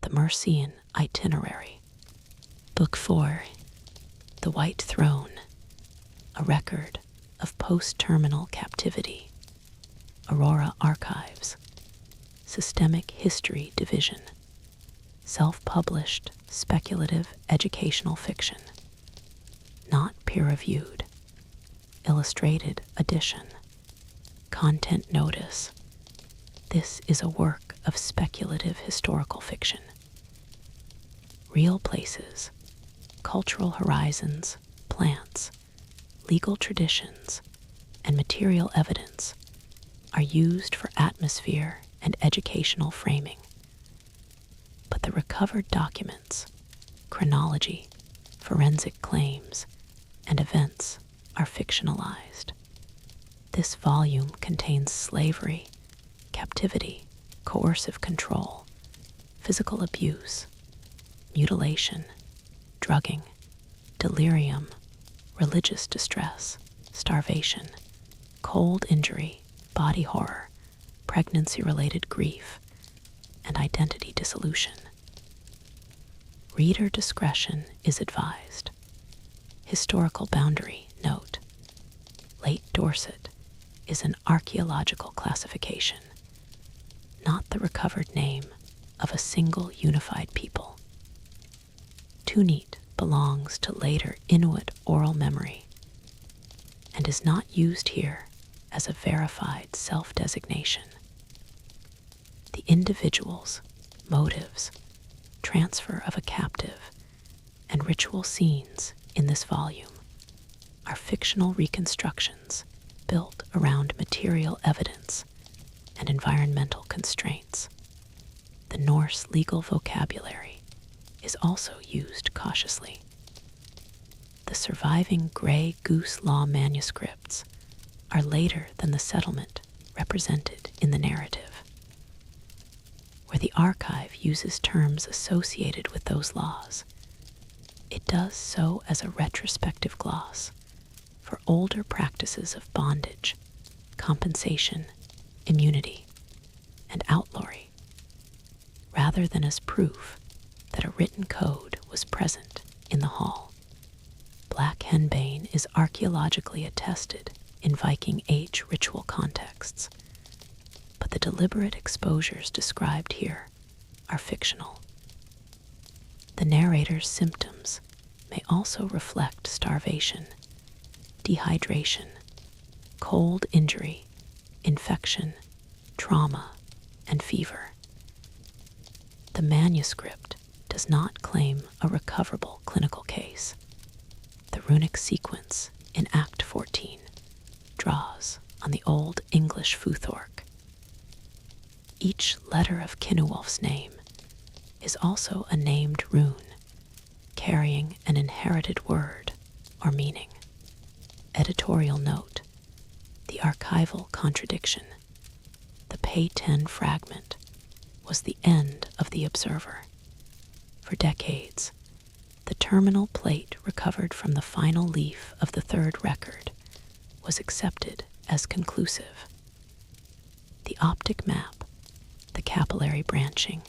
the Mercian Itinerary. Book 4, The White Throne, a record of post-terminal captivity. Aurora Archives, Systemic History Division, self-published speculative educational fiction, not peer-reviewed, illustrated edition. Content notice: this is a work of speculative historical fiction. Real places, cultural horizons, plants, legal traditions, and material evidence are used for atmosphere and educational framing. But the recovered documents, chronology, forensic claims, and events are fictionalized. This volume contains slavery, captivity, coercive control, physical abuse, mutilation, drugging, delirium, religious distress, starvation, cold injury, body horror, pregnancy-related grief, and identity dissolution. Reader discretion is advised. Historical boundary note: Late Dorset is an archaeological classification, not the recovered name of a single unified people. Tunit belongs to later Inuit oral memory and is not used here as a verified self-designation. The individuals, motives, transfer of a captive, and ritual scenes in this volume are fictional reconstructions built around material evidence and environmental constraints. The Norse legal vocabulary is also used cautiously. The surviving Grey Goose Law manuscripts are later than the settlement represented in the narrative. Where the archive uses terms associated with those laws, it does so as a retrospective gloss for older practices of bondage, compensation, immunity, and outlawry, rather than as proof that a written code was present in the hall. Black henbane is archaeologically attested in Viking Age ritual contexts, but the deliberate exposures described here are fictional. The narrator's symptoms may also reflect starvation, dehydration, cold injury, infection, trauma, and fever. The manuscript does not claim a recoverable clinical case. The runic sequence in Act 14 draws on the Old English Futhorc. Each letter of Cynewulf's name is also a named rune, carrying an inherited word or meaning. Editorial note: the archival contradiction. The Petén fragment was the end of the Observer. For decades, the terminal plate recovered from the final leaf of the third record was accepted as conclusive. The optic map, the capillary branching,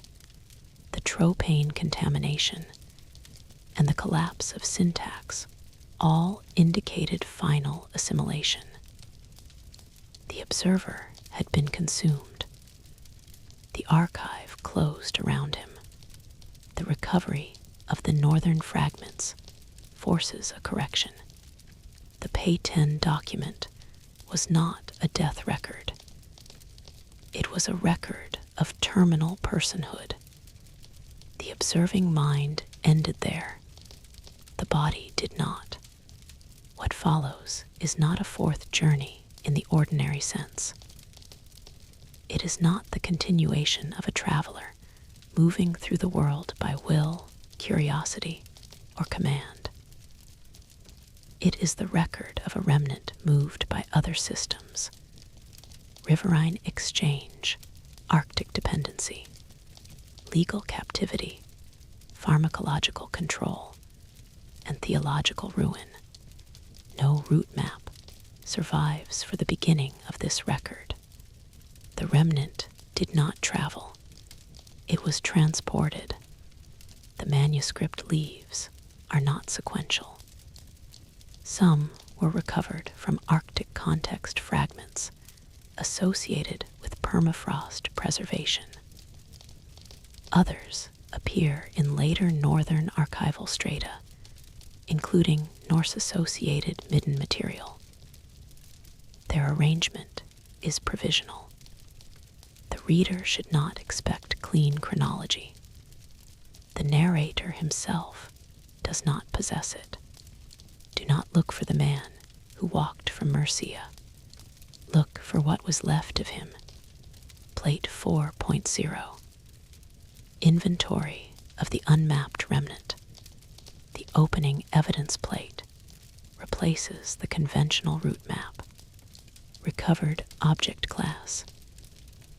the tropane contamination, and the collapse of syntax all indicated final assimilation. The Observer had been consumed. The archive closed around him. The recovery of the northern fragments forces a correction. The Petén document was not a death record. It was a record of terminal personhood. The observing mind ended there. The body did not. What follows is not a fourth journey in the ordinary sense. It is not the continuation of a traveler moving through the world by will, curiosity, or command. It is the record of a remnant moved by other systems. Riverine exchange, Arctic dependency, legal captivity, pharmacological control, and theological ruin. No route map survives for the beginning of this record. The remnant did not travel. It was transported The manuscript leaves are not sequential. Some were recovered from Arctic context fragments associated with permafrost preservation. Others appear in later northern archival strata, including Norse-associated midden material. Their arrangement is provisional. The reader should not expect clean chronology. The narrator himself does not possess it. Do not look for the man who walked from Mercia. Look for what was left of him. Plate 4.0. Inventory of the unmapped remnant. The opening evidence plate replaces the conventional route map. Recovered object class.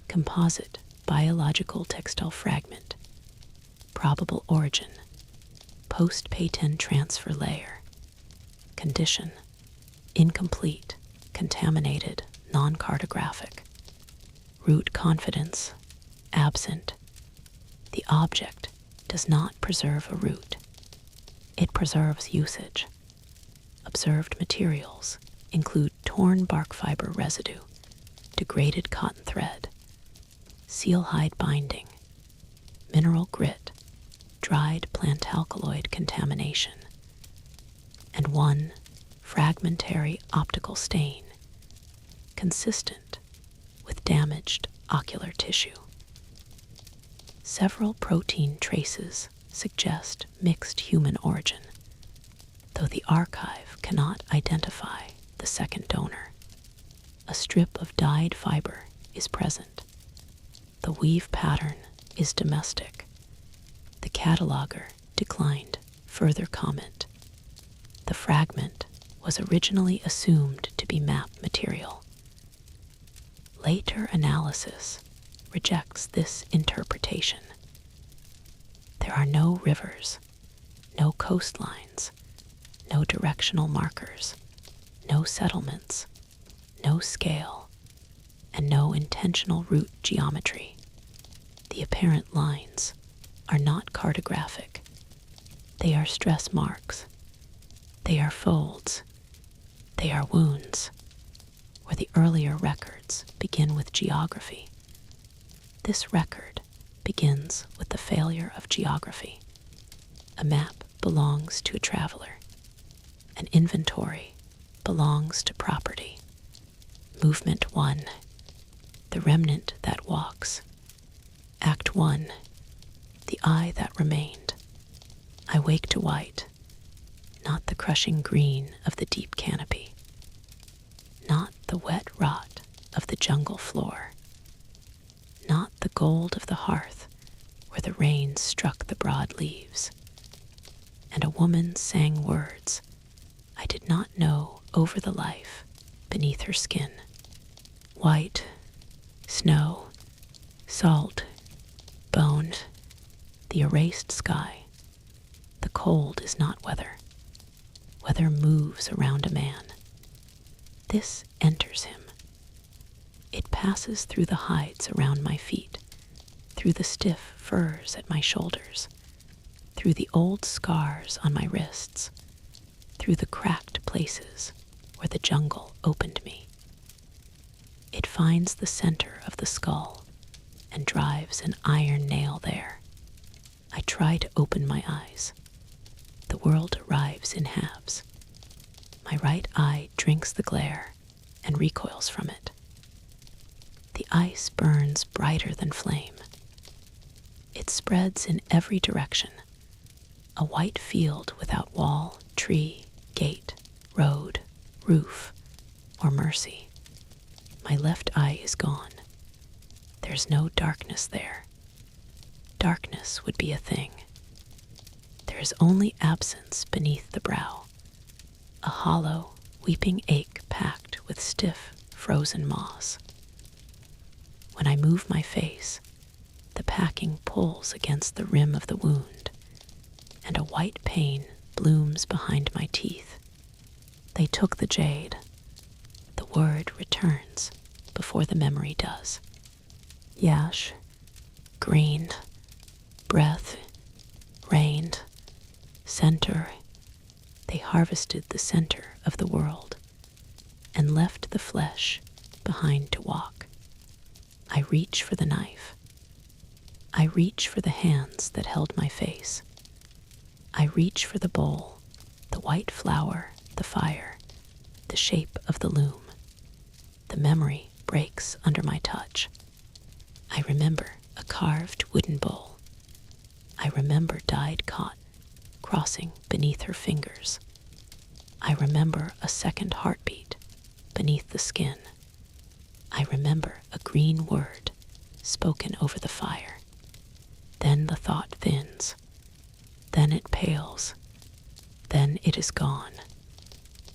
Composite biological textile fragment. Probable origin. Post-Petén transfer layer. Condition. Incomplete, contaminated, non-cartographic. Root confidence. Absent. The object does not preserve a root. It preserves usage. Observed materials include torn bark fiber residue, degraded cotton thread, seal hide binding, mineral grit, dried plant alkaloid contamination, and one fragmentary optical stain consistent with damaged ocular tissue. Several protein traces suggest mixed human origin, though the archive cannot identify the second donor. A strip of dyed fiber is present. The weave pattern is domestic. The cataloger declined further comment. The fragment was originally assumed to be map material. Later analysis rejects this interpretation. There are no rivers, no coastlines, no directional markers, no settlements, no scale, and no intentional route geometry. The apparent lines are not cartographic. They are stress marks. They are folds. They are wounds, where the earlier records begin with geography. This record begins with the failure of geography. A map belongs to a traveler. An inventory belongs to property. Movement 1, the remnant that walks. Act 1, the eye that remained. I wake to white, not the crushing green of the deep canopy, not the wet rot of the jungle floor, not the gold of the hearth where the rain struck the broad leaves. And a woman sang words I did not know over the life beneath her skin. White, snow, salt, bone, the erased sky. The cold is not weather. Weather moves around a man. This enters him. It passes through the hides around my feet, through the stiff furs at my shoulders, through the old scars on my wrists, through the cracked places where the jungle opened me. It finds the center of the skull and drives an iron nail there. I try to open my eyes. The world arrives in halves. My right eye drinks the glare and recoils from it. The ice burns brighter than flame. It spreads in every direction. A white field without wall, tree, gate, road, roof, or mercy. My left eye is gone. There's no darkness there. Darkness would be a thing. There is only absence beneath the brow, a hollow, weeping ache packed with stiff, frozen moss. When I move my face, the packing pulls against the rim of the wound, and a white pain blooms behind my teeth. They took the jade. The word returns before the memory does. Yash, green, breath, rain. harvested the center of the world and left the flesh behind to walk. I reach for the knife. I reach for the hands that held my face. I reach for the bowl, the white flour, the fire, the shape of the loom. The memory breaks under my touch. I remember a carved wooden bowl. I remember dyed cotton crossing beneath her fingers. I remember a second heartbeat beneath the skin. I remember a green word spoken over the fire. Then the thought thins. Then it pales. Then it is gone.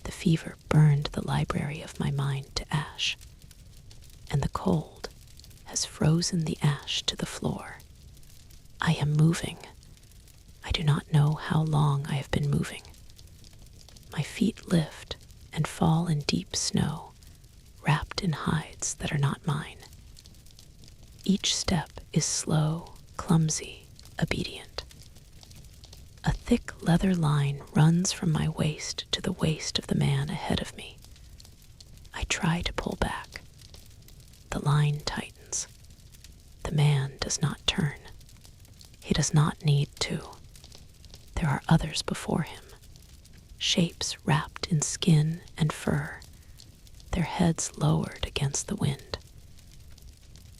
The fever burned the library of my mind to ash, and the cold has frozen the ash to the floor. I am moving. I do not know how long I have been moving. My feet lift and fall in deep snow, wrapped in hides that are not mine. Each step is slow, clumsy, obedient. A thick leather line runs from my waist to the waist of the man ahead of me. I try to pull back. The line tightens. The man does not turn. He does not need to. There are others before him, shapes wrapped in skin and fur, their heads lowered against the wind.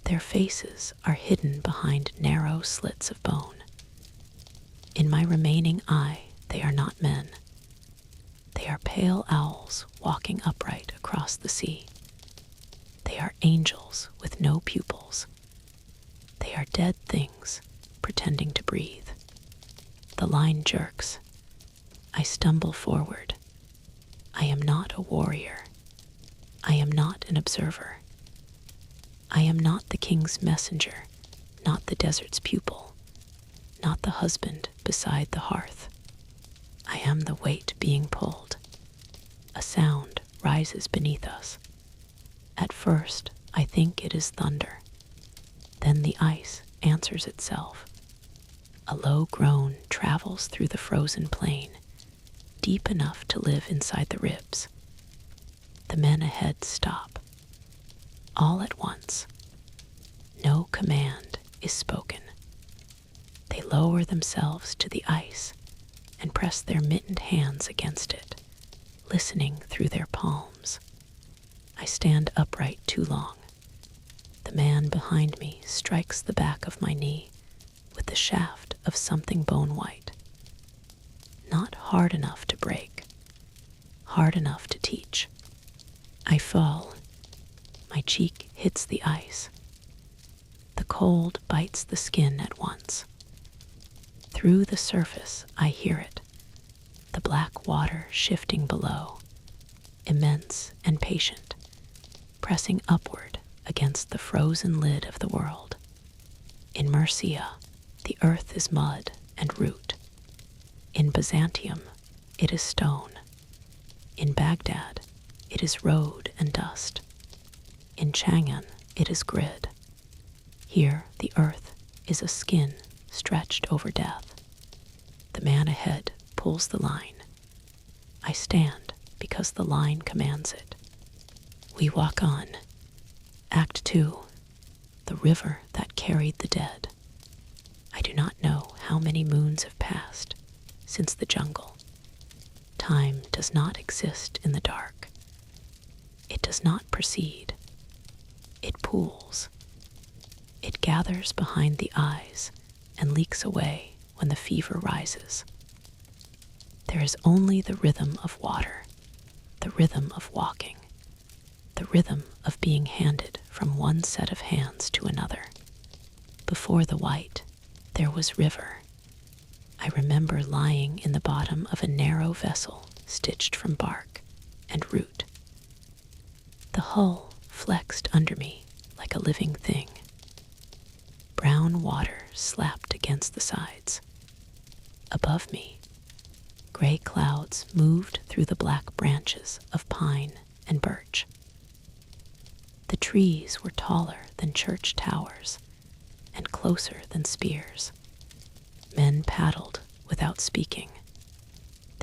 Their faces are hidden behind narrow slits of bone. In my remaining eye, they are not men. They are pale owls walking upright across the sea. They are angels with no pupils. They are dead things pretending to breathe. The line jerks. I stumble forward. I am not a warrior. I am not an observer. I am not the king's messenger, not the desert's pupil, not the husband beside the hearth. I am the weight being pulled. A sound rises beneath us. At first, I think it is thunder. Then the ice answers itself. A low groan travels through the frozen plain, deep enough to live inside the ribs. The men ahead stop. All at once. No command is spoken. They lower themselves to the ice and press their mittened hands against it, listening through their palms. I stand upright too long. The man behind me strikes the back of my knee with the shaft of something bone-white. Not hard enough to break, hard enough to teach. I fall. My cheek hits the ice. The cold bites the skin at once. Through the surface, I hear it, the black water shifting below, immense and patient, pressing upward against the frozen lid of the world. In Mercia, the earth is mud and root. In Byzantium, it is stone. In Baghdad, it is road and dust. In Chang'an, it is grid. Here, the earth is a skin stretched over death. The man ahead pulls the line. I stand because the line commands it. We walk on. Act 2, the river that carried the dead. I do not know how many moons have passed since the jungle. Time does not exist in the dark. It does not proceed. It pools. It gathers behind the eyes and leaks away when the fever rises. There is only the rhythm of water, the rhythm of walking, the rhythm of being handed from one set of hands to another. Before the white, there was river. I remember lying in the bottom of a narrow vessel stitched from bark and root. The hull flexed under me like a living thing. Brown water slapped against the sides. Above me, gray clouds moved through the black branches of pine and birch. The trees were taller than church towers and closer than spears. Men paddled without speaking.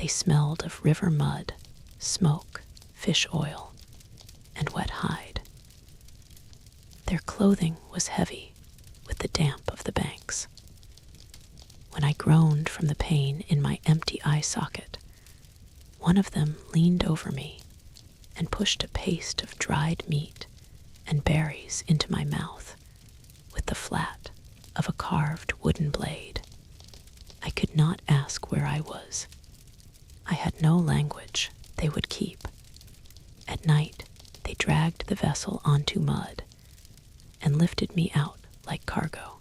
They smelled of river mud, smoke, fish oil, and wet hide. Their clothing was heavy with the damp of the banks. When I groaned from the pain in my empty eye socket, one of them leaned over me and pushed a paste of dried meat and berries into my mouth with the flat of a carved wooden blade. I could not ask where I was. I had no language they would keep. At night, they dragged the vessel onto mud and lifted me out like cargo.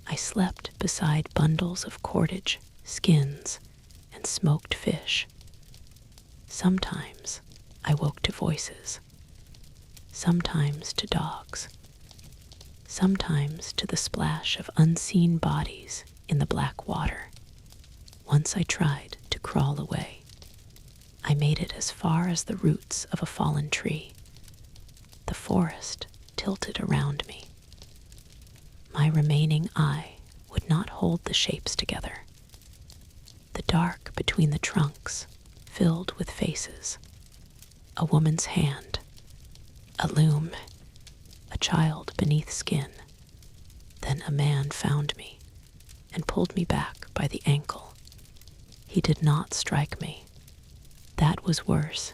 I slept beside bundles of cordage, skins, and smoked fish. Sometimes I woke to voices, sometimes to dogs, sometimes to the splash of unseen bodies in the black water. Once I tried to crawl away. I made it as far as the roots of a fallen tree. The forest tilted around me. My remaining eye would not hold the shapes together. The dark between the trunks filled with faces. A woman's hand, a loom, a child beneath skin. Then a man found me and pulled me back by the ankle. He did not strike me. That was worse.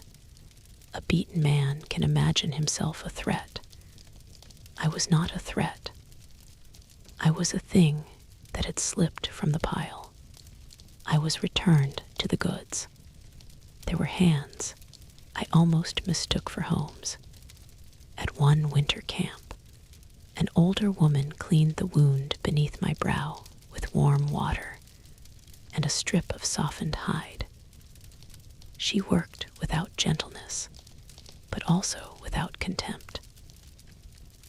A beaten man can imagine himself a threat. I was not a threat. I was a thing that had slipped from the pile. I was returned to the goods. There were hands I almost mistook for homes. At one winter camp, an older woman cleaned the wound beneath my brow with warm water and a strip of softened hide. She worked without gentleness, but also without contempt.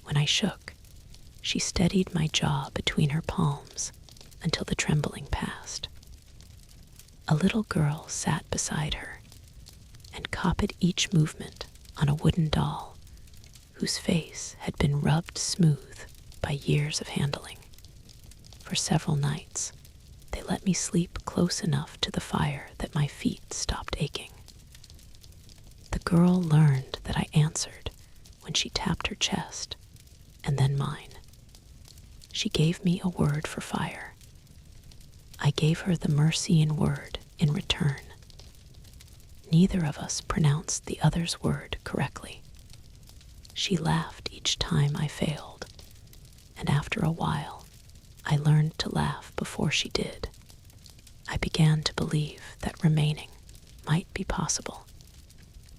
When I shook, she steadied my jaw between her palms until the trembling passed. A little girl sat beside her and copied each movement on a wooden doll whose face had been rubbed smooth by years of handling. For several nights, they let me sleep close enough to the fire that my feet stopped aching. The girl learned that I answered when she tapped her chest, and then mine. She gave me a word for fire. I gave her the Mercian word in return. Neither of us pronounced the other's word correctly. She laughed each time I failed, and after a while, I learned to laugh before she did. I began to believe that remaining might be possible.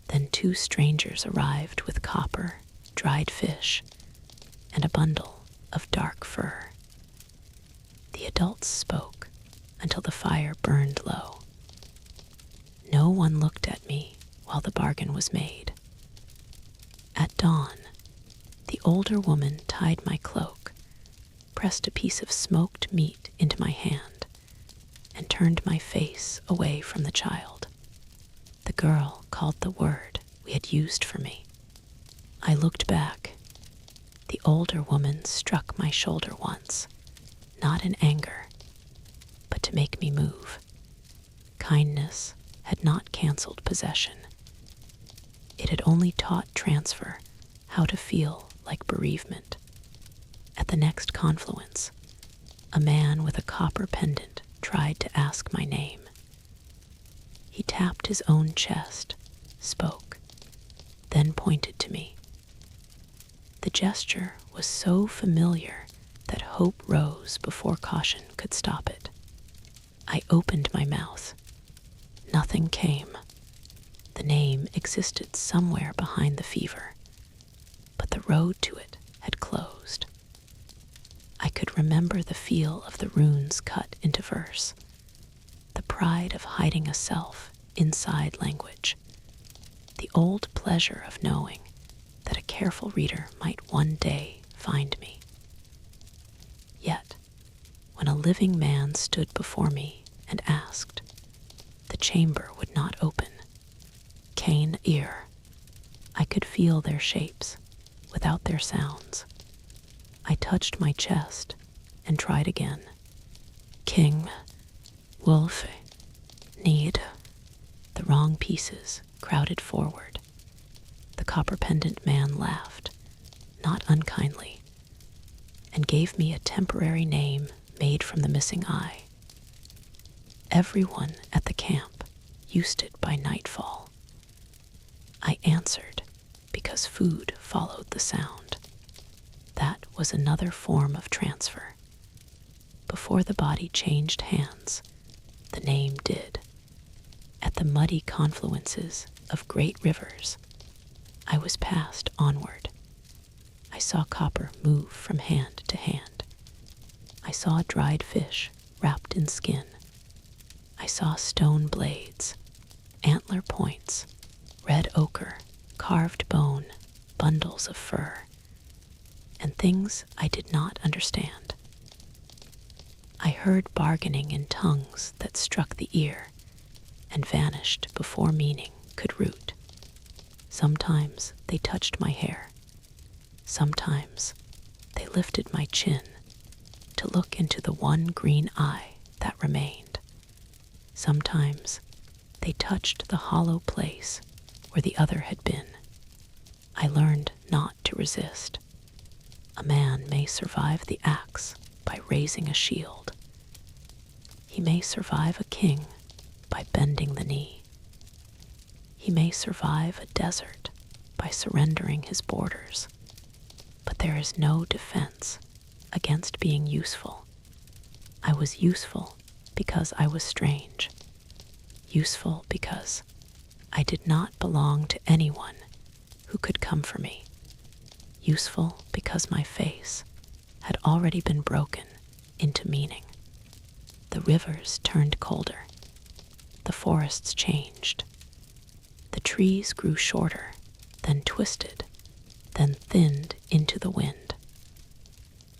Then two strangers arrived with copper, dried fish, and a bundle of dark fur. The adults spoke until the fire burned low. No one looked at me while the bargain was made. At dawn, the older woman tied my cloak, pressed a piece of smoked meat into my hand, and turned my face away from the child. The girl called the word we had used for me. I looked back. The older woman struck my shoulder once, not in anger, but to make me move. Kindness had not canceled possession. It had only taught transfer how to feel like bereavement. At the next confluence, a man with a copper pendant tried to ask my name. He tapped his own chest, spoke, then pointed to me. The gesture was so familiar that hope rose before caution could stop it. I opened my mouth. Nothing came. The name existed somewhere behind the fever, but the road to it had closed. I could remember the feel of the runes cut into verse, the pride of hiding a self inside language, the old pleasure of knowing that a careful reader might one day find me. Yet, when a living man stood before me and asked, the chamber would not open. Cane ear. I could feel their shapes without their sounds. I touched my chest and tried again. King, Wolf, need. The wrong pieces crowded forward. The copper-pendant man laughed, not unkindly, and gave me a temporary name made from the missing eye. Everyone at the camp used it by nightfall. I answered because food followed the sound. That was another form of transfer. Before the body changed hands, the name did. At the muddy confluences of great rivers, I was passed onward. I saw copper move from hand to hand. I saw dried fish wrapped in skin. I saw stone blades, antler points, red ochre, carved bone, bundles of fur, and things I did not understand. I heard bargaining in tongues that struck the ear and vanished before meaning could root. Sometimes they touched my hair. Sometimes they lifted my chin to look into the one green eye that remained. Sometimes they touched the hollow place where the other had been. I learned not to resist. A man may survive the axe by raising a shield. He may survive a king by bending the knee. He may survive a desert by surrendering his borders. But there is no defense against being useful. I was useful because I was strange. Useful because I did not belong to anyone who could come for me. Useful because my face had already been broken into meaning. The rivers turned colder. The forests changed. The trees grew shorter, then twisted, then thinned into the wind.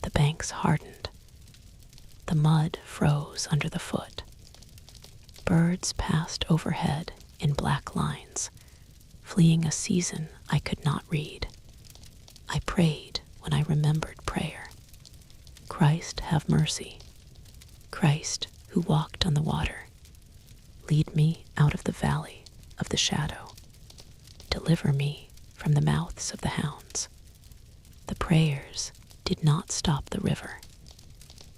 The banks hardened. The mud froze under the foot. Birds passed overhead in black lines, fleeing a season I could not read. I prayed when I remembered prayer. Christ, have mercy. Christ, who walked on the water, lead me out of the valley of the shadow. Deliver me from the mouths of the hounds. The prayers did not stop the river.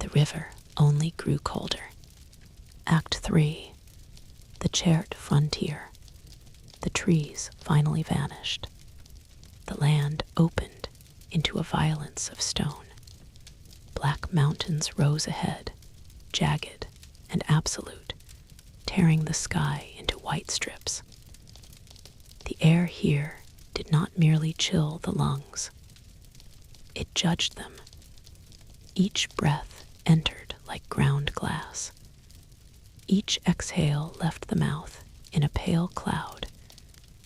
The river only grew colder. Act 3. The Chert frontier. The trees finally vanished. The land opened into a violence of stone. Black mountains rose ahead, jagged and absolute, tearing the sky into white strips. The air here did not merely chill the lungs. It judged them. Each breath entered like ground glass. Each exhale left the mouth in a pale cloud,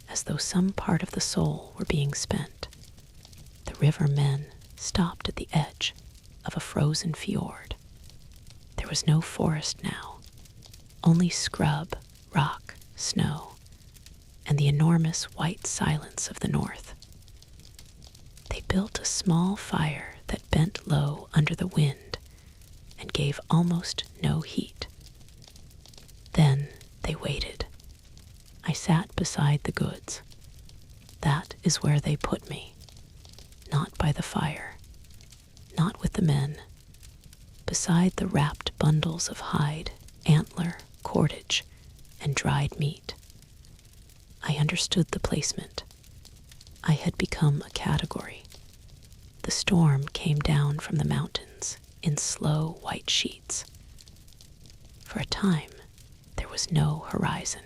as though some part of the soul were being spent. The river men stopped at the edge of a frozen fjord. There was no forest now, only scrub, rock, snow, and the enormous white silence of the north. They built a small fire that bent low under the wind and gave almost no heat. Then they waited. I sat beside the goods. That is where they put me. Not by the fire. Not with the men. Beside the wrapped bundles of hide, antler, cordage, and dried meat. I understood the placement. I had become a category. The storm came down from the mountains in slow white sheets. For a time, there was no horizon.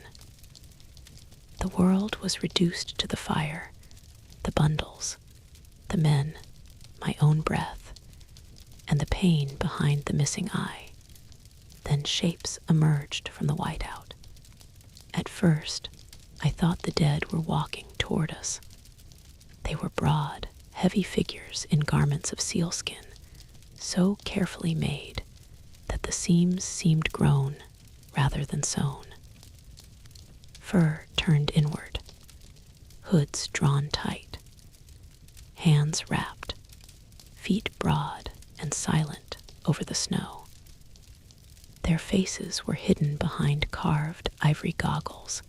The world was reduced to the fire, the bundles, the men, my own breath, and the pain behind the missing eye. Then shapes emerged from the whiteout. At first, I thought the dead were walking toward us. They were broad, heavy figures in garments of sealskin, so carefully made that the seams seemed grown rather than sewn. Fur turned inward, hoods drawn tight, hands wrapped, feet broad and silent over the snow. Their faces were hidden behind carved ivory goggles,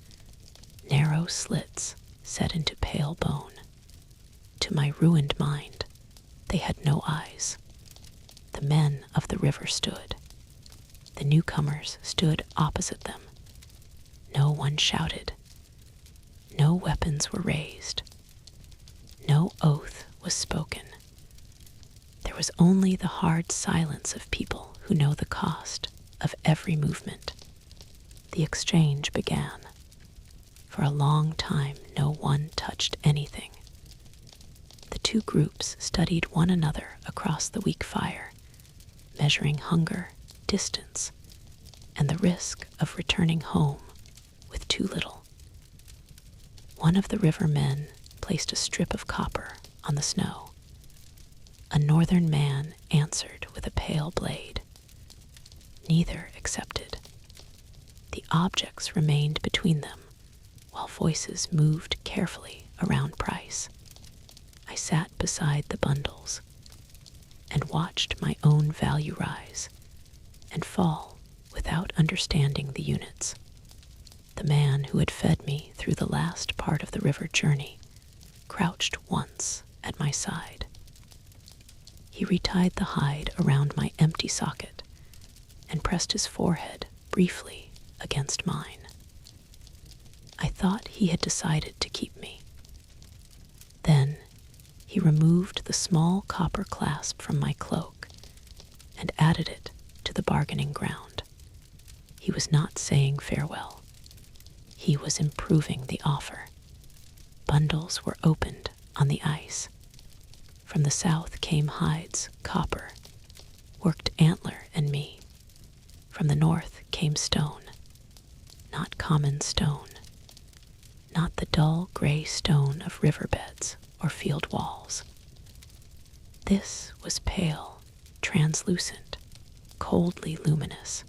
narrow slits set into pale bone. To my ruined mind, they had no eyes. The men of the river stood. The newcomers stood opposite them. No one shouted. No weapons were raised. No oath was spoken. There was only the hard silence of people who know the cost of every movement. The exchange began. For a long time, no one touched anything. The two groups studied one another across the weak fire, measuring hunger, distance, and the risk of returning home with too little. One of the river men placed a strip of copper on the snow. A northern man answered with a pale blade. Neither accepted. The objects remained between them, while voices moved carefully around price. I sat beside the bundles and watched my own value rise and fall without understanding the units. The man who had fed me through the last part of the river journey crouched once at my side. He retied the hide around my empty socket and pressed his forehead briefly against mine. I thought he had decided to keep me. Then he removed the small copper clasp from my cloak and added it to the bargaining ground. He was not saying farewell. He was improving the offer. Bundles were opened on the ice. From the south came hides, copper, worked antler and me. From the north came stone, not common stone, not the dull gray stone of riverbeds or field walls. This was pale, translucent, coldly luminous.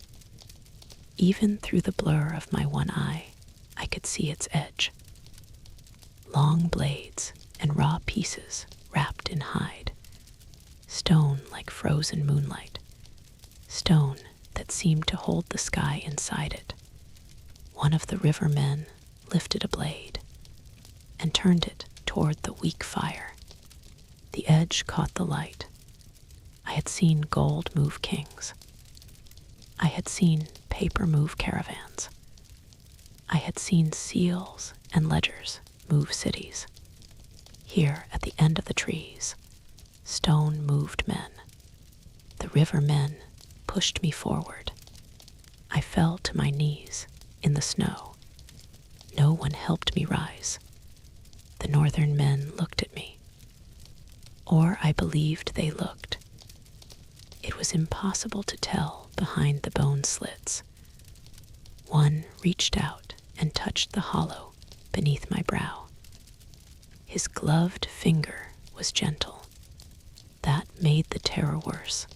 Even through the blur of my one eye, I could see its edge. Long blades and raw pieces wrapped in hide. Stone like frozen moonlight. Stone that seemed to hold the sky inside it. One of the river men lifted a blade and turned it toward the weak fire. The edge caught the light. I had seen gold move kings. I had seen paper move caravans. I had seen seals and ledgers move cities. Here at the end of the trees, stone moved men. The river men pushed me forward. I fell to my knees in the snow. No one helped me rise. The northern men looked at me. Or I believed they looked. It was impossible to tell behind the bone slits. One reached out and touched the hollow beneath my brow. His gloved finger was gentle. That made the terror worse.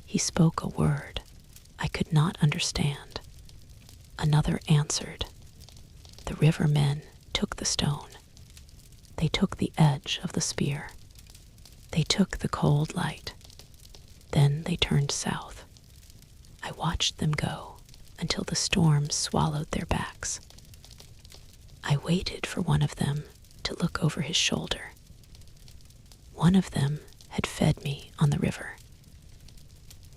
He spoke a word I could not understand. Another answered. The river men took the stone. They took the edge of the spear. They took the cold light. Then they turned south. I watched them go until the storm swallowed their backs. I waited for one of them to look over his shoulder. One of them had fed me on the river.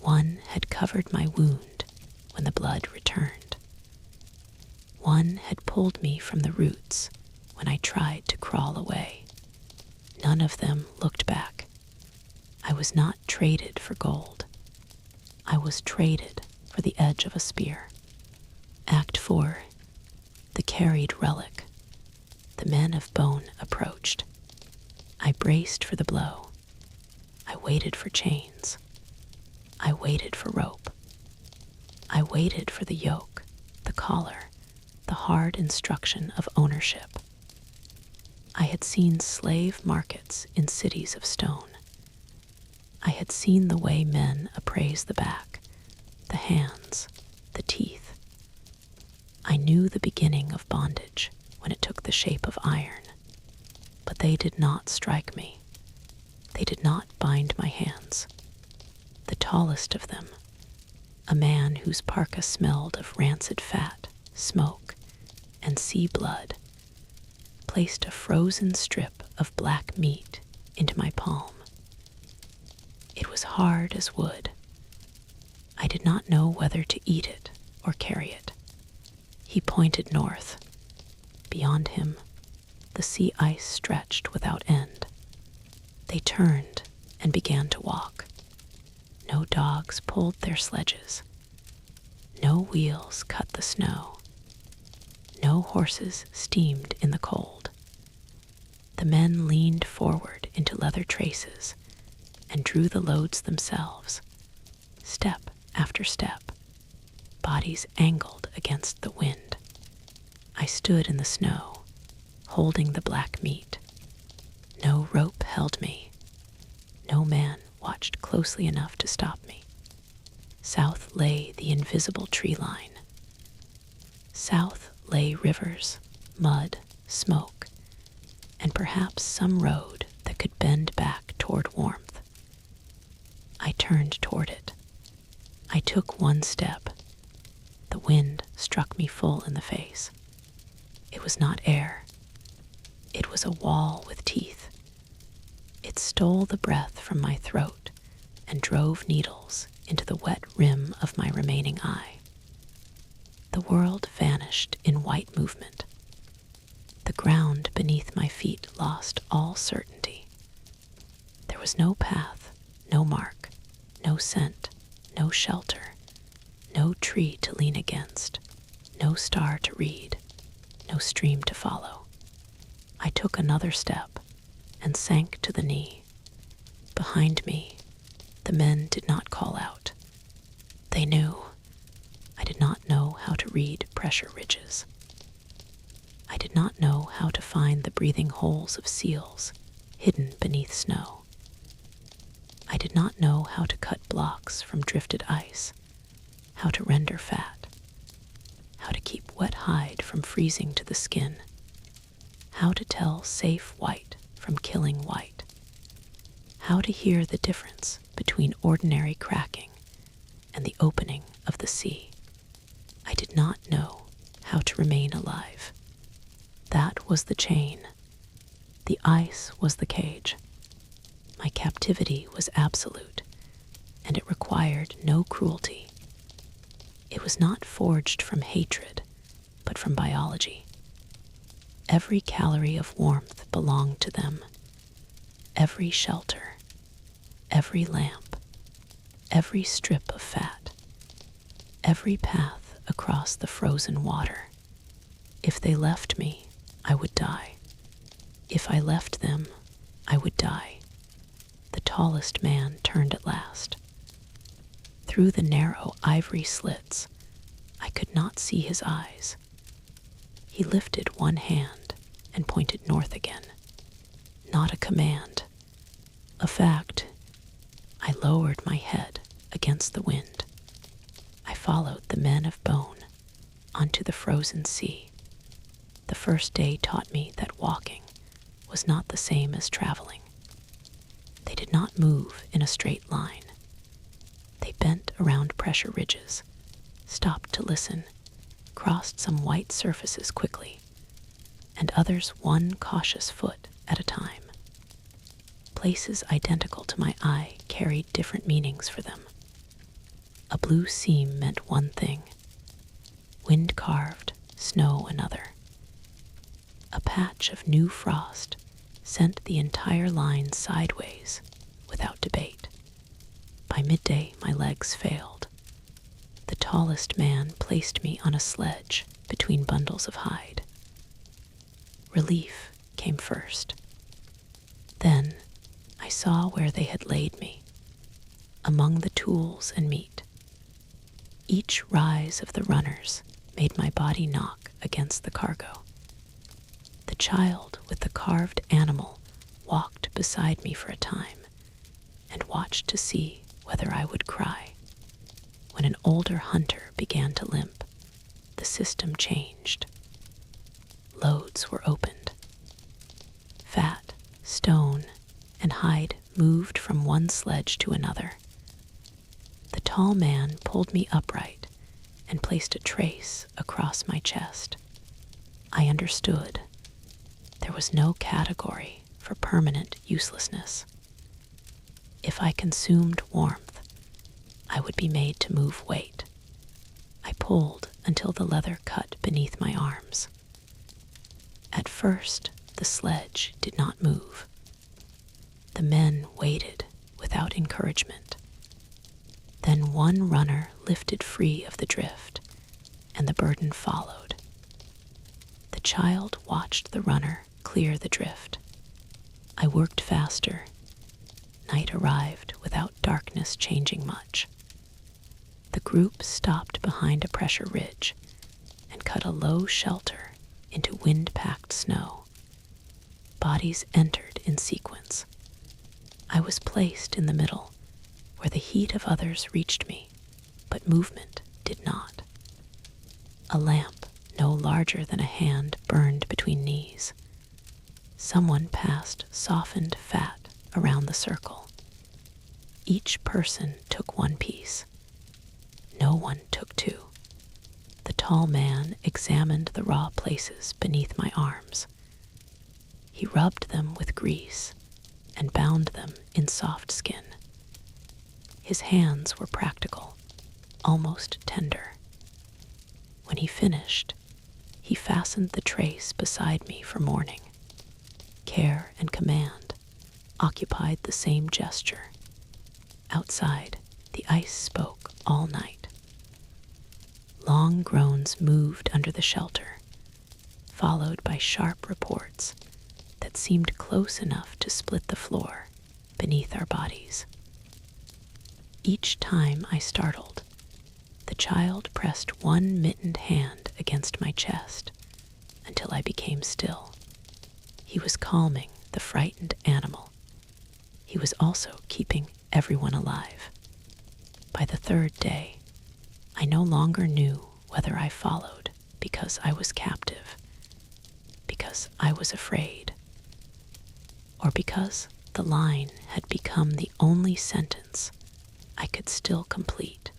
One had covered my wound when the blood returned. One had pulled me from the roots when I tried to crawl away. None of them looked back. I was not traded for gold. I was traded for the edge of a spear. Act 4. The carried relic. The men of bone approached. I braced for the blow. I waited for chains. I waited for rope. I waited for the yoke, the collar, the hard instruction of ownership. I had seen slave markets in cities of stone. I had seen the way men appraise the back, the hands, the teeth. I knew the beginning of bondage when it took the shape of iron, but they did not strike me. They did not bind my hands. The tallest of them, a man whose parka smelled of rancid fat, smoke, and sea blood, placed a frozen strip of black meat into my palm. It was hard as wood. I did not know whether to eat it or carry it. He pointed north. Beyond him, the sea ice stretched without end. They turned and began to walk. No dogs pulled their sledges. No wheels cut the snow. No horses steamed in the cold. The men leaned forward into leather traces and drew the loads themselves, step after step, bodies angled against the wind. I stood in the snow, holding the black meat. No rope held me. No man watched closely enough to stop me. South lay the invisible tree line. South lay rivers, mud, smoke, and perhaps some road that could bend back toward warmth. I turned toward it. I took one step. The wind struck me full in the face. It was not air. It was a wall with teeth. It stole the breath from my throat and drove needles into the wet rim of my remaining eye. The world vanished in white movement. The ground beneath my feet lost all certainty. There was no path, no mark, no scent, no shelter, no tree to lean against, no star to read, no stream to follow. I took another step and sank to the knee. Behind me, the men did not call out. They knew. I did not know how to read pressure ridges. I did not know how to find the breathing holes of seals hidden beneath snow. I did not know how to cut blocks from drifted ice, how to render fat, how to keep wet hide from freezing to the skin, how to tell safe white from killing white, how to hear the difference between ordinary cracking and the opening of the sea. I did not know how to remain alive. That was the chain. The ice was the cage. My captivity was absolute, and it required no cruelty. It was not forged from hatred, but from biology. Every calorie of warmth belonged to them. Every shelter, every lamp, every strip of fat, every path across the frozen water. If they left me, I would die. If I left them, I would die. The tallest man turned at last. Through the narrow ivory slits, I could not see his eyes. He lifted one hand and pointed north again. Not a command. A fact. I lowered my head against the wind. I followed the men of bone onto the frozen sea. The first day taught me that walking was not the same as traveling. They did not move in a straight line. They bent around pressure ridges, stopped to listen, crossed some white surfaces quickly, and others one cautious foot at a time. Places identical to my eye carried different meanings for them. A blue seam meant one thing, wind carved, snow another. A patch of new frost sent the entire line sideways without debate. By midday, my legs failed. The tallest man placed me on a sledge between bundles of hide. Relief came first. Then I saw where they had laid me, among the tools and meat. Each rise of the runners made my body knock against the cargo. The child with the carved animal walked beside me for a time and watched to see whether I would cry. When an older hunter began to limp, the system changed. Loads were opened. Fat, stone, and hide moved from one sledge to another. The tall man pulled me upright and placed a trace across my chest. I understood. There was no category for permanent uselessness. If I consumed warmth, I would be made to move weight. I pulled until the leather cut beneath my arms. At first, the sledge did not move. The men waited without encouragement. Then one runner lifted free of the drift, and the burden followed. The child watched the runner clear the drift. I worked faster. Night arrived without darkness changing much. The group stopped behind a pressure ridge and cut a low shelter into wind-packed snow. Bodies entered in sequence. I was placed in the middle, where the heat of others reached me, but movement did not. A lamp no larger than a hand burned between knees. Someone passed softened fat around the circle. Each person took one piece. No one took two. The tall man examined the raw places beneath my arms. He rubbed them with grease and bound them in soft skin. His hands were practical, almost tender. When he finished, he fastened the trace beside me for mourning. Care and command occupied the same gesture. Outside, the ice spoke all night. Long groans moved under the shelter, followed by sharp reports that seemed close enough to split the floor beneath our bodies. Each time I startled, the child pressed one mittened hand against my chest until I became still. He was calming the frightened animal. He was also keeping everyone alive. By the third day, I no longer knew whether I followed because I was captive, because I was afraid, or because the line had become the only sentence I could still complete,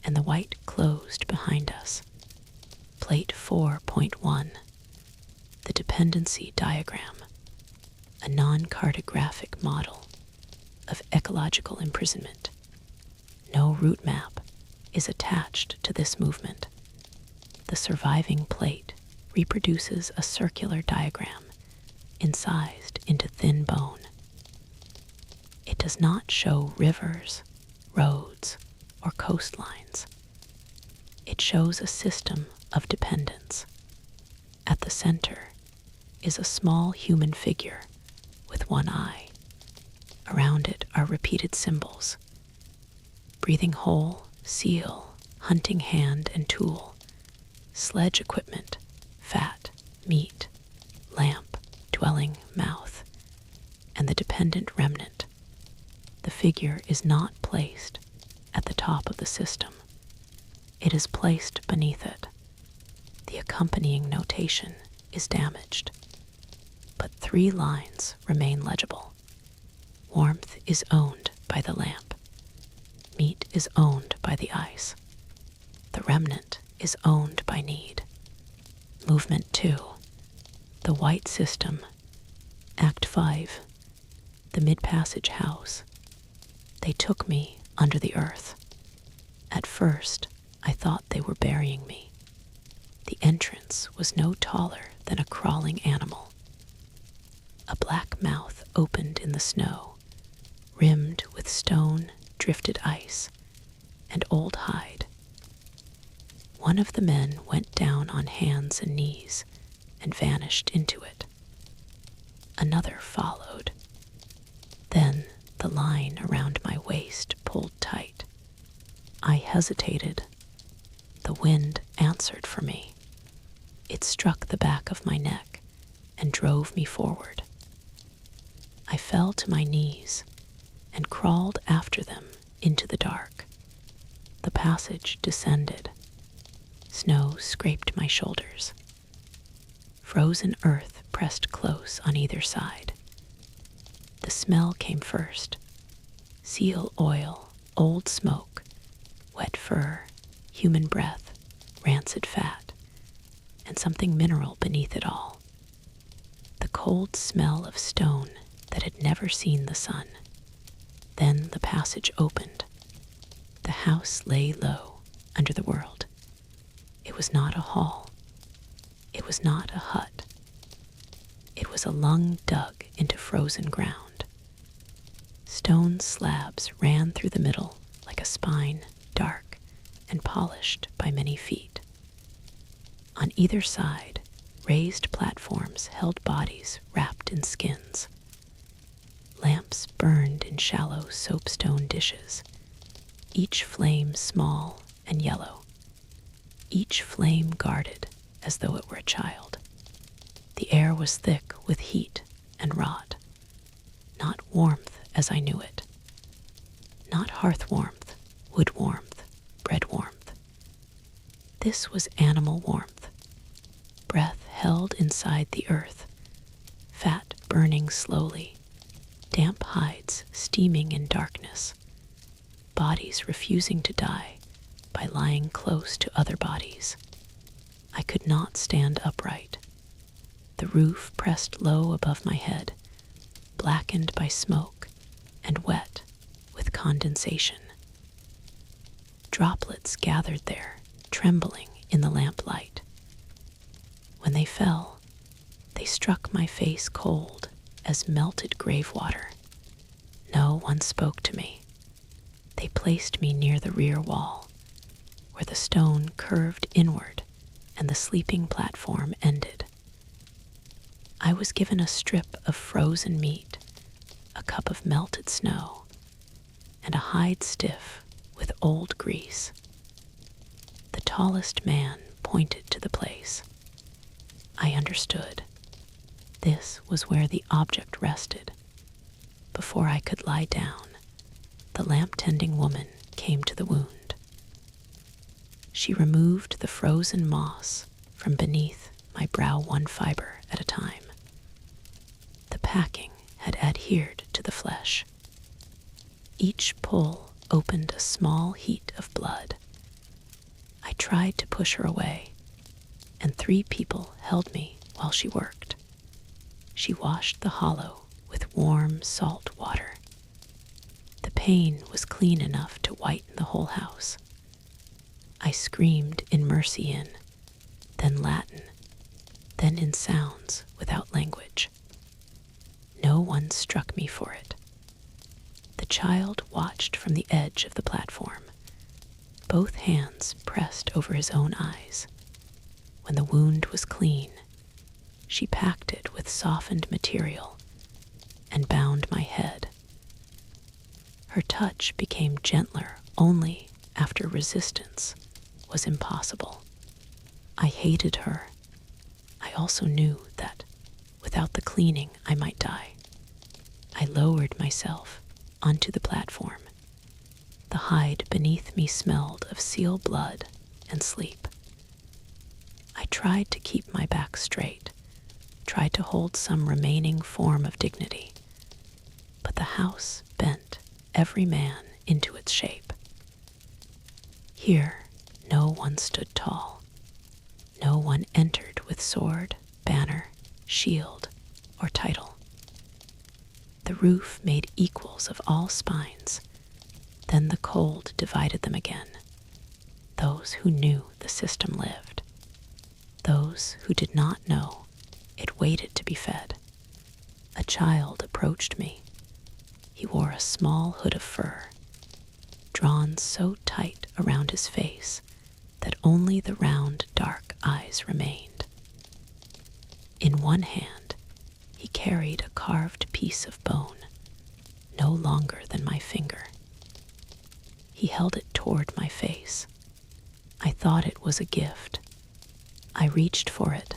and the white closed behind us. Plate 4.1, the dependency diagram, a non-cartographic model of ecological imprisonment. No route map is attached to this movement. The surviving plate reproduces a circular diagram incised into thin bone. It does not show rivers, roads, or coastlines. It shows a system of dependence. At the center is a small human figure with one eye. Around it are repeated symbols: breathing hole, seal, hunting hand and tool, sledge equipment, fat, meat, lamp, dwelling, mouth, and the dependent remnant. The figure is not placed at the top of the system. It is placed beneath it. The accompanying notation is damaged, but 3 lines remain legible. Warmth is owned by the lamp. Meat is owned by the ice. The remnant is owned by need. Movement 2, the white system. Act 5, the mid-passage house. They took me under the earth. At first, I thought they were burying me. The entrance was no taller than a crawling animal. A black mouth opened in the snow, rimmed with stone, drifted ice, and old hide. One of the men went down on hands and knees and vanished into it. Another followed. Then the line around my waist pulled tight. I hesitated. The wind answered for me. It struck the back of my neck and drove me forward. I fell to my knees and crawled after them into the dark. The passage descended. Snow scraped my shoulders. Frozen earth pressed close on either side. The smell came first: seal oil, old smoke, wet fur, human breath, rancid fat, and something mineral beneath it all. The cold smell of stone that had never seen the sun. Then the passage opened. The house lay low under the world. It was not a hall. It was not a hut. It was a lung dug into frozen ground. Stone slabs ran through the middle like a spine, dark and polished by many feet. On either side, raised platforms held bodies wrapped in skins. Lamps burned in shallow soapstone dishes, each flame small and yellow, each flame guarded as though it were a child. The air was thick with heat and rot, not warmth as I knew it, not hearth warmth, wood warmth, bread warmth. This was animal warmth, breath held inside the earth, fat burning slowly, damp hides steaming in darkness, bodies refusing to die by lying close to other bodies. I could not stand upright. The roof pressed low above my head, blackened by smoke and wet with condensation. Droplets gathered there, trembling in the lamplight. When they fell, they struck my face cold as melted grave water. No one spoke to me. They placed me near the rear wall, where the stone curved inward and the sleeping platform ended. I was given a strip of frozen meat, a cup of melted snow, and a hide stiff with old grease. The tallest man pointed to the place. I understood. This was where the object rested. Before I could lie down, the lamp-tending woman came to the wound. She removed the frozen moss from beneath my brow one fiber at a time. The packing had adhered to the flesh. Each pull opened a small heat of blood. I tried to push her away, and 3 people held me while she worked. She washed the hollow with warm salt water. The pain was clean enough to whiten the whole house. I screamed in Mercian, then Latin, then in sounds without language. No one struck me for it. The child watched from the edge of the platform, both hands pressed over his own eyes. When the wound was clean, she packed it with softened material and bound my head. Her touch became gentler only after resistance was impossible. I hated her. I also knew that without the cleaning I might die. I lowered myself onto the platform. The hide beneath me smelled of seal blood and sleep. I tried to keep my back straight, tried to hold some remaining form of dignity, but the house bent every man into its shape. Here, no one stood tall. No one entered with sword, banner, shield, or title. The roof made equals of all spines. Then the cold divided them again. Those who knew the system lived. Those who did not know, it waited to be fed. A child approached me. He wore a small hood of fur, drawn so tight around his face that only the round, dark eyes remained. In one hand, he carried a carved piece of bone, no longer than my finger. He held it toward my face. I thought it was a gift. I reached for it.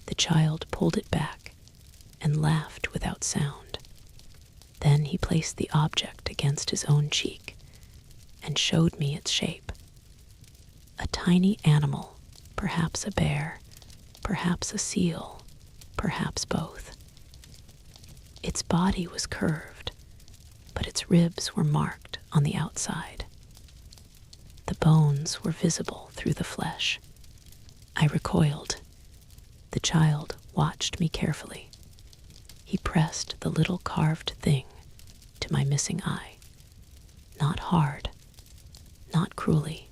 The child pulled it back and laughed without sound. Then he placed the object against his own cheek and showed me its shape. A tiny animal, perhaps a bear, perhaps a seal, perhaps both. Its body was curved, but its ribs were marked on the outside. The bones were visible through the flesh. I recoiled. The child watched me carefully. He pressed the little carved thing to my missing eye. Not hard, not cruelly,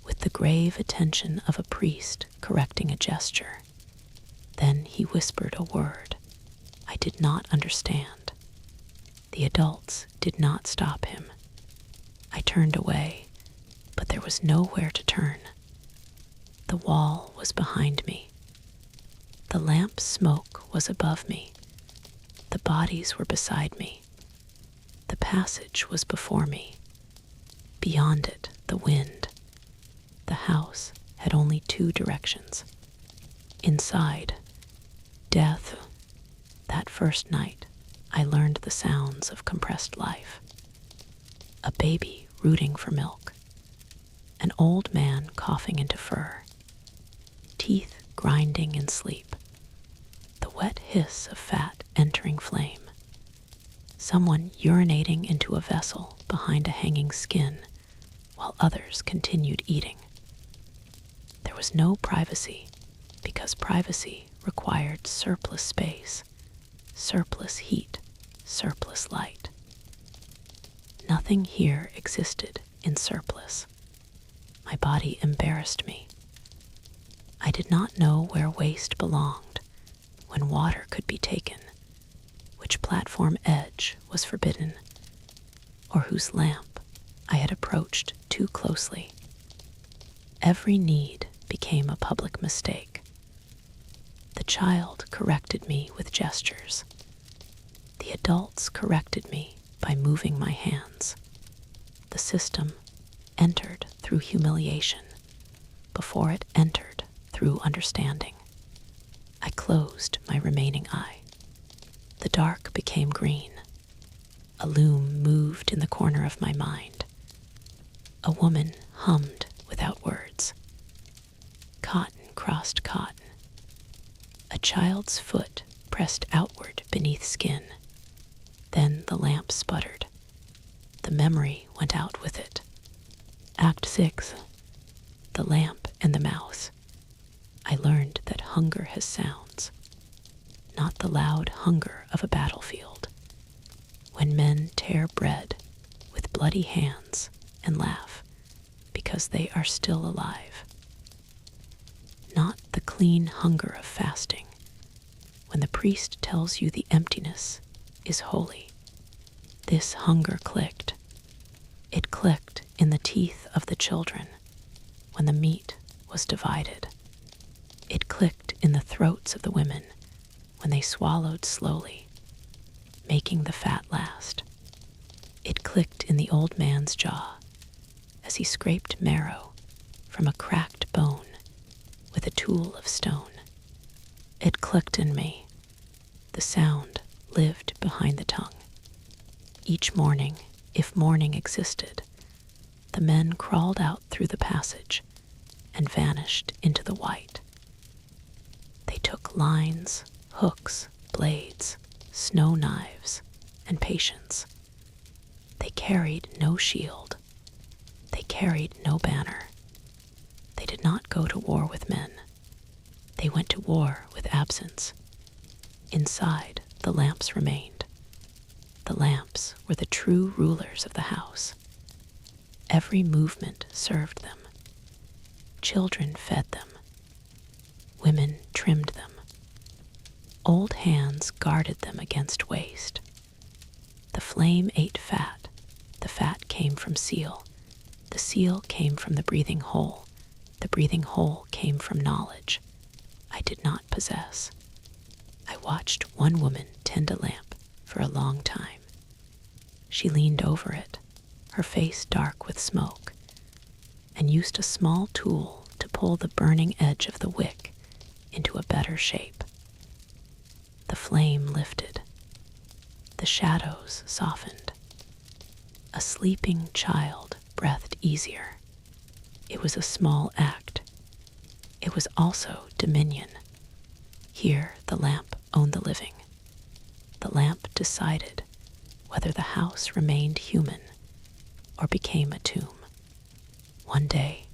with the grave attention of a priest correcting a gesture. Then he whispered a word I did not understand. The adults did not stop him. I turned away, but there was nowhere to turn. The wall was behind me. The lamp's smoke was above me. The bodies were beside me. The passage was before me. Beyond it, the wind. The house had only two directions. Inside, death. That first night, I learned the sounds of compressed life. A baby rooting for milk. An old man coughing into fur. Teeth grinding in sleep. The wet hiss of fat entering flame. Someone urinating into a vessel behind a hanging skin while others continued eating. There was no privacy because privacy required surplus space, surplus heat, surplus light. Nothing here existed in surplus. My body embarrassed me. I did not know where waste belonged, when water could be taken, which platform edge was forbidden, or whose lamp I had approached too closely. Every need became a public mistake. The child corrected me with gestures. The adults corrected me by moving my hands. The system entered through humiliation before it entered through understanding. I closed my remaining eye. The dark became green. A loom moved in the corner of my mind. A woman hummed without words. Cotton crossed cotton. A child's foot pressed outward beneath skin. Then the lamp sputtered. The memory went out with it. Act 6. The lamp and the mouse. I learned that hunger has sounds, not the loud hunger of a battlefield. When men tear bread with bloody hands and laugh because they are still alive. Not the clean hunger of fasting, when the priest tells you the emptiness is holy. This hunger clicked. It clicked in the teeth of the children when the meat was divided. It clicked in the throats of the women when they swallowed slowly, making the fat last. It clicked in the old man's jaw as he scraped marrow from a cracked bone with a tool of stone. It clicked in me. The sound lived behind the tongue. Each morning, if morning existed, the men crawled out through the passage and vanished into the white. They took lines, hooks, blades, snow knives, and patience. They carried no shield. They carried no banner. They did not go to war with men. They went to war with absence. Inside, the lamps remained. The lamps were the true rulers of the house. Every movement served them. Children fed them. Women trimmed them. Old hands guarded them against waste. The flame ate fat. The fat came from seal. The seal came from the breathing hole. The breathing hole came from knowledge I did not possess. I watched one woman tend a lamp for a long time. She leaned over it, her face dark with smoke, and used a small tool to pull the burning edge of the wick into a better shape. The flame lifted. The shadows softened. A sleeping child breathed easier. It was a small act. It was also dominion. Here the lamp owned the living. The lamp decided whether the house remained human or became a tomb. One day,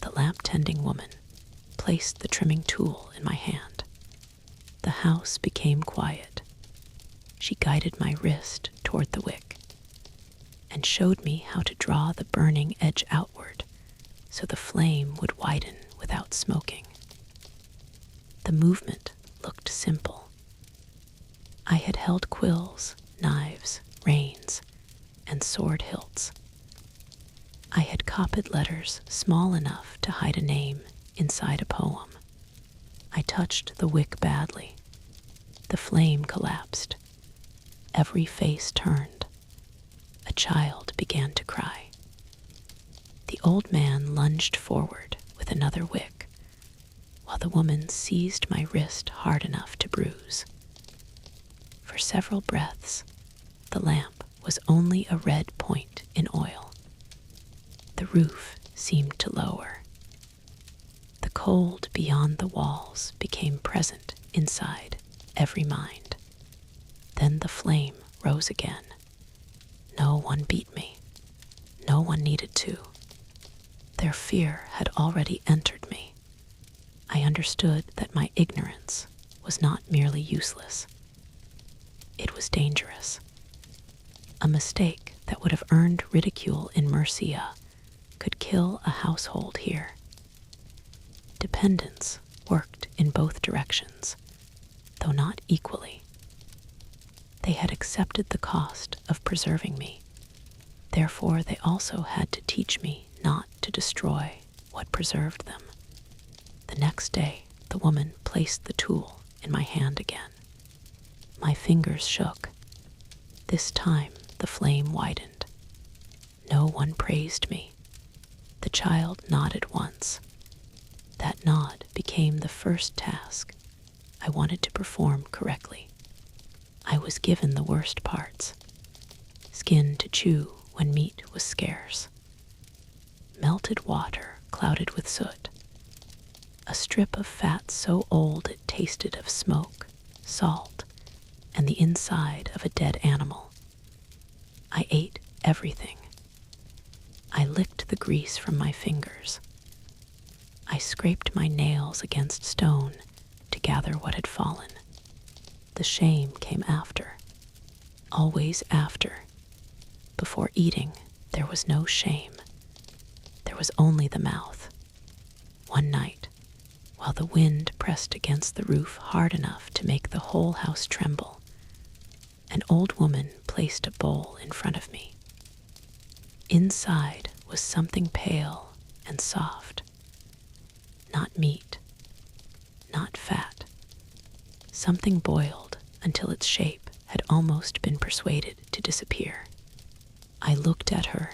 the lamp-tending woman placed the trimming tool in my hand. The house became quiet. She guided my wrist toward the wick and showed me how to draw the burning edge outward so the flame would widen without smoking. The movement looked simple. I had held quills, knives, reins, and sword hilts. I had copied letters small enough to hide a name inside a poem. I touched the wick badly. The flame collapsed. Every face turned. A child began to cry. The old man lunged forward with another wick, while the woman seized my wrist hard enough to bruise. For several breaths, the lamp was only a red point in oil. The roof seemed to lower. The cold beyond the walls became present inside every mind. Then the flame rose again. No one beat me. No one needed to. Their fear had already entered me. I understood that my ignorance was not merely useless. It was dangerous. A mistake that would have earned ridicule in Mercia could kill a household here. Dependence worked in both directions, though not equally. They had accepted the cost of preserving me. Therefore, they also had to teach me not to destroy what preserved them. The next day, the woman placed the tool in my hand again. My fingers shook. This time, the flame widened. No one praised me. The child nodded once. That nod became the first task I wanted to perform correctly. I was given the worst parts. Skin to chew when meat was scarce. Melted water clouded with soot. A strip of fat so old it tasted of smoke, salt, and the inside of a dead animal. I ate everything. I licked the grease from my fingers. I scraped my nails against stone to gather what had fallen. The shame came after, always after. Before eating, there was no shame. There was only the mouth. One night, while the wind pressed against the roof hard enough to make the whole house tremble, an old woman placed a bowl in front of me. Inside was something pale and soft. Not meat, not fat. Something boiled until its shape had almost been persuaded to disappear. I looked at her.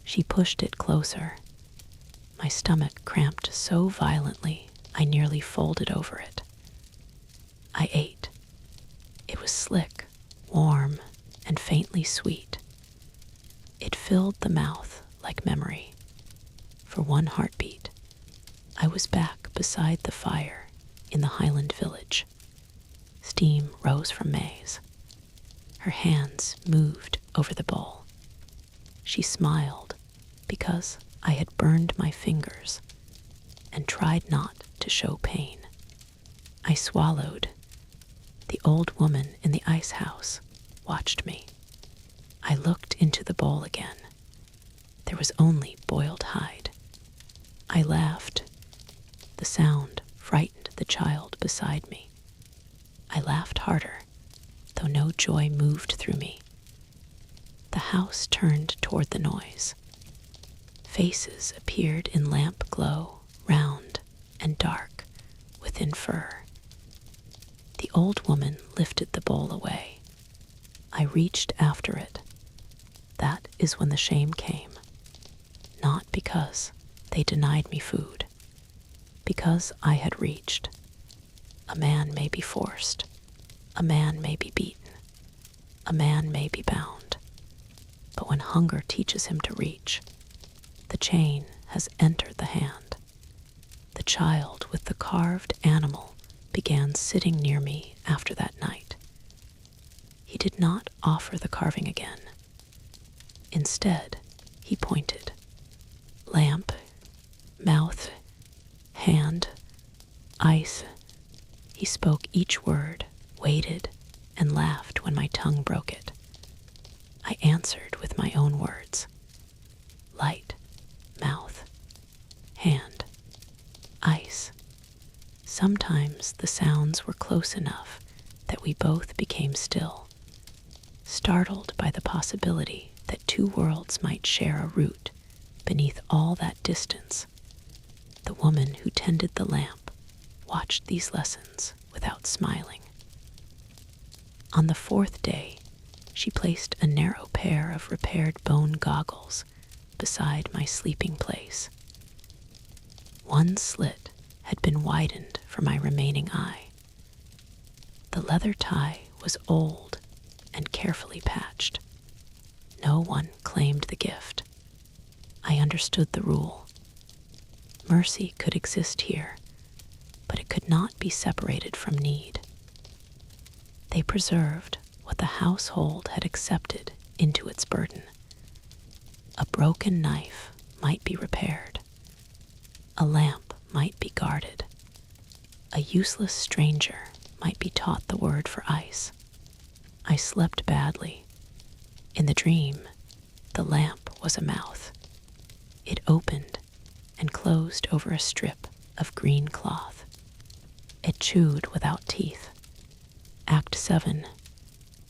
She pushed it closer. My stomach cramped so violently I nearly folded over it. I ate. It was slick, warm, and faintly sweet. It filled the mouth like memory. For one heartbeat, I was back beside the fire in the Highland village. Steam rose from Maze. Her hands moved over the bowl. She smiled because I had burned my fingers and tried not to show pain. I swallowed. The old woman in the ice house watched me. I looked into the bowl again. There was only boiled hide. I laughed. The sound frightened the child beside me. I laughed harder, though no joy moved through me. The house turned toward the noise. Faces appeared in lamp glow, round and dark, within fur. The old woman lifted the bowl away. I reached after it. That is when the shame came. Not because they denied me food. Because I had reached. A man may be forced. A man may be beaten. A man may be bound. But when hunger teaches him to reach, the chain has entered the hand. The child with the carved animal began sitting near me after that night. He did not offer the carving again. Instead, he pointed. lamp, mouth, hand, ice. He spoke each word, waited, and laughed when my tongue broke it. I answered with my own words. Light, mouth, hand, ice. Sometimes the sounds were close enough that we both became still, startled by the possibility that two worlds might share a root beneath all that distance. The woman who tended the lamp watched these lessons without smiling. On the fourth day, she placed a narrow pair of repaired bone goggles beside my sleeping place. One slit had been widened for my remaining eye. The leather tie was old and carefully patched. No one claimed the gift. I understood the rule. Mercy could exist here, but it could not be separated from need. They preserved what the household had accepted into its burden. A broken knife might be repaired. A lamp might be guarded. A useless stranger might be taught the word for ice. I slept badly. In the dream, the lamp was a mouth. It opened and closed over a strip of green cloth. It chewed without teeth. Act 7.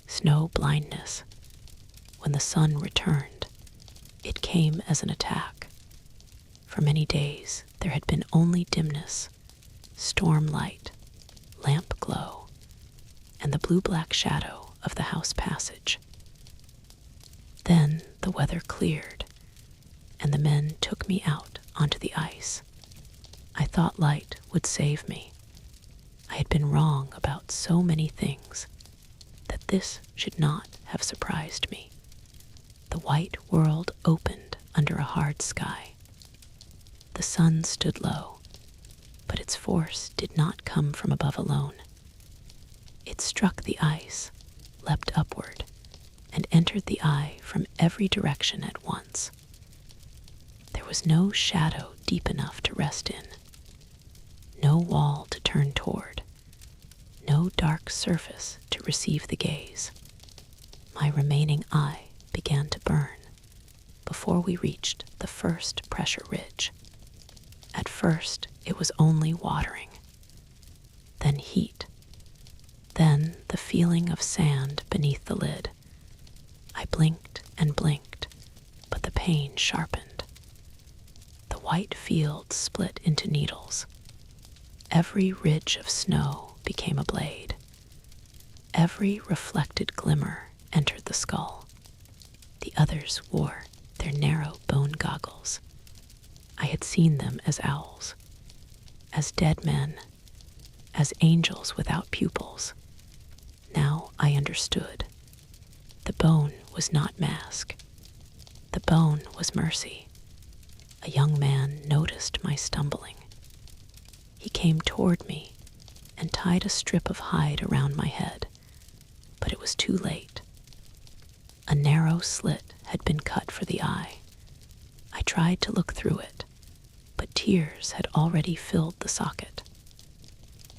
Snow blindness. When the sun returned, it came as an attack. For many days, there had been only dimness, storm light, lamp glow, and the blue-black shadow of the house passage. Then the weather cleared, and the men took me out onto the ice. I thought light would save me. I had been wrong about so many things that this should not have surprised me. The white world opened under a hard sky. The sun stood low, but its force did not come from above alone. It struck the ice, leapt upward, and entered the eye from every direction at once. There was no shadow deep enough to rest in, no wall to turn toward, no dark surface to receive the gaze. My remaining eye began to burn before we reached the first pressure ridge. At first, it was only watering, then heat, then the feeling of sand beneath the lid. I blinked and blinked, but the pain sharpened. The white field split into needles. Every ridge of snow became a blade. Every reflected glimmer entered the skull. The others wore their narrow bone goggles. I had seen them as owls, as dead men, as angels without pupils. Now I understood. The bone was not mask. The bone was mercy. A young man noticed my stumbling. He came toward me and tied a strip of hide around my head, but it was too late. A narrow slit had been cut for the eye. I tried to look through it, but tears had already filled the socket.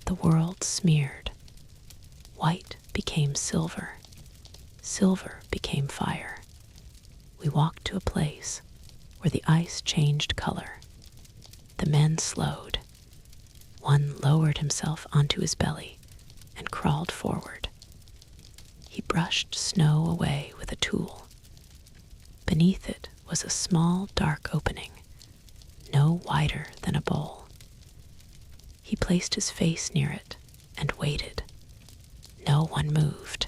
The world smeared. White became silver. Silver became fire. We walked to a place where the ice changed color. The men slowed. One lowered himself onto his belly and crawled forward. He brushed snow away with a tool. Beneath it was a small, dark opening, no wider than a bowl. He placed his face near it and waited. No one moved.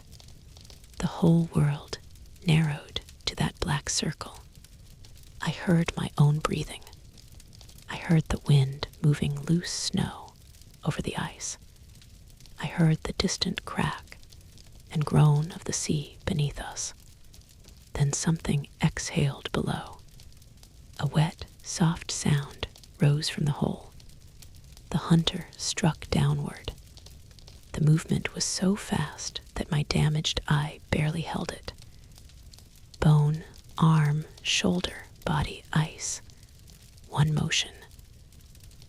The whole world narrowed to that black circle. I heard my own breathing. I heard the wind moving loose snow over the ice. I heard the distant crack and groan of the sea beneath us. Then something exhaled below. A wet, soft sound rose from the hole. The hunter struck downward. The movement was so fast that my damaged eye barely held it. Bone, arm, shoulder, body, ice. one motion.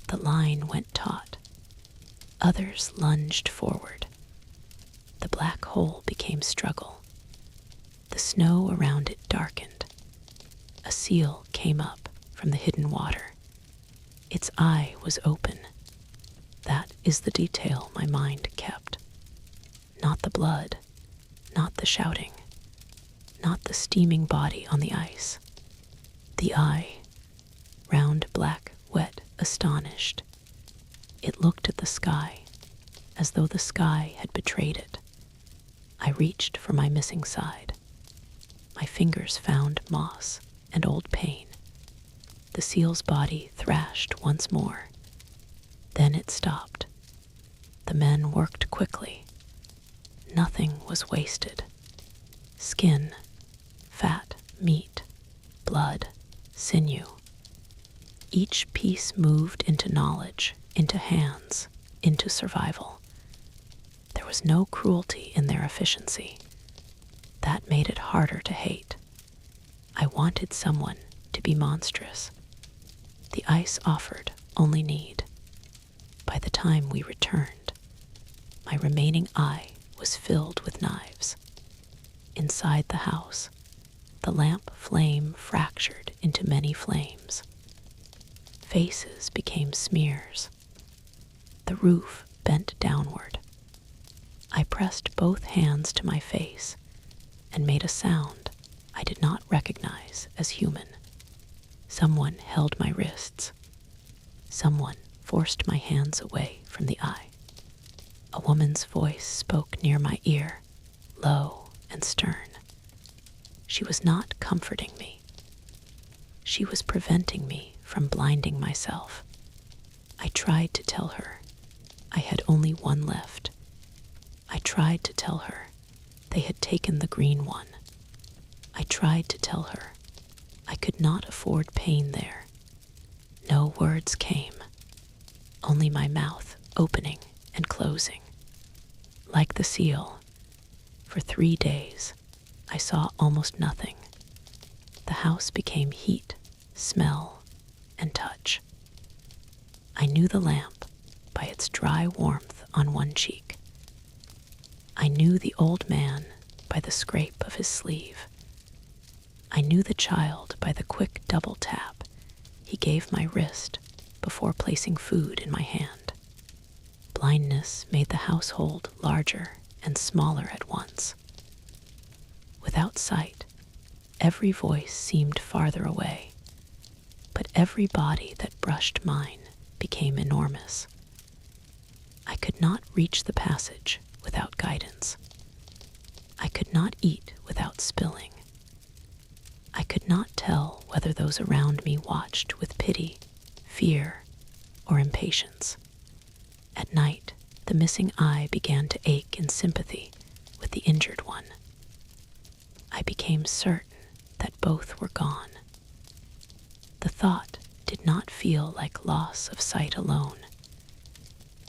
The line went taut. Others lunged forward. The black hole became struggle. The snow around it darkened. A seal came up from the hidden water. Its eye was open. That is the detail my mind kept. Not the blood, not the shouting, not the steaming body on the ice. The eye, round, black, wet, astonished. It looked at the sky, as though the sky had betrayed it. I reached for my missing side. My fingers found moss and old pain. The seal's body thrashed once more. Then it stopped. The men worked quickly. Nothing was wasted. Skin, fat, meat, blood, sinew. Each piece moved into knowledge, into hands, into survival. There was no cruelty in their efficiency. That made it harder to hate. I wanted someone to be monstrous. The ice offered only need. By the time we returned, my remaining eye was filled with knives. Inside the house, the lamp flame fractured into many flames. Faces became smears. The roof bent downward. I pressed both hands to my face and made a sound I did not recognize as human. Someone held my wrists. Someone forced my hands away from the eye. A woman's voice spoke near my ear, low and stern. She was not comforting me. She was preventing me from blinding myself. I tried to tell her I had only one left. I tried to tell her they had taken the green one. I tried to tell her I could not afford pain there. No words came, only my mouth opening and closing. Like the seal, for 3 days, I saw almost nothing. The house became heat, smell, and touch. I knew the lamp by its dry warmth on one cheek. I knew the old man by the scrape of his sleeve. I knew the child by the quick double tap he gave my wrist before placing food in my hand. Blindness made the household larger and smaller at once. Without sight, every voice seemed farther away, but every body that brushed mine became enormous. I could not reach the passage without guidance. I could not eat without spilling. I could not tell whether those around me watched with pity, fear, or impatience. At night, the missing eye began to ache in sympathy with the injured one. I became certain that both were gone. The thought did not feel like loss of sight alone.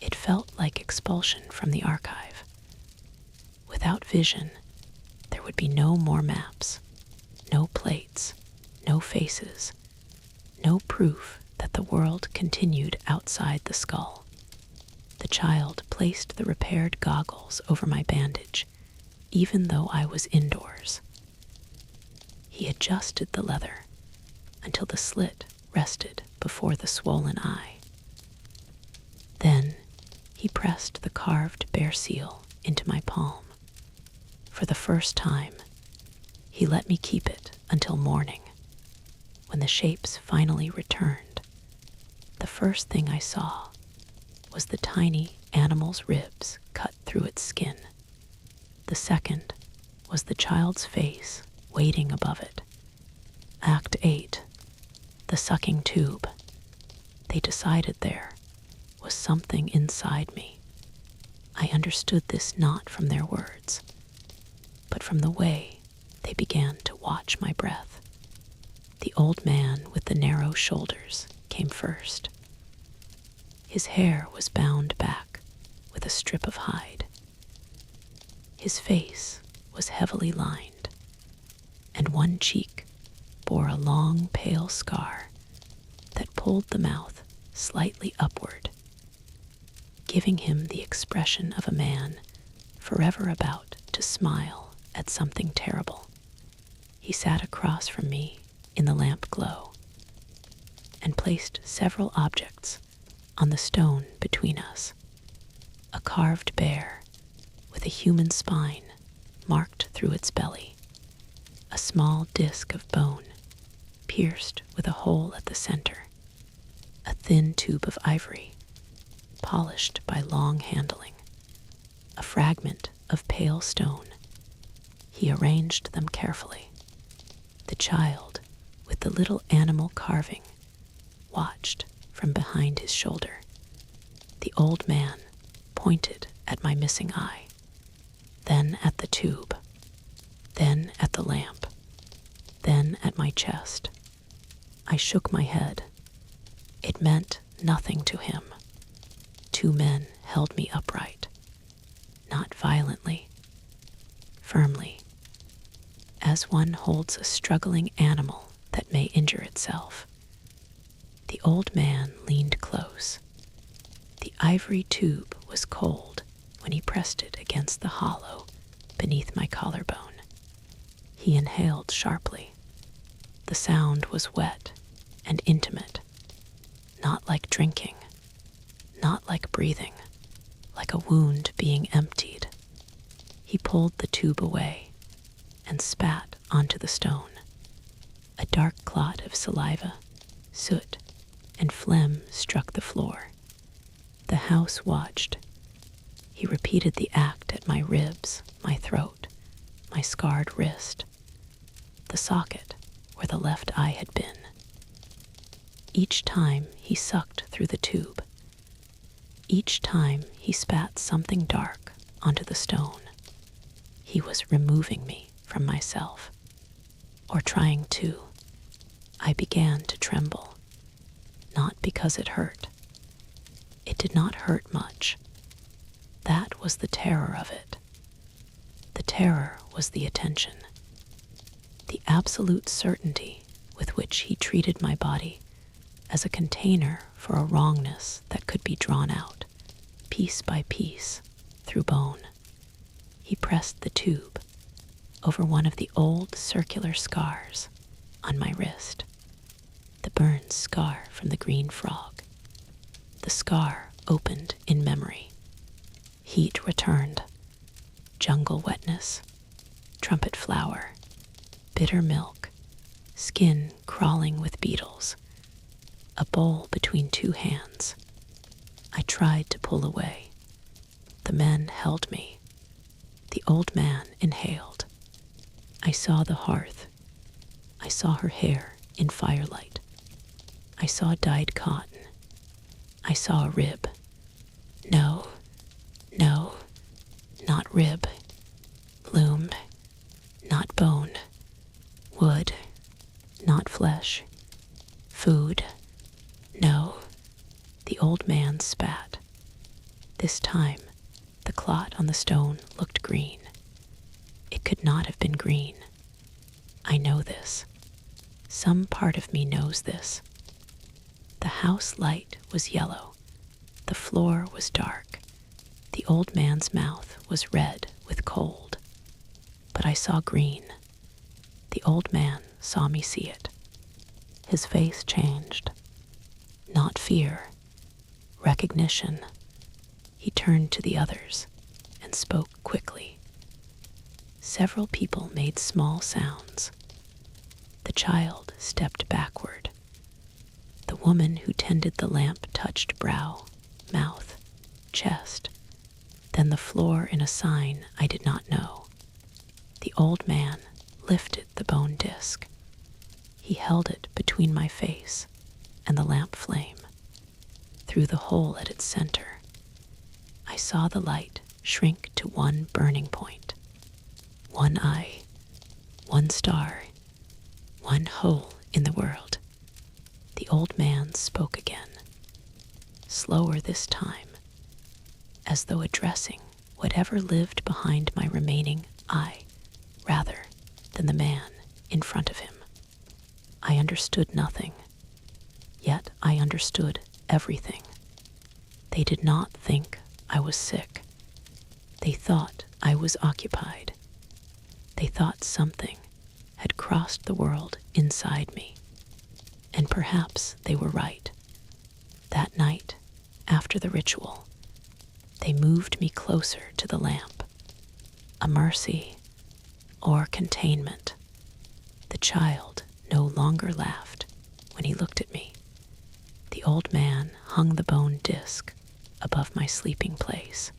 It felt like expulsion from the archive. Without vision, there would be no more maps, no plates, no faces, no proof that the world continued outside the skull. The child placed the repaired goggles over my bandage, even though I was indoors. He adjusted the leather until the slit rested before the swollen eye. Then he pressed the carved bear seal into my palm. For the first time, he let me keep it until morning. When the shapes finally returned, the first thing I saw was the tiny animal's ribs cut through its skin. The second was the child's face waiting above it. Act 8, the sucking tube. They decided there was something inside me. I understood this not from their words, but from the way they began to watch my breath. The old man with the narrow shoulders came first. His hair was bound back with a strip of hide. His face was heavily lined, and one cheek bore a long, pale scar that pulled the mouth slightly upward, giving him the expression of a man forever about to smile at something terrible. He sat across from me in the lamp glow and placed several objects on the stone between us. A carved bear with a human spine marked through its belly, a small disc of bone pierced with a hole at the center, a thin tube of ivory polished by long handling, a fragment of pale stone. He arranged them carefully. The child, with the little animal carving, watched from behind his shoulder. The old man pointed at my missing eye, then at the tube, then at the lamp, then at my chest. I shook my head. It meant nothing to him. Two men held me upright, not violently, firmly, as one holds a struggling animal that may injure itself. The old man leaned close. The ivory tube was cold when he pressed it against the hollow beneath my collarbone. He inhaled sharply. The sound was wet and intimate, not like drinking, not like breathing, like a wound being emptied. He pulled the tube away and spat onto the stone. A dark clot of saliva, soot, and phlegm struck the floor. The house watched. He repeated the act at my ribs, my throat, my scarred wrist, the socket where the left eye had been. Each time he sucked through the tube. Each time he spat something dark onto the stone. He was removing me from myself, or trying to. I began to tremble, not because it hurt. It did not hurt much. That was the terror of it. The terror was the attention, the absolute certainty with which he treated my body as a container for a wrongness that could be drawn out, piece by piece, through bone. He pressed the tube over one of the old circular scars on my wrist, the burned scar from the green frog. The scar opened in memory. Heat returned, jungle wetness, trumpet flower, bitter milk, skin crawling with beetles, a bowl between two hands. I tried to pull away. The men held me. The old man inhaled. I saw the hearth. I saw her hair in firelight. I saw dyed cotton. I saw a rib. No, no, not rib. Loom, not bone. Wood, not flesh. Food, no. The old man spat. This time, the clot on the stone looked green. It could not have been green. I know this. Some part of me knows this. The house light was yellow. The floor was dark. The old man's mouth was red with cold. But I saw green. The old man saw me see it. His face changed. Not fear, recognition. He turned to the others and spoke quickly. Several people made small sounds. The child stepped backward. The woman who tended the lamp touched brow, mouth, chest, then the floor in a sign I did not know. The old man lifted the bone disc. He held it between my face and the lamp flame. Through the hole at its center, I saw the light shrink to one burning point. One eye, one star, one hole in the world. The old man spoke again, slower this time, as though addressing whatever lived behind my remaining eye, rather than the man in front of him. I understood nothing. Yet I understood everything. They did not think I was sick. They thought I was occupied. They thought something had crossed the world inside me. And perhaps they were right. That night, after the ritual, they moved me closer to the lamp. A mercy or containment. The child no longer laughed when he looked at me. The old man hung the bone disc above my sleeping place.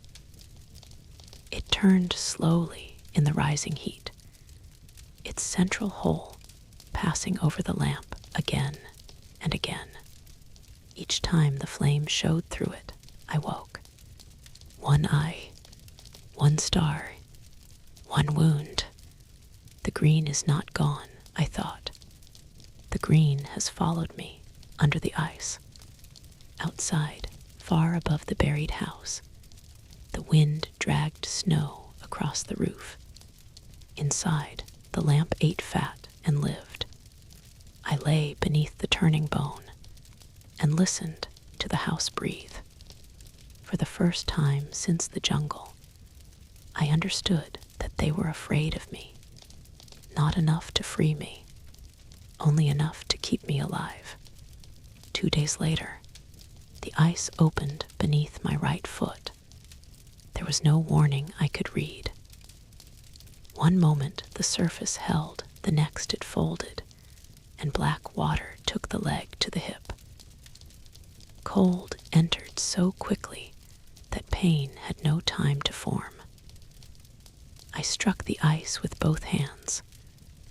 It turned slowly in the rising heat, its central hole passing over the lamp again and again. Each time the flame showed through it, I woke. One eye, one star, one wound. The green is not gone, I thought. The green has followed me under the ice. Outside, far above the buried house, the wind dragged snow across the roof. Inside, the lamp ate fat and lived. I lay beneath the turning bone and listened to the house breathe. For the first time since the jungle, I understood that they were afraid of me. Not enough to free me, only enough to keep me alive. 2 days later, the ice opened beneath my right foot. There was no warning I could read. One moment the surface held, the next it folded, and black water took the leg to the hip. Cold entered so quickly that pain had no time to form. I struck the ice with both hands,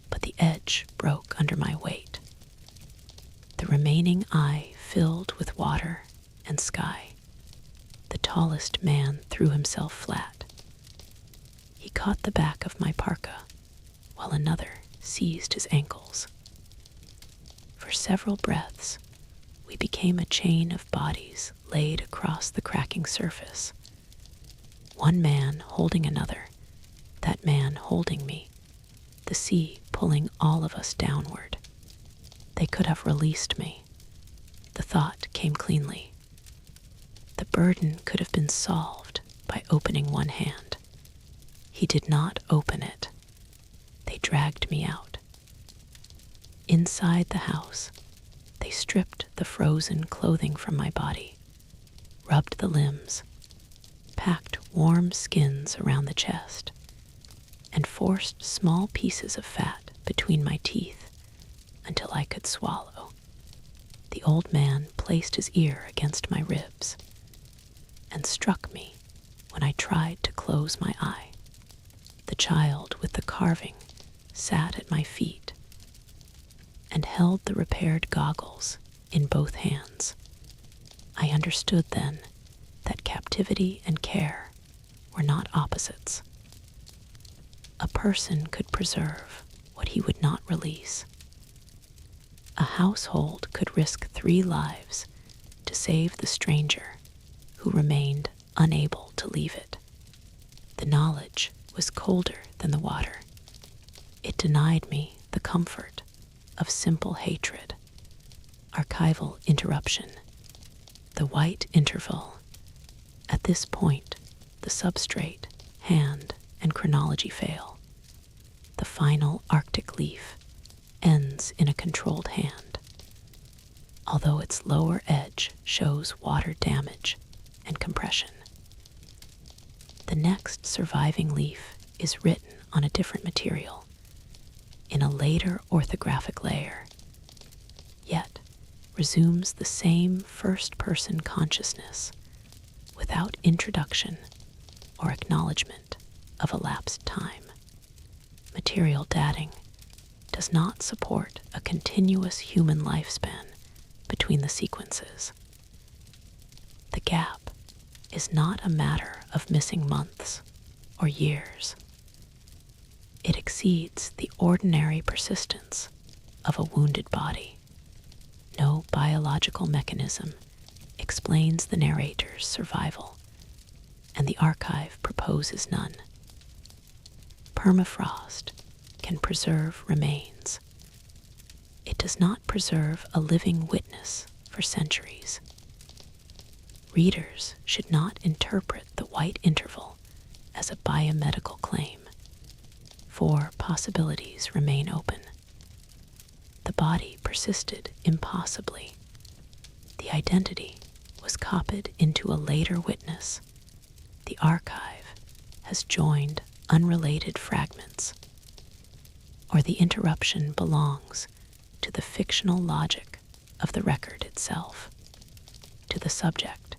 but the edge broke under my weight. The remaining eye filled with water and sky. The tallest man threw himself flat. He caught the back of my parka, while another seized his ankles. For several breaths, we became a chain of bodies laid across the cracking surface. One man holding another, that man holding me, the sea pulling all of us downward. They could have released me. The thought came cleanly. The burden could have been solved by opening one hand. He did not open it. They dragged me out. Inside the house, they stripped the frozen clothing from my body, rubbed the limbs, packed warm skins around the chest, and forced small pieces of fat between my teeth until I could swallow. The old man placed his ear against my ribs and struck me when I tried to close my eye. The child with the carving sat at my feet and held the repaired goggles in both hands. I understood then that captivity and care were not opposites. A person could preserve what he would not release. A household could risk 3 lives to save the stranger who remained unable to leave it. The knowledge was colder than the water. It denied me the comfort of simple hatred. Archival interruption. The white interval. At this point, the substrate, hand, and chronology fail. The final Arctic leaf ends in a controlled hand, although its lower edge shows water damage and compression. The next surviving leaf is written on a different material, in a later orthographic layer, yet resumes the same first-person consciousness without introduction or acknowledgement of elapsed time. Material dating does not support a continuous human lifespan between the sequences. The gap is not a matter of missing months or years. It exceeds the ordinary persistence of a wounded body. No biological mechanism explains the narrator's survival, and the archive proposes none. Permafrost can preserve remains. It does not preserve a living witness for centuries. Readers should not interpret the white interval as a biomedical claim. 4 possibilities remain open. The body persisted impossibly. The identity was copied into a later witness. The archive has joined unrelated fragments. Or the interruption belongs to the fictional logic of the record itself. To the subject,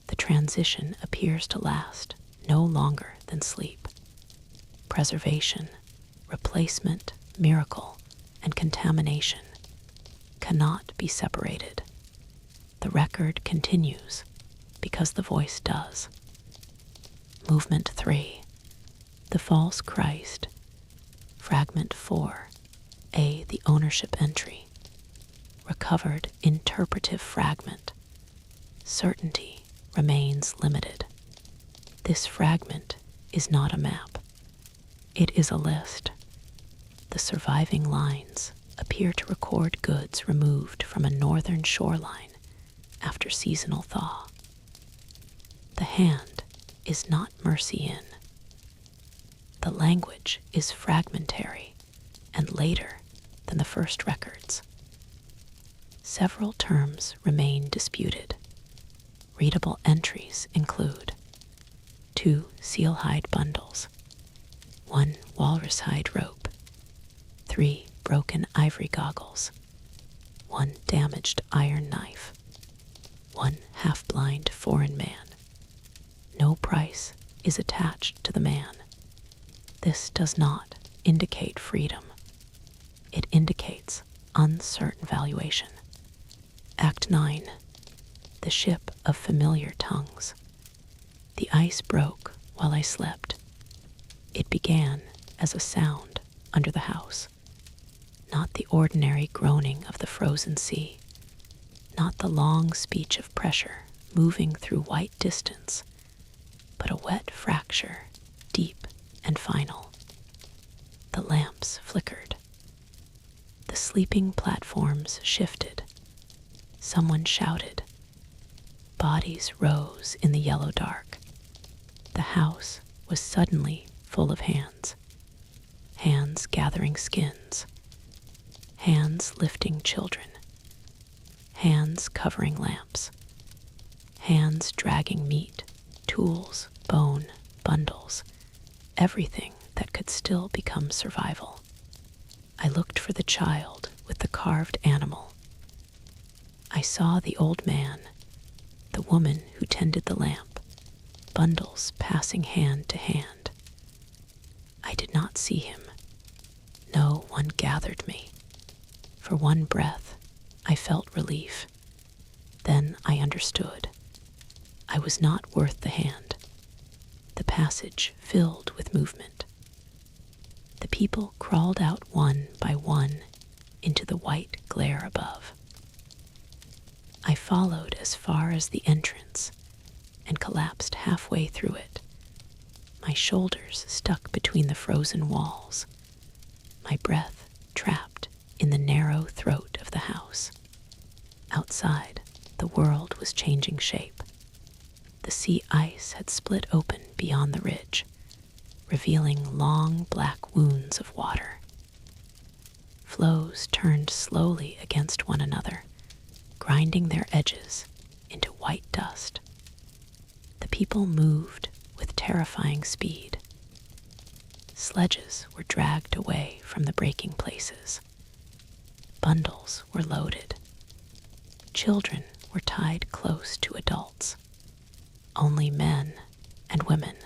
the transition appears to last no longer than sleep. Preservation, replacement, miracle, and contamination cannot be separated. The record continues because the voice does. Movement 3. The False Christ. Fragment 4. A. The ownership entry. Recovered interpretive fragment. Certainty remains limited. This fragment is not a map. It is a list. The surviving lines appear to record goods removed from a northern shoreline after seasonal thaw. The hand is not Mercian. The language is fragmentary and later than the first records. Several terms remain disputed. Readable entries include 2 seal-hide bundles, 1 walrus hide rope, 3 broken ivory goggles, 1 damaged iron knife, 1 half-blind foreign man. No price is attached to the man. This does not indicate freedom. It indicates uncertain valuation. Act 9. The Ship of Familiar Tongues. The ice broke while I slept. It began as a sound under the house, not the ordinary groaning of the frozen sea, not the long speech of pressure moving through white distance, but a wet fracture, deep and final. The lamps flickered. The sleeping platforms shifted. Someone shouted. Bodies rose in the yellow dark. The house was suddenly full of hands. Hands gathering skins. Hands lifting children. Hands covering lamps. Hands dragging meat, tools, bone, bundles, everything that could still become survival. I looked for the child with the carved animal. I saw the old man, the woman who tended the lamp, bundles passing hand to hand. I did not see him. No one gathered me. For one breath, I felt relief. Then I understood. I was not worth the hand. The passage filled with movement. The people crawled out one by one into the white glare above. I followed as far as the entrance and collapsed halfway through it. My shoulders stuck between the frozen walls, my breath trapped in the narrow throat of the house. Outside, the world was changing shape. The sea ice had split open beyond the ridge, revealing long black wounds of water. Floes turned slowly against one another, grinding their edges into white dust. The people moved with terrifying speed. Sledges were dragged away from the breaking places. Bundles were loaded. Children were tied close to adults. Only men and women,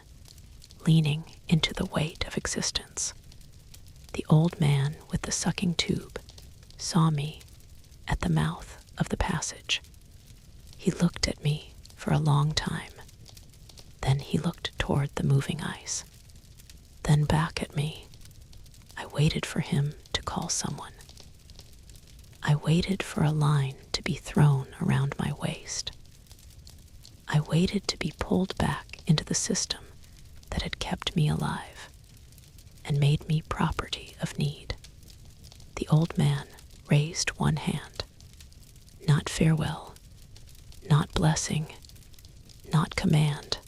leaning into the weight of existence. The old man with the sucking tube saw me at the mouth of the passage. He looked at me for a long time. Then he looked toward the moving ice. Then back at me. I waited for him to call someone. I waited for a line to be thrown around my waist. I waited to be pulled back into the system that had kept me alive and made me property of need. The old man raised one hand. Not farewell, not blessing, not command,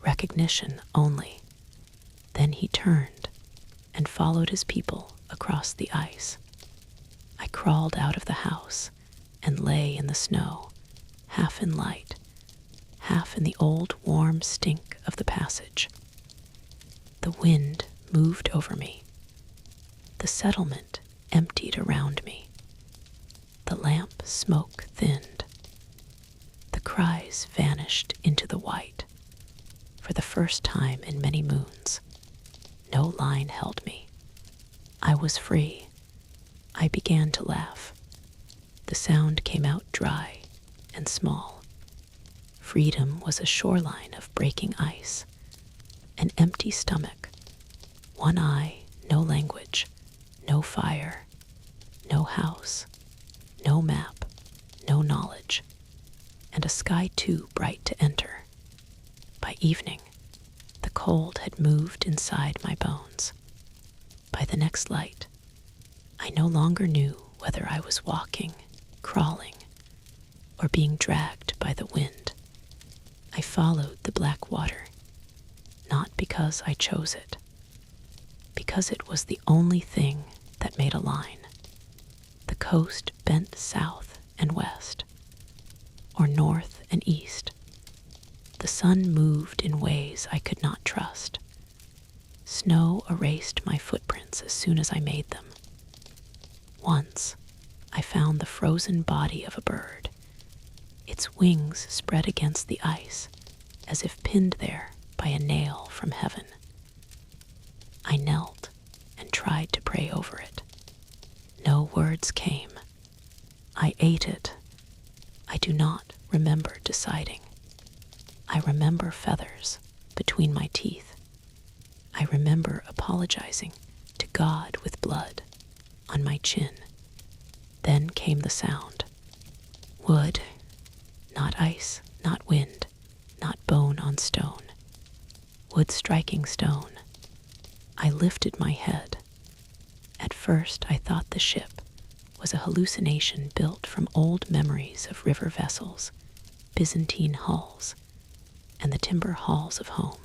recognition only. Then he turned and followed his people across the ice. I crawled out of the house and lay in the snow, half in light, half in the old warm stink of the passage. The wind moved over me. The settlement emptied around me. The lamp smoke thinned. The cries vanished into the white. For the first time in many moons, no line held me. I was free. I began to laugh. The sound came out dry and small. Freedom was a shoreline of breaking ice, an empty stomach, one eye, no language, no fire, no house, no map, no knowledge, and a sky too bright to enter. By evening, the cold had moved inside my bones. By the next light, I no longer knew whether I was walking, crawling, or being dragged by the wind. I followed the black water, not because I chose it, because it was the only thing that made a line. The coast bent south and west, or north and east. The sun moved in ways I could not trust. Snow erased my footprints as soon as I made them. Once, I found the frozen body of a bird, its wings spread against the ice, as if pinned there by a nail from heaven. I knelt and tried to pray over it. No words came. I ate it. I do not remember deciding. I remember feathers between my teeth. I remember apologizing to God with blood on my chin. Then came the sound. Wood, not ice, not wind, not bone on stone. Wood striking stone. I lifted my head. At first I thought the ship was a hallucination built from old memories of river vessels, Byzantine hulls, and the timber halls of home.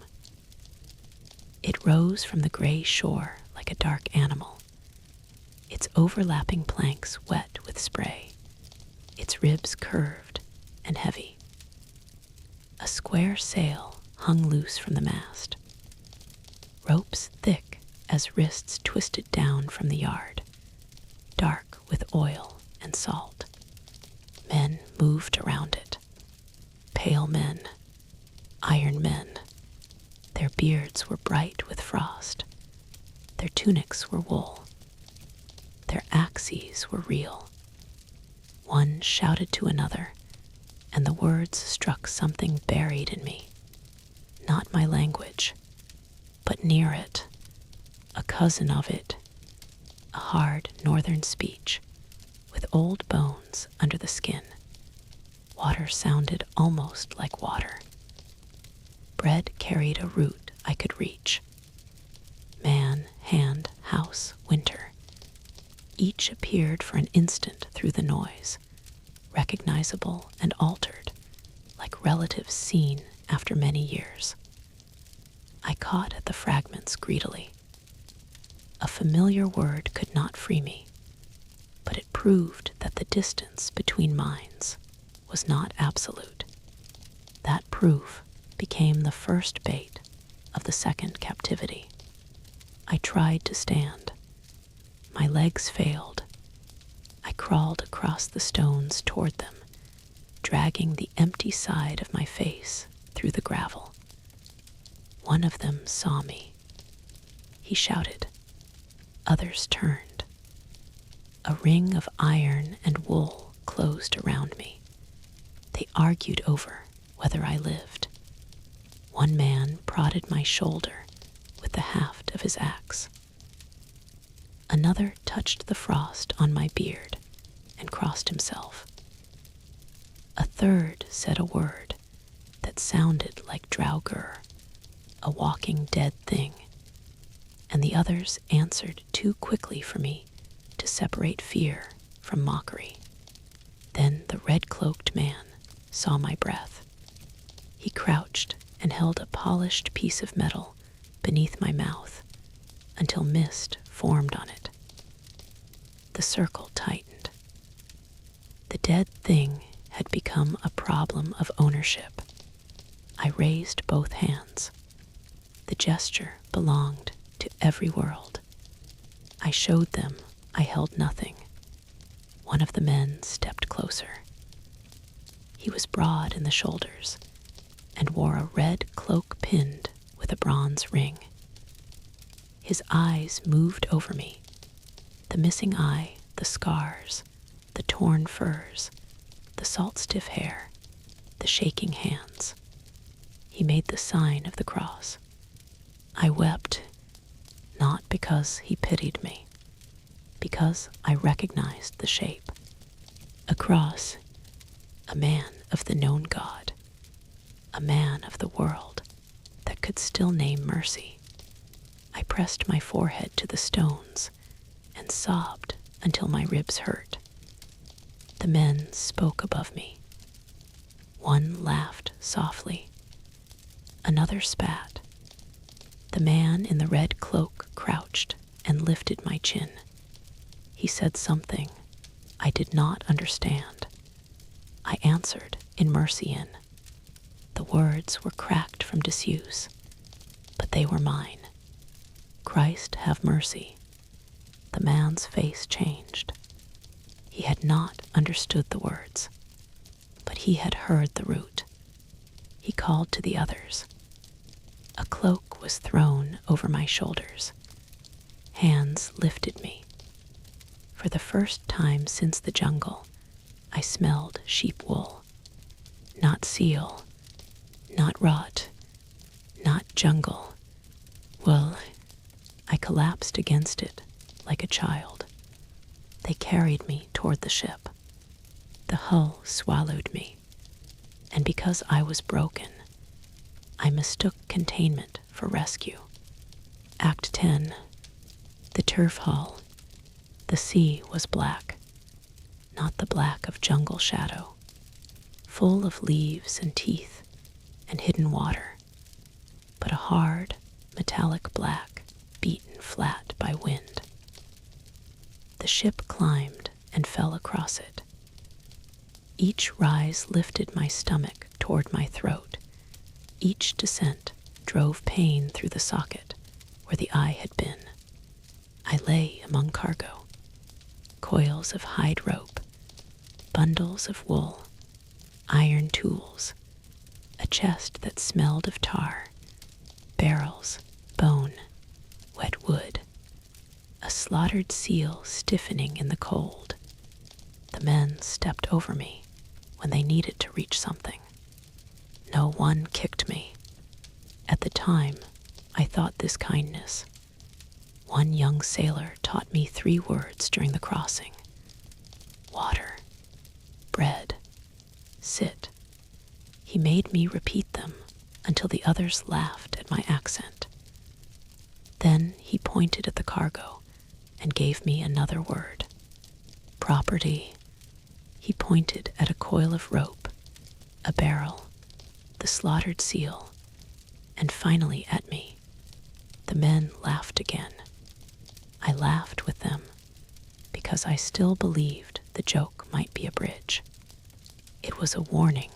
It rose from the gray shore like a dark animal, its overlapping planks wet with spray, its ribs curved and heavy. A square sail hung loose from the mast, ropes thick as wrists twisted down from the yard, dark with oil and salt. Men moved around it, pale men, iron men. Their beards were bright with frost. Their tunics were wool. Their axes were real. One shouted to another, and the words struck something buried in me. Not my language, but near it, a cousin of it, a hard northern speech, with old bones under the skin. Water sounded almost like water. Bread carried a root I could reach. Man, hand, house, winter. Each appeared for an instant through the noise, recognizable and altered, like relatives seen after many years. I caught at the fragments greedily. A familiar word could not free me, but it proved that the distance between minds was not absolute. That proof became the first bait of the second captivity. I tried to stand. My legs failed. I crawled across the stones toward them, dragging the empty side of my face through the gravel. One of them saw me. He shouted. Others turned. A ring of iron and wool closed around me. They argued over whether I lived. One man prodded my shoulder with the haft of his axe. Another touched the frost on my beard and crossed himself. A third said a word that sounded like Draugr, a walking dead thing, and the others answered too quickly for me to separate fear from mockery. Then the red-cloaked man saw my breath. He crouched and held a polished piece of metal beneath my mouth until mist formed on it. The circle tightened. The dead thing had become a problem of ownership. I raised both hands. The gesture belonged to every world. I showed them I held nothing. One of the men stepped closer. He was broad in the shoulders and wore a red cloak pinned with a bronze ring. His eyes moved over me. The missing eye, the scars, the torn furs, the salt-stiff hair, the shaking hands. He made the sign of the cross. I wept, not because he pitied me, because I recognized the shape. A cross, a man of the known God, a man of the world that could still name mercy. I pressed my forehead to the stones and sobbed until my ribs hurt. The men spoke above me. One laughed softly. Another spat. The man in the red cloak crouched and lifted my chin. He said something I did not understand. I answered in Mercian. The words were cracked from disuse, but they were mine. Christ have mercy. The man's face changed. He had not understood the words, but he had heard the root. He called to the others. A cloak was thrown over my shoulders. Hands lifted me. For the first time since the jungle, I smelled sheep wool. Not seal, not rot, not jungle. Well, I collapsed against it like a child. They carried me toward the ship. The hull swallowed me, and because I was broken, I mistook containment for rescue. Act 10. The turf hull. The sea was black, not the black of jungle shadow, full of leaves and teeth and hidden water, but a hard, metallic black beaten flat by wind. The ship climbed and fell across it. Each rise lifted my stomach toward my throat. Each descent drove pain through the socket where the eye had been. I lay among cargo, coils of hide rope, bundles of wool, iron tools, a chest that smelled of tar, barrels, bone, wet wood, a slaughtered seal stiffening in the cold. The men stepped over me when they needed to reach something. No one kicked me. At the time, I thought this kindness. One young sailor taught me 3 words during the crossing. Water, bread, sit. He made me repeat them until the others laughed at my accent. Then he pointed at the cargo and gave me another word. Property. He pointed at a coil of rope, a barrel, the slaughtered seal, and finally at me. The men laughed again. I laughed with them because I still believed the joke might be a bridge. It was a warning.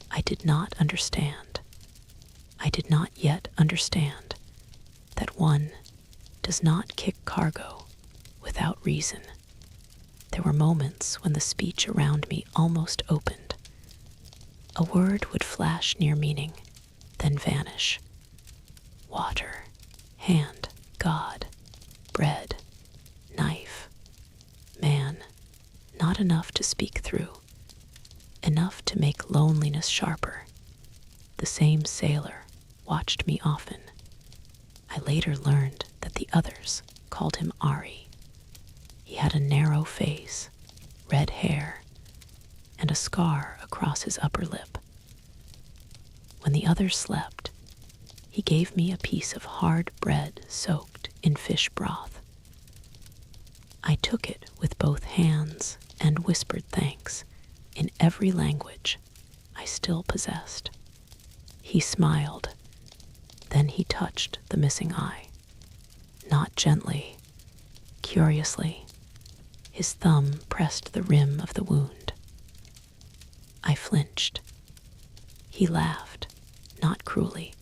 I did not understand. I did not yet understand that one does not kick cargo without reason. There were moments when the speech around me almost opened. A word would flash near meaning, then vanish. Water, hand, God, bread, knife, man, not enough to speak through, enough to make loneliness sharper. The same sailor watched me often. I later learned that the others called him Ari. He had a narrow face, red hair, and a scar across his upper lip. When the others slept, he gave me a piece of hard bread soaked in fish broth. I took it with both hands and whispered thanks, in every language I still possessed. He smiled, then he touched the missing eye. Not gently, curiously, his thumb pressed the rim of the wound. I flinched. He laughed, not cruelly,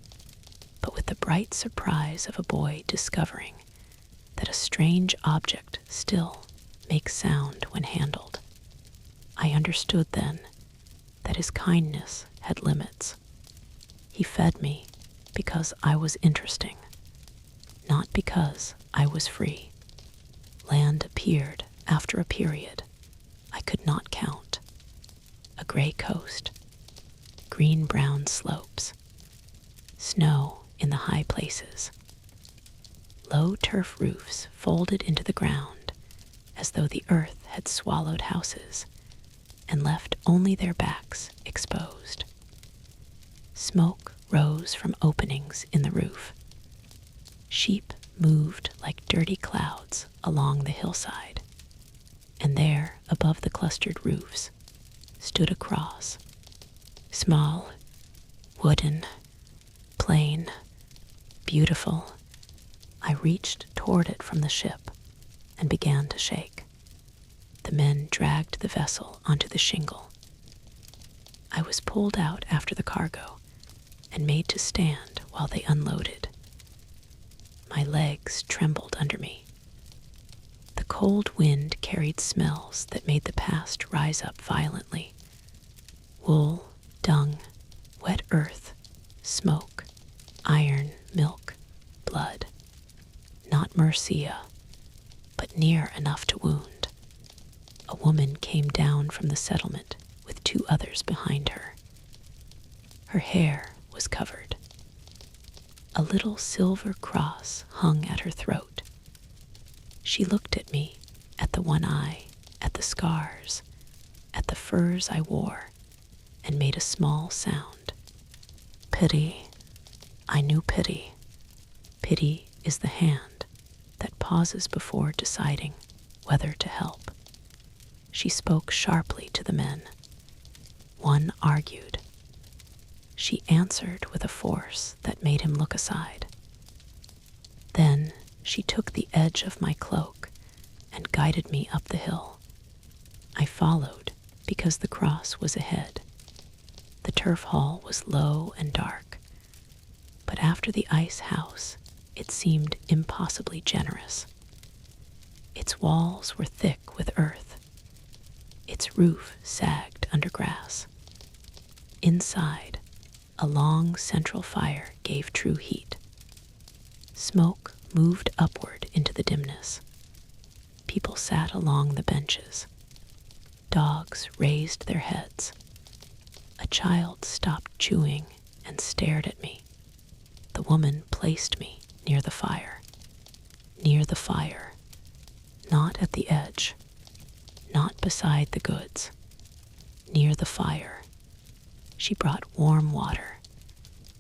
but with the bright surprise of a boy discovering that a strange object still makes sound when handled. I understood then that his kindness had limits. He fed me because I was interesting, not because I was free. Land appeared after a period I could not count. A gray coast, green-brown slopes, snow in the high places, low turf roofs folded into the ground as though the earth had swallowed houses and left only their backs exposed. Smoke rose from openings in the roof. Sheep moved like dirty clouds along the hillside, and there, above the clustered roofs, stood a cross, small, wooden, plain, beautiful. I reached toward it from the ship and began to shake. The men dragged the vessel onto the shingle. I was pulled out after the cargo and made to stand while they unloaded. My legs trembled under me. The cold wind carried smells that made the past rise up violently. Wool, dung, wet earth, smoke, iron, milk, blood. Not Mercia, but near enough to wound. A woman came down from the settlement with 2 others behind her. Her hair was covered. A little silver cross hung at her throat. She looked at me, at the one eye, at the scars, at the furs I wore, and made a small sound. Pity. I knew pity. Pity is the hand that pauses before deciding whether to help. She spoke sharply to the men. One argued. She answered with a force that made him look aside. Then she took the edge of my cloak and guided me up the hill. I followed because the cross was ahead. The turf hall was low and dark, but after the ice house, it seemed impossibly generous. Its walls were thick with earth. Its roof sagged under grass. Inside, a long central fire gave true heat. Smoke moved upward into the dimness. People sat along the benches. Dogs raised their heads. A child stopped chewing and stared at me. The woman placed me near the fire. Near the fire. Not at the edge. Not beside the goods. Near the fire. She brought warm water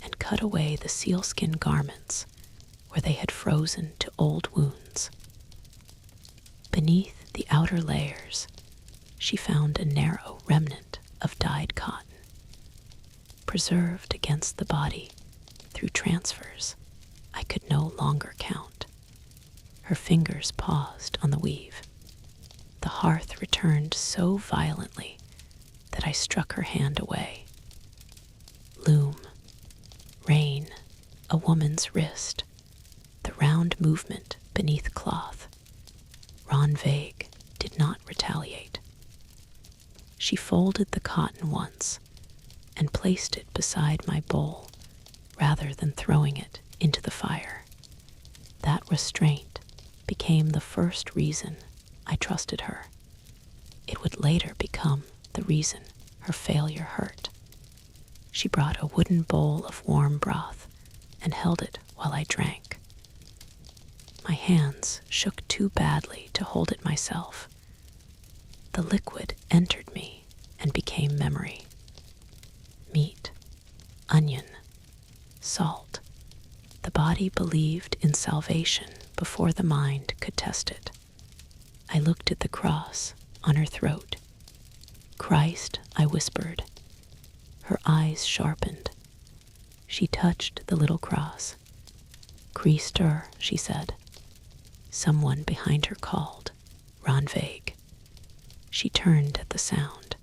and cut away the sealskin garments where they had frozen to old wounds. Beneath the outer layers, she found a narrow remnant of dyed cotton, preserved against the body through transfers I could no longer count. Her fingers paused on the weave. The hearth returned so violently that I struck her hand away. Loom, rain, a woman's wrist, the round movement beneath cloth. Ron Vague did not retaliate. She folded the cotton once and placed it beside my bowl rather than throwing it into the fire. That restraint became the first reason I trusted her. It would later become the reason her failure hurt. She brought a wooden bowl of warm broth and held it while I drank. My hands shook too badly to hold it myself. The liquid entered me and became memory. Meat, onion, salt. The body believed in salvation before the mind could test it. I looked at the cross on her throat. Christ, I whispered. Her eyes sharpened. She touched the little cross. Christer, she said. Someone behind her called, Ranveig. She turned at the sound,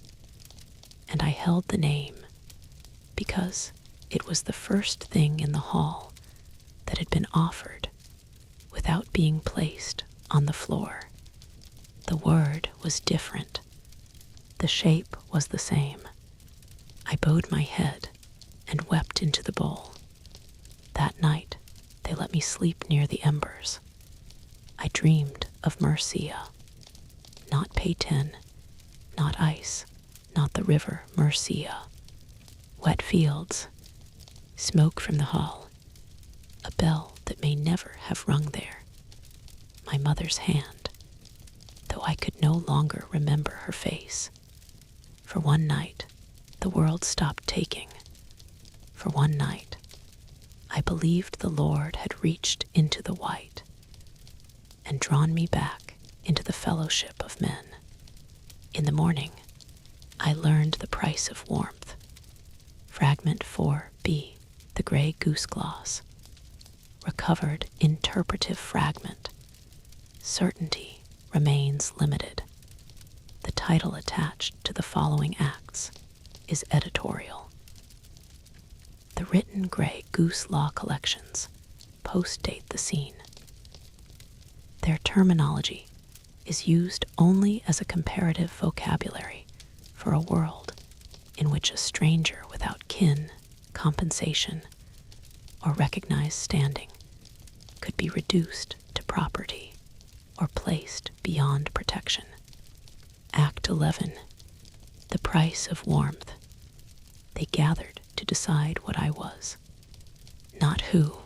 and I held the name because it was the first thing in the hall that had been offered without being placed on the floor. The word was different. The shape was the same. I bowed my head and wept into the bowl. That night, they let me sleep near the embers. I dreamed of Mercia. Not Petén, not ice, not the river Mercia. Wet fields, smoke from the hall, a bell that may never have rung there. My mother's hand, though I could no longer remember her face. For one night, the world stopped taking. For one night, I believed the Lord had reached into the white and drawn me back into the fellowship of men. In the morning, I learned the price of warmth. Fragment 4b, the gray goose gloss. Recovered interpretive fragment. Certainty remains limited. The title attached to the following acts is editorial. The written gray goose law collections post-date the scene. Their terminology is used only as a comparative vocabulary for a world in which a stranger without kin, compensation, or recognized standing could be reduced to property or placed beyond protection. Act 11. The price of warmth. They gathered to decide what I was. Not who,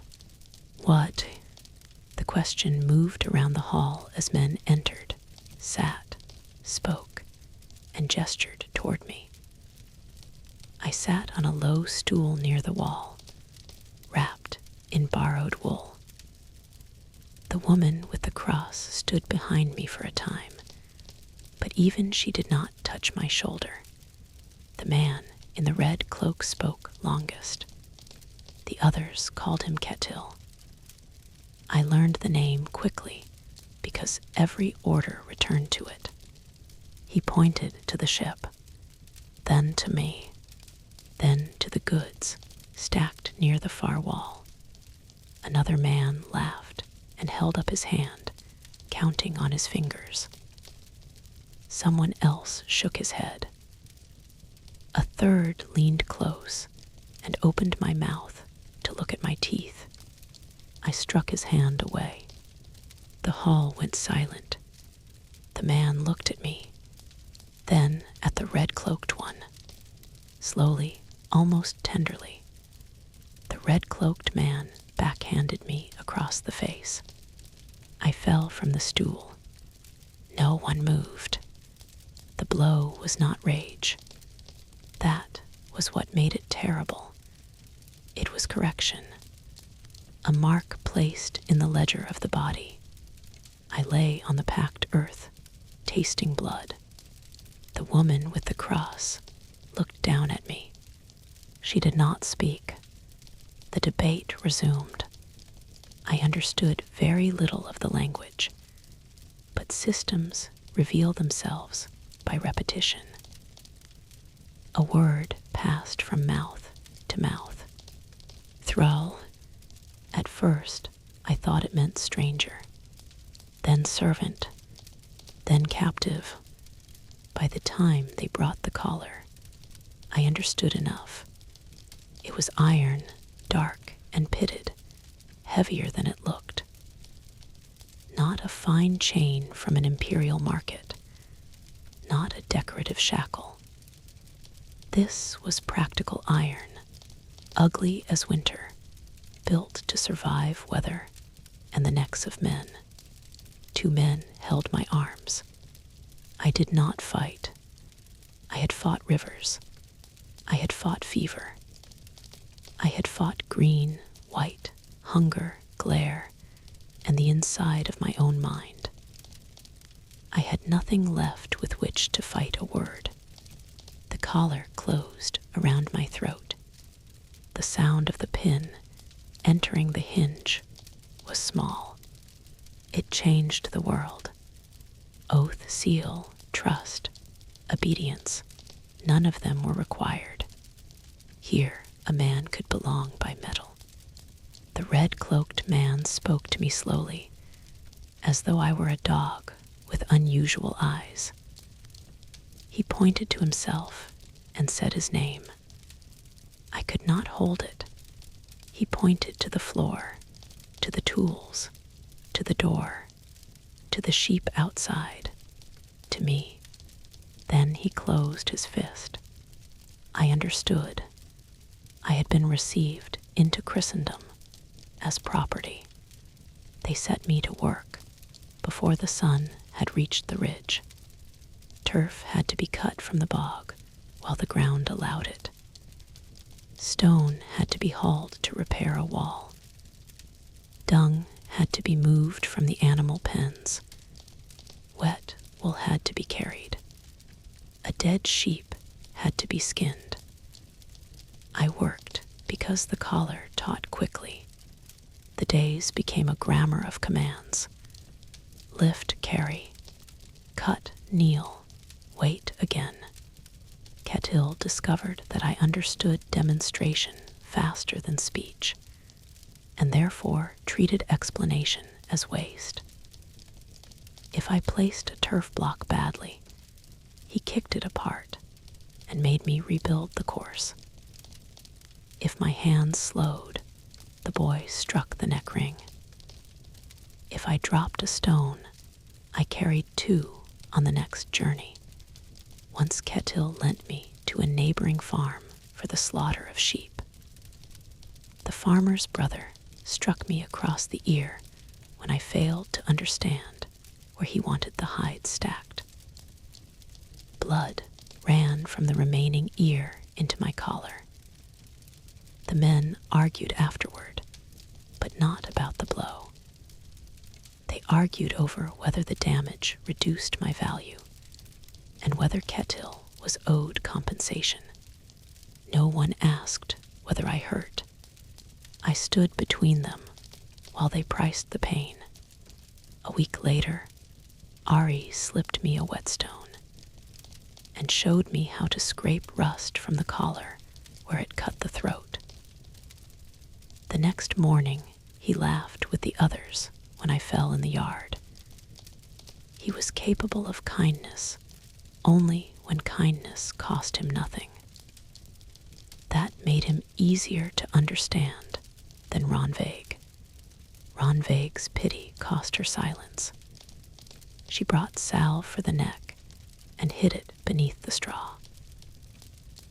what. The question moved around the hall as men entered, sat, spoke, and gestured toward me. I sat on a low stool near the wall, wrapped in borrowed wool. The woman with the cross stood behind me for a time, but even she did not touch my shoulder. The man in the red cloak spoke longest. The others called him Ketil. I learned the name quickly because every order returned to it. He pointed to the ship, then to me, then to the goods stacked near the far wall. Another man laughed and held up his hand, counting on his fingers. Someone else shook his head. A third leaned close and opened my mouth to look at my teeth. I struck his hand away. The hall went silent. The man looked at me, then at the red-cloaked one. Slowly, almost tenderly, the red-cloaked man backhanded me across the face. I fell from the stool. No one moved. The blow was not rage. That was what made it terrible. It was correction. A mark placed in the ledger of the body. I lay on the packed earth, tasting blood. The woman with the cross looked down at me. She did not speak. The debate resumed. I understood very little of the language, but systems reveal themselves by repetition. A word passed from mouth to mouth. Thrall. At first, I thought it meant stranger, then servant, then captive. By the time they brought the collar, I understood enough. It was iron, dark and pitted, heavier than it looked. Not a fine chain from an imperial market, not a decorative shackle. This was practical iron, ugly as winter, built to survive weather and the necks of men. 2 men held my arms. I did not fight. I had fought rivers. I had fought fever. I had fought green, white, hunger, glare, and the inside of my own mind. I had nothing left with which to fight a word. collar closed around my throat. The sound of the pin entering the hinge was small. It changed the world. Oath, seal, trust, obedience, none of them were required. Here, a man could belong by metal. The red-cloaked man spoke to me slowly, as though I were a dog with unusual eyes. He pointed to himself and said his name. I could not hold it. He pointed to the floor, to the tools, to the door, to the sheep outside, to me. Then he closed his fist. I understood. I had been received into Christendom as property. They set me to work before the sun had reached the ridge. Turf had to be cut from the bog while the ground allowed it. Stone had to be hauled to repair a wall. Dung had to be moved from the animal pens. Wet wool had to be carried. A dead sheep had to be skinned. I worked because the collar taught quickly. The days became a grammar of commands. Lift, carry. Cut, kneel. Wait again. Catil discovered that I understood demonstration faster than speech, and therefore treated explanation as waste. If I placed a turf block badly, he kicked it apart and made me rebuild the course. If my hands slowed, the boy struck the neck ring. If I dropped a stone, I carried 2 on the next journey. Once Catil lent me to a neighboring farm for the slaughter of sheep. The farmer's brother struck me across the ear when I failed to understand where he wanted the hide stacked. Blood ran from the remaining ear into my collar. The men argued afterward, but not about the blow. They argued over whether the damage reduced my value and whether Catil was owed compensation. No one asked whether I hurt. I stood between them while they priced the pain. A week later, Ari slipped me a whetstone and showed me how to scrape rust from the collar where it cut the throat. The next morning, he laughed with the others when I fell in the yard. He was capable of kindness only when kindness cost him nothing. That made him easier to understand than Ronveig. Ronveig's pity cost her silence. She brought salve for the neck and hid it beneath the straw.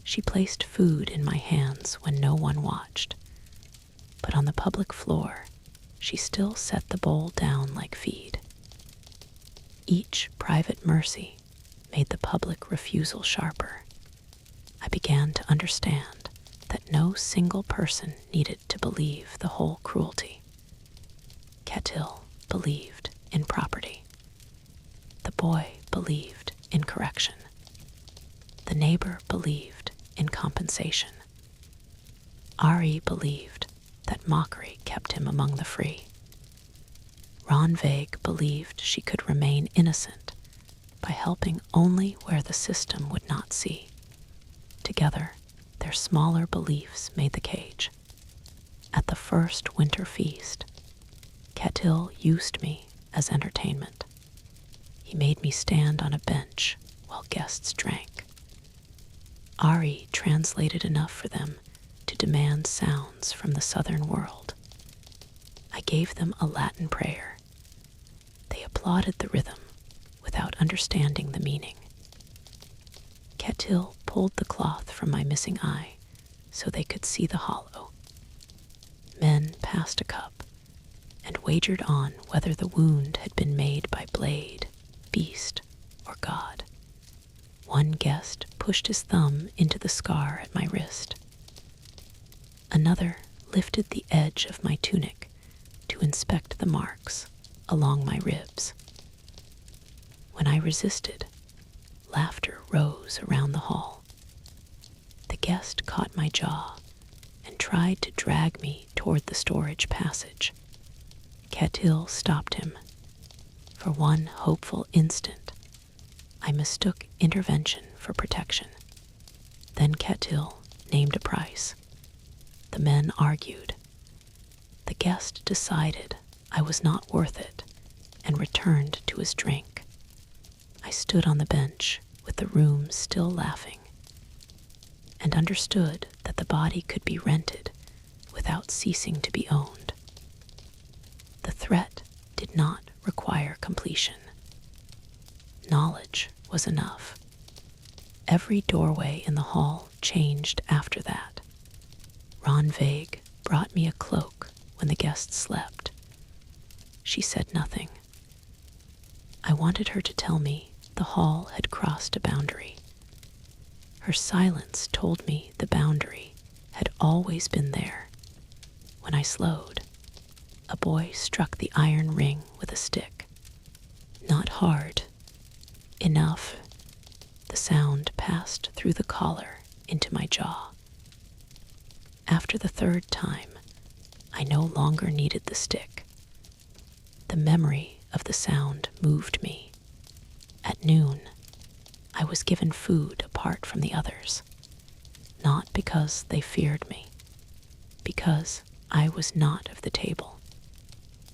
She placed food in my hands when no one watched, but on the public floor, she still set the bowl down like feed. Each private mercy made the public refusal sharper. I began to understand that no single person needed to believe the whole cruelty. Catil believed in property. The boy believed in correction. The neighbor believed in compensation. Ari believed that mockery kept him among the free. Ronveig believed she could remain innocent by helping only where the system would not see. Together, their smaller beliefs made the cage. At the first winter feast, Catil used me as entertainment. He made me stand on a bench while guests drank. Ari translated enough for them to demand sounds from the southern world. I gave them a Latin prayer. They applauded the rhythm without understanding the meaning. Catil pulled the cloth from my missing eye so they could see the hollow. Men passed a cup and wagered on whether the wound had been made by blade, beast, or God. One guest pushed his thumb into the scar at my wrist. Another lifted the edge of my tunic to inspect the marks along my ribs. When I resisted, laughter rose around the hall. guest caught my jaw and tried to drag me toward the storage passage. Ketil stopped him. For one hopeful instant, I mistook intervention for protection. Then Ketil named a price. The men argued. The guest decided I was not worth it and returned to his drink. I stood on the bench with the room still laughing and understood that the body could be rented without ceasing to be owned. The threat did not require completion. Knowledge was enough. Every doorway in the hall changed after that. Ronveig brought me a cloak when the guests slept. She said nothing. I wanted her to tell me the hall had crossed a boundary. Her silence told me the boundary had always been there. When I slowed, a boy struck the iron ring with a stick. Not hard. Enough. The sound passed through the collar into my jaw. After the third time, I no longer needed the stick. The memory of the sound moved me. At noon, I was given food apart from the others, not because they feared me, because I was not of the table.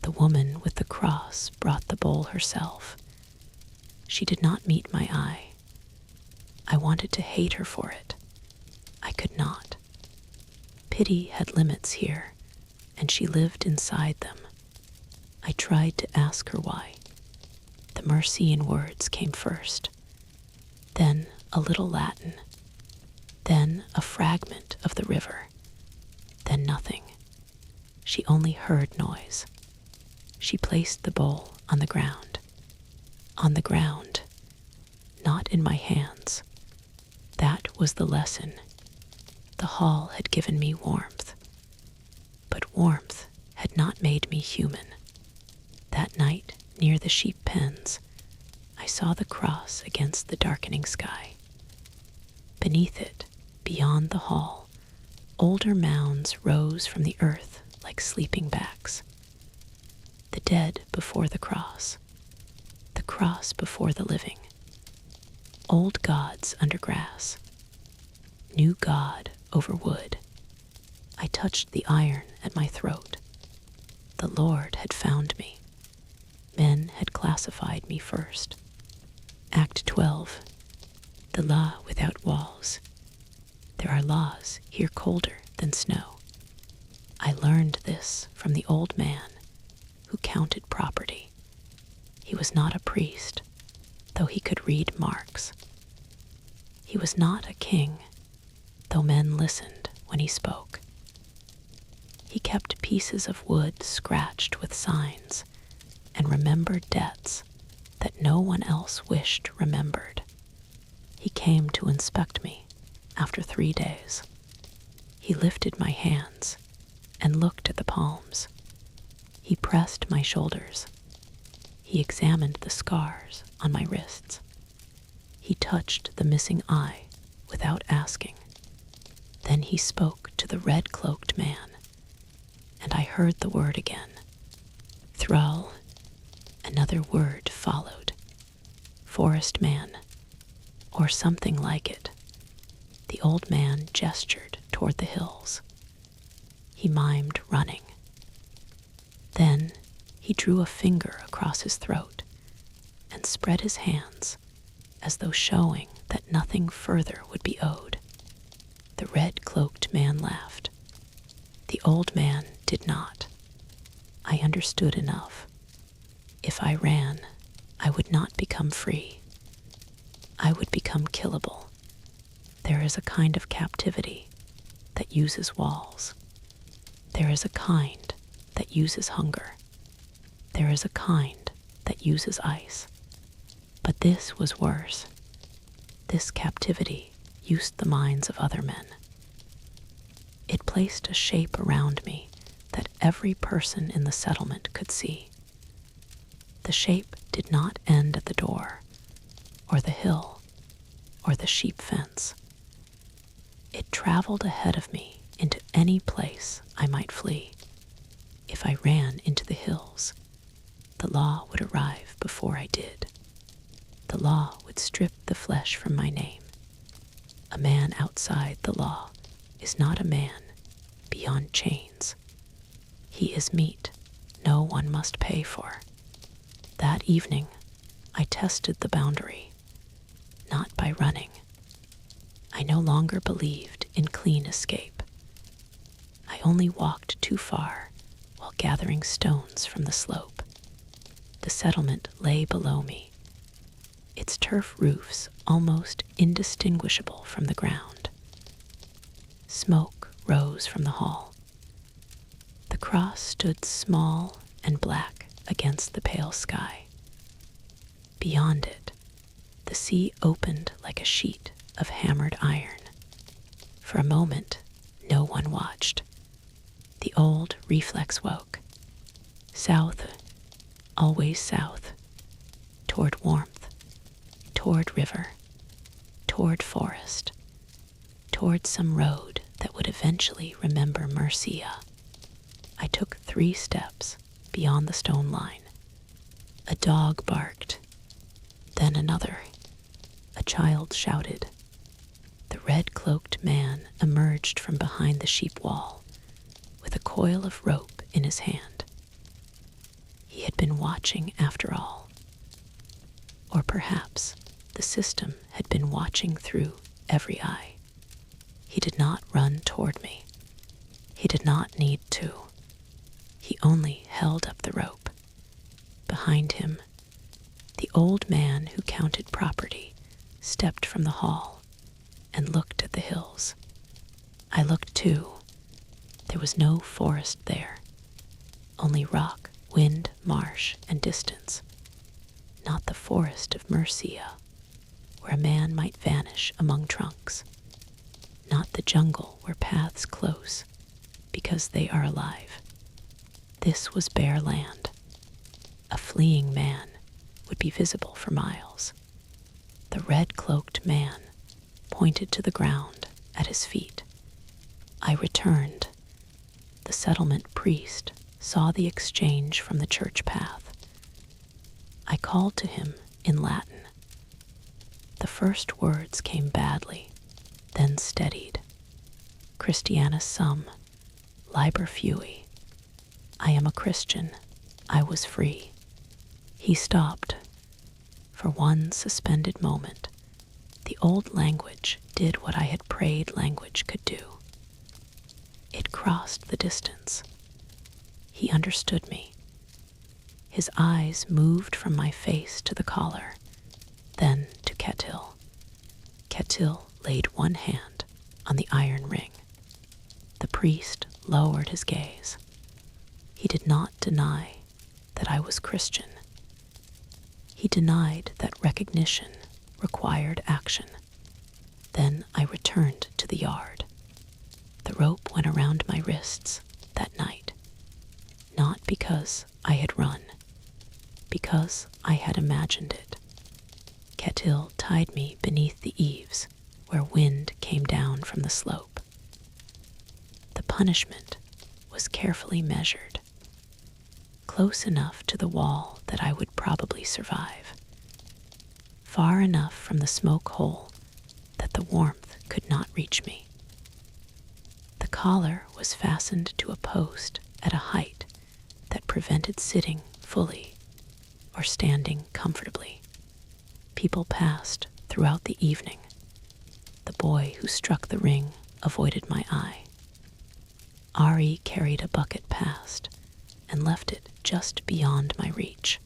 The woman with the cross brought the bowl herself. She did not meet my eye. I wanted to hate her for it. I could not. Pity had limits here, and she lived inside them. I tried to ask her why. The Mercian words came first, then a little Latin, then a fragment of the river, then nothing. She only heard noise. She placed the bowl on the ground. On the ground, not in my hands. That was the lesson. The hall had given me warmth, but warmth had not made me human. That night, near the sheep pens, I saw the cross against the darkening sky. Beneath it, beyond the hall, older mounds rose from the earth like sleeping backs. The dead before the cross before the living. Old gods under grass, new God over wood. I touched the iron at my throat. The Lord had found me. Men had classified me first. Act 12. The law without walls. There are laws here colder than snow. I learned this from the old man who counted property. He was not a priest, though he could read marks. He was not a king, though men listened when he spoke. He kept pieces of wood scratched with signs and remembered debts that no one else wished remembered. He came to inspect me after 3 days. He lifted my hands and looked at the palms. He pressed my shoulders. He examined the scars on my wrists. He touched the missing eye without asking. Then he spoke to the red-cloaked man, and I heard the word again. Thrall. Another word followed. Forest man, or something like it. The old man gestured toward the hills. He mimed running. Then he drew a finger across his throat and spread his hands as though showing that nothing further would be owed. The red-cloaked man laughed. The old man did not. I understood enough. If I ran, I would not become free. I would become killable. There is a kind of captivity that uses walls. There is a kind that uses hunger. There is a kind that uses ice. But this was worse. This captivity used the minds of other men. It placed a shape around me that every person in the settlement could see. The shape did not end at the door, or the hill, or the sheep fence. It traveled ahead of me into any place I might flee. If I ran into the hills, the law would arrive before I did. The law would strip the flesh from my name. A man outside the law is not a man beyond chains. He is meat no one must pay for. That evening, I tested the boundary, not by running. I no longer believed in clean escape. I only walked too far while gathering stones from the slope. The settlement lay below me, its turf roofs almost indistinguishable from the ground. Smoke rose from the hall. The cross stood small and black against the pale sky. Beyond it, the sea opened like a sheet of hammered iron. For a moment, no one watched. The old reflex woke. South, always south, toward warmth, toward river, toward forest, toward some road that would eventually remember Mercia. I took 3 steps beyond the stone line. A dog barked, then another. A child shouted. The red-cloaked man emerged from behind the sheep wall with a coil of rope in his hand. He had been watching after all. Or perhaps the system had been watching through every eye. He did not run toward me. He did not need to. He only held up the rope. Behind him, the old man who counted property stepped from the hall and looked at the hills. I looked too. There was no forest there, only rock, wind, marsh, and distance. Not the forest of Mercia, where a man might vanish among trunks. Not the jungle where paths close because they are alive. This was bare land. A fleeing man would be visible for miles. The red-cloaked man pointed to the ground at his feet. I returned. The settlement priest saw the exchange from the church path. I called to him in Latin. The first words came badly, then steadied. Christianus sum, liber fui. I am a Christian. I was free. He stopped. For one suspended moment, the old language did what I had prayed language could do. It crossed the distance. He understood me. His eyes moved from my face to the collar, then to Ketil. Ketil laid one hand on the iron ring. The priest lowered his gaze. He did not deny that I was Christian. He denied that recognition required action. Then I returned to the yard. The rope went around my wrists that night, not because I had run, because I had imagined it. Ketil tied me beneath the eaves where wind came down from the slope. The punishment was carefully measured, close enough to the wall that I would probably survive, far enough from the smoke hole that the warmth could not reach me. The collar was fastened to a post at a height that prevented sitting fully or standing comfortably. People passed throughout the evening. The boy who struck the ring avoided my eye. Ari carried a bucket past and left it just beyond my reach.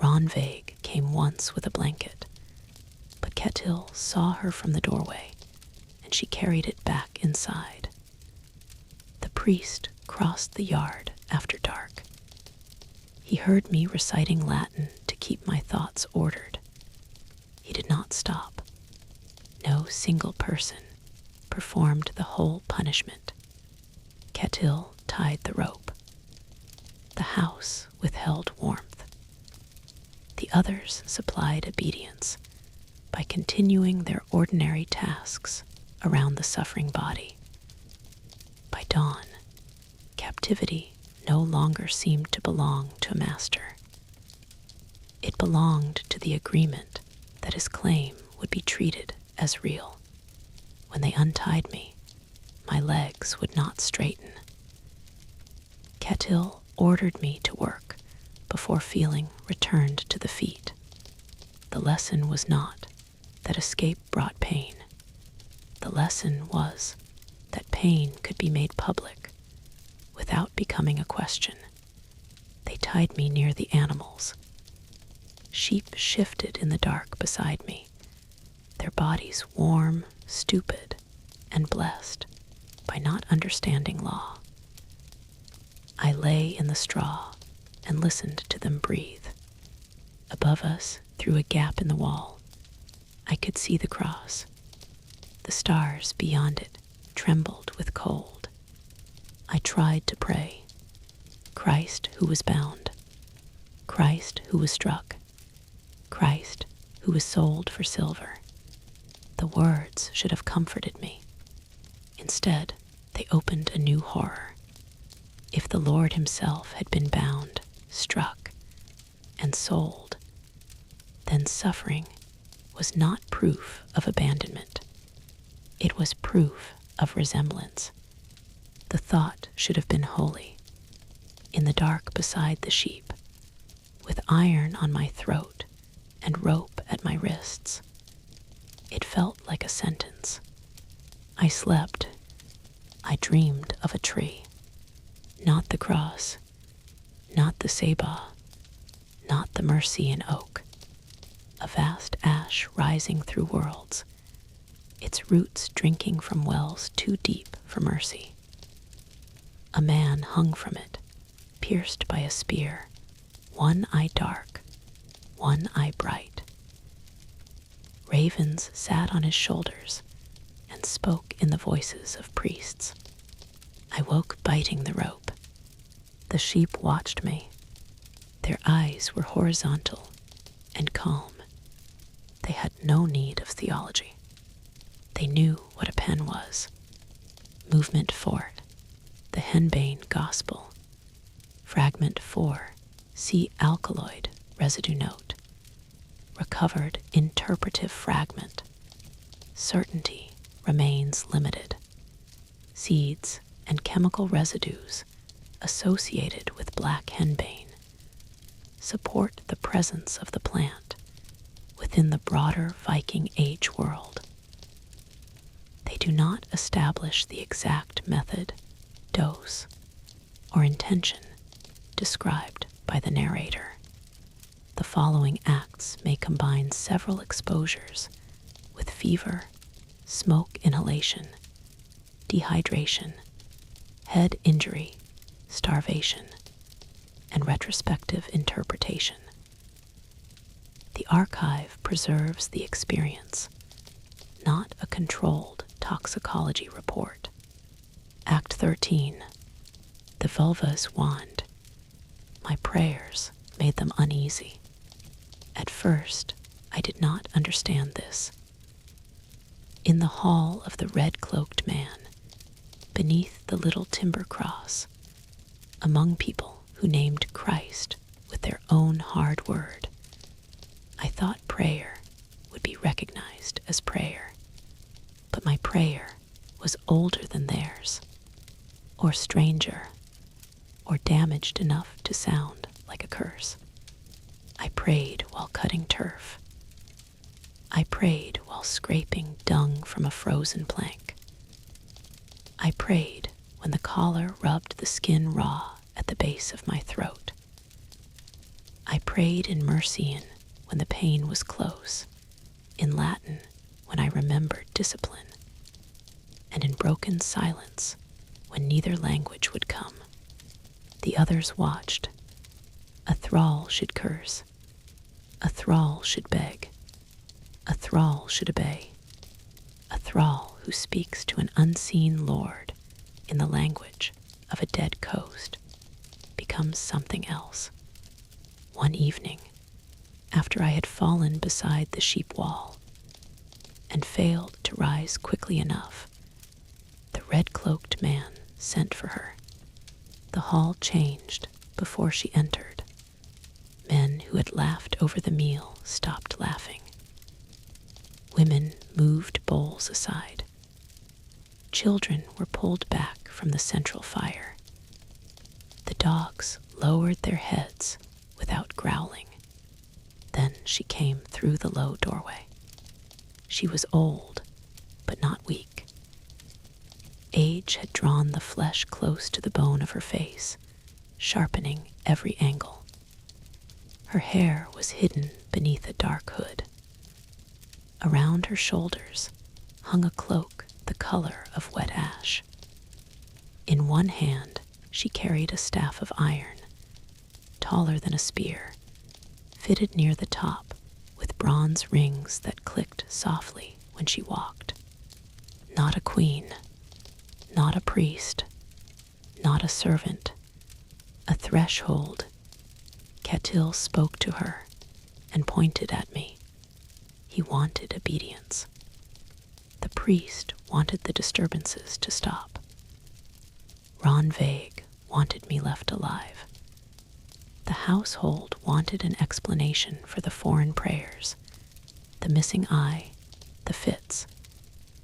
Ronveig came once with a blanket, but Ketil saw her from the doorway, and she carried it back inside. The priest crossed the yard after dark. He heard me reciting Latin to keep my thoughts ordered. He did not stop. No single person performed the whole punishment. Ketil tied the rope. The house withheld warmth. The others supplied obedience by continuing their ordinary tasks around the suffering body. By dawn, captivity no longer seemed to belong to a master. It belonged to the agreement that his claim would be treated as real. When they untied me, my legs would not straighten. Catil ordered me to work before feeling returned to the feet. The lesson was not that escape brought pain. The lesson was that pain could be made public without becoming a question. They tied me near the animals. Sheep shifted in the dark beside me, their bodies warm, stupid, and blessed by not understanding law. I lay in the straw and listened to them breathe. Above us, through a gap in the wall, I could see the cross. The stars beyond it trembled with cold. I tried to pray. Christ who was bound, Christ who was struck, Christ who was sold for silver. The words should have comforted me. Instead, they opened a new horror. If the Lord himself had been bound, struck, and sold, then suffering was not proof of abandonment. It was proof of resemblance. The thought should have been holy. In the dark beside the sheep, with iron on my throat and rope at my wrists, it felt like a sentence. I slept. I dreamed of a tree. Not the cross, not the sabah, not the Mercian oak. A vast ash rising through worlds, its roots drinking from wells too deep for mercy. A man hung from it, pierced by a spear, one eye dark, one eye bright. Ravens sat on his shoulders and spoke in the voices of priests. I woke biting the rope. The sheep watched me. Their eyes were horizontal and calm. They had no need of theology. They knew what a pen was. Movement 4, the henbane gospel. Fragment 4, see alkaloid residue note. Recovered interpretive fragment. Certainty remains limited. Seeds and chemical residues associated with black henbane support the presence of the plant within the broader Viking Age world. They do not establish the exact method, dose, or intention described by the narrator. The following acts may combine several exposures with fever, smoke inhalation, dehydration, head injury, starvation, and retrospective interpretation. The archive preserves the experience, not a controlled toxicology report. Act 13. The vulva's wand. My prayers made them uneasy. At first, I did not understand this. In the hall of the red-cloaked man, beneath the little timber cross, among people who named Christ with their own hard word, I thought prayer would be recognized as prayer. But my prayer was older than theirs, or stranger, or damaged enough to sound like a curse. I prayed while cutting turf. I prayed while scraping dung from a frozen plank. I prayed when the collar rubbed the skin raw at the base of my throat. I prayed in Mercian when the pain was close, in Latin when I remembered discipline, and in broken silence when neither language would come. The others watched. A thrall should curse. A thrall should beg. A thrall should obey. A thrall who speaks to an unseen lord in the language of a dead coast becomes something else. One evening, after I had fallen beside the sheep wall and failed to to rise quickly enough, the red-cloaked man sent for her. The hall changed before she entered. Men who had laughed over the meal stopped laughing. Women moved bowls aside. Children were pulled back from the central fire. The dogs lowered their heads without growling. Then she came through the low doorway. She was old, but not weak. Age had drawn the flesh close to the bone of her face, sharpening every angle. Her hair was hidden beneath a dark hood. Around her shoulders hung a cloak the color of wet ash. In one hand, she carried a staff of iron, taller than a spear, fitted near the top with bronze rings that clicked softly when she walked. Not a queen, not a priest, not a servant, a threshold. Catil spoke to her and pointed at me. He wanted obedience. The priest wanted the disturbances to stop. Ron Vague wanted me left alive. The household wanted an explanation for the foreign prayers, the missing eye, the fits,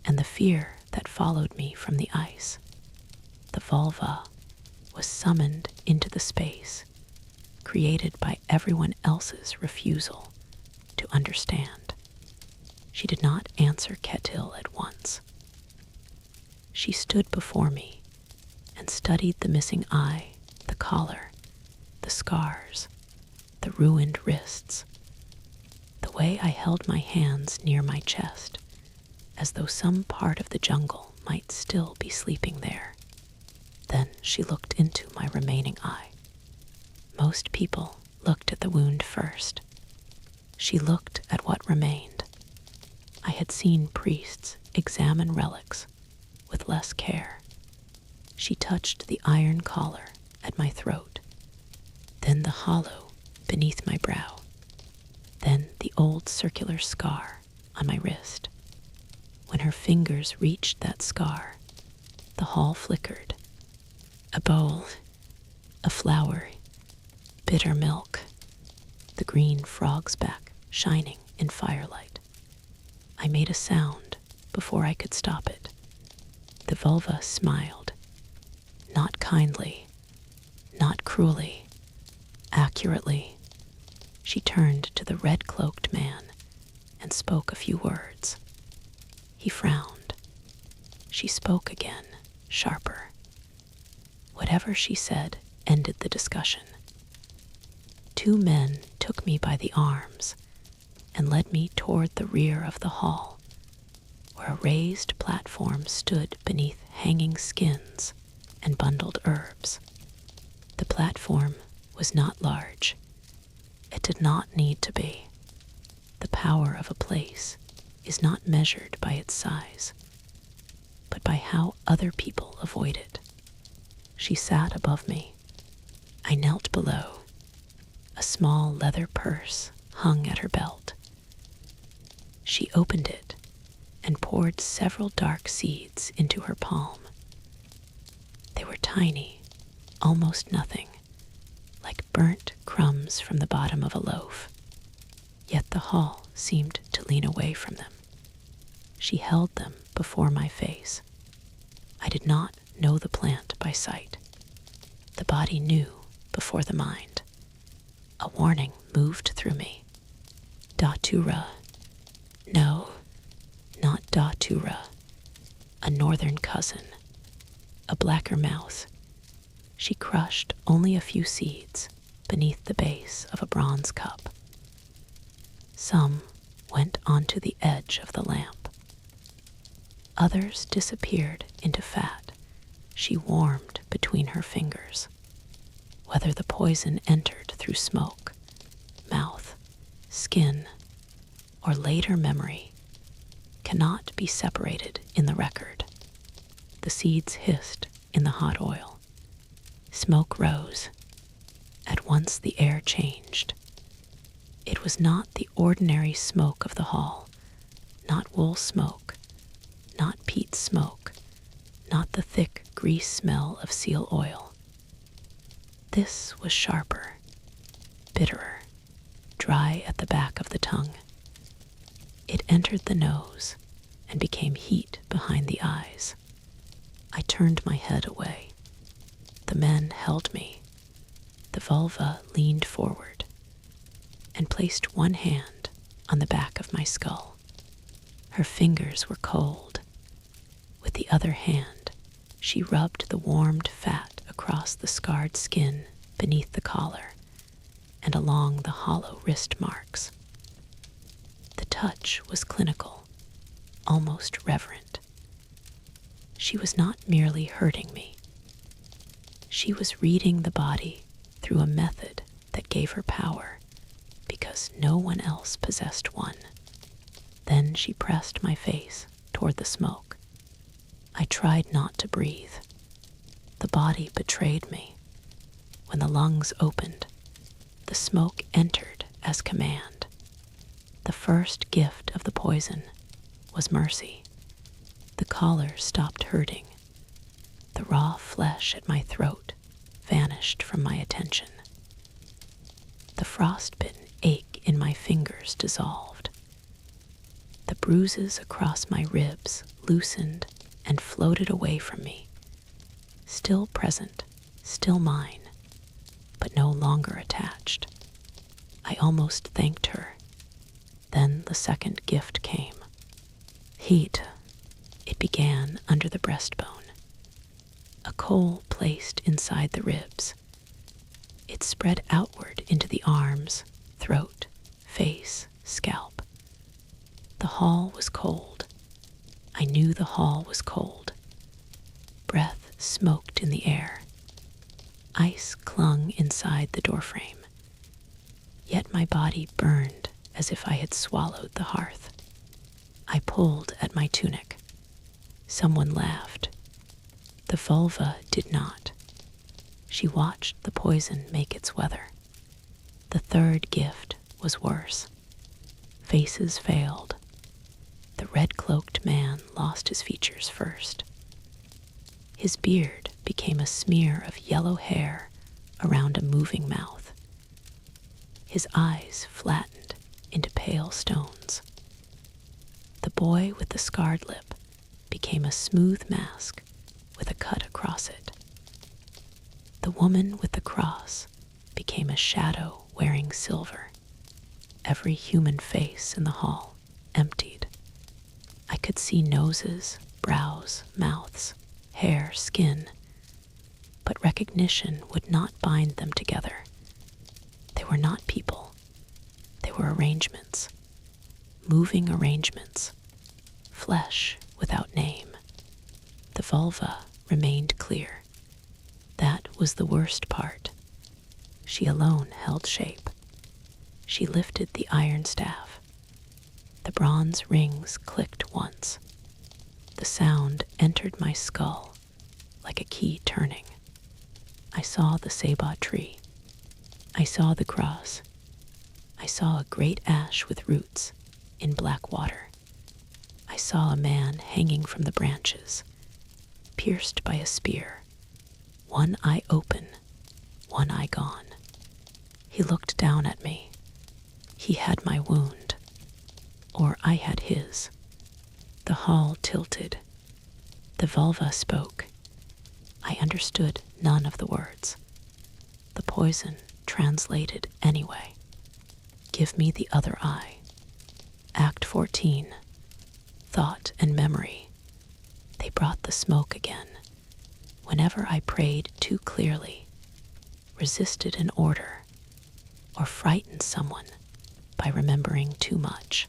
and the fear that followed me from the ice. The vulva was summoned into the space, created by everyone else's refusal to understand. She did not answer Catil at once. She stood before me and studied the missing eye, the collar, the scars, the ruined wrists. The way I held my hands near my chest, as though some part of the jungle might still be sleeping there. Then she looked into my remaining eye. Most people looked at the wound first. She looked at what remained. I had seen priests examine relics with less care. She touched the iron collar at my throat, then the hollow beneath my brow, then the old circular scar on my wrist. When her fingers reached that scar, the hall flickered. A bowl, a flower, bitter milk, the green frog's back shining in firelight. I made a sound before I could stop it. The vulva smiled, not kindly, not cruelly, accurately. She turned to the red-cloaked man and spoke a few words. He frowned. She spoke again, sharper. Whatever she said ended the discussion. Two men took me by the arms and led me toward the rear of the hall, where a raised platform stood beneath hanging skins and bundled herbs. The platform was not large. It did not need to be. The power of a place is not measured by its size, but by how other people avoid it. She sat above me. I knelt below. A small leather purse hung at her belt. She opened it and poured several dark seeds into her palm. They were tiny, almost nothing, like burnt crumbs from the bottom of a loaf. Yet the hall seemed to lean away from them. She held them before my face. I did not know the plant by sight. The body knew before the mind. A warning moved through me. Datura. No, not Datura. A northern cousin. A blacker mouth. She crushed only a few seeds beneath the base of a bronze cup. Some went onto the edge of the lamp. Others disappeared into fat she warmed between her fingers. Whether the poison entered through smoke, mouth, skin, or later memory cannot be separated in the record. The seeds hissed in the hot oil. Smoke rose. At once the air changed. It was not the ordinary smoke of the hall, not wool smoke, not peat smoke, not the thick grease smell of seal oil. This was sharper, bitterer, dry at the back of the tongue. It entered the nose and became heat behind the eyes. I turned my head away. The men held me. The vulva leaned forward and placed one hand on the back of my skull. Her fingers were cold. With the other hand, she rubbed the warmed fat across the scarred skin beneath the collar and along the hollow wrist marks. The touch was clinical, almost reverent. She was not merely hurting me. She was reading the body through a method that gave her power because no one else possessed one. Then she pressed my face toward the smoke. I tried not to breathe. The body betrayed me. When the lungs opened, the smoke entered as command. The first gift of the poison was mercy. The collar stopped hurting. The raw flesh at my throat vanished from my attention. The frostbitten ache in my fingers dissolved. The bruises across my ribs loosened and floated away from me, still present, still mine, but no longer attached. I almost thanked her. Then the second gift came. Heat. It began under the breastbone. A coal placed inside the ribs. It spread outward into the arms, throat, face, scalp. The hall was cold. I knew the hall was cold. Breath smoked in the air. Ice clung inside the doorframe. Yet my body burned as if I had swallowed the hearth. I pulled at my tunic. Someone laughed. The vulva did not. She watched the poison make its weather. The third gift was worse. Faces failed. The red-cloaked man lost his features first. His beard became a smear of yellow hair around a moving mouth. His eyes flattened into pale stones. The boy with the scarred lip became a smooth mask with a cut across it. The woman with the cross became a shadow wearing silver. Every human face in the hall emptied. I could see noses, brows, mouths, hair, skin, but recognition would not bind them together. They were not people. They were arrangements, moving arrangements, flesh without name. The vulva remained clear. That was the worst part. She alone held shape. She lifted the iron staff. The bronze rings clicked once. The sound entered my skull like a key turning. I saw the Sabah tree. I saw the cross. I saw a great ash with roots in black water. I saw a man hanging from the branches, pierced by a spear, one eye open, one eye gone. He looked down at me. He had my wound, or I had his. The hall tilted. The vulva spoke. I understood none of the words. The poison translated anyway. Give me the other eye. Act 14. Thought and memory. They brought the smoke again. Whenever I prayed too clearly, resisted an order, or frightened someone by remembering too much.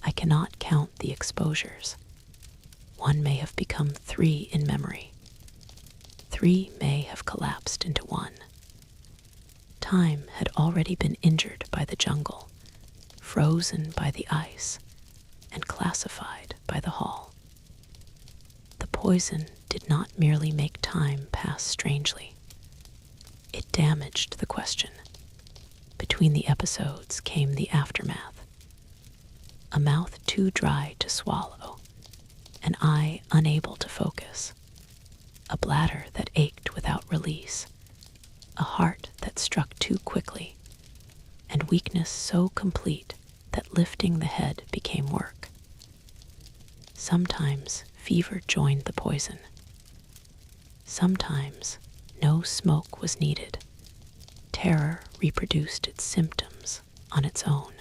I cannot count the exposures. One may have become 3 in memory. 3 may have collapsed into 1. Time had already been injured by the jungle, frozen by the ice, and classified by the hall. The poison did not merely make time pass strangely. It damaged the question. Between the episodes came the aftermath. A mouth too dry to swallow, an eye unable to focus, a bladder that ached without release, a heart that struck too quickly, and weakness so complete that lifting the head became work. Sometimes fever joined the poison. Sometimes no smoke was needed. Terror reproduced its symptoms on its own.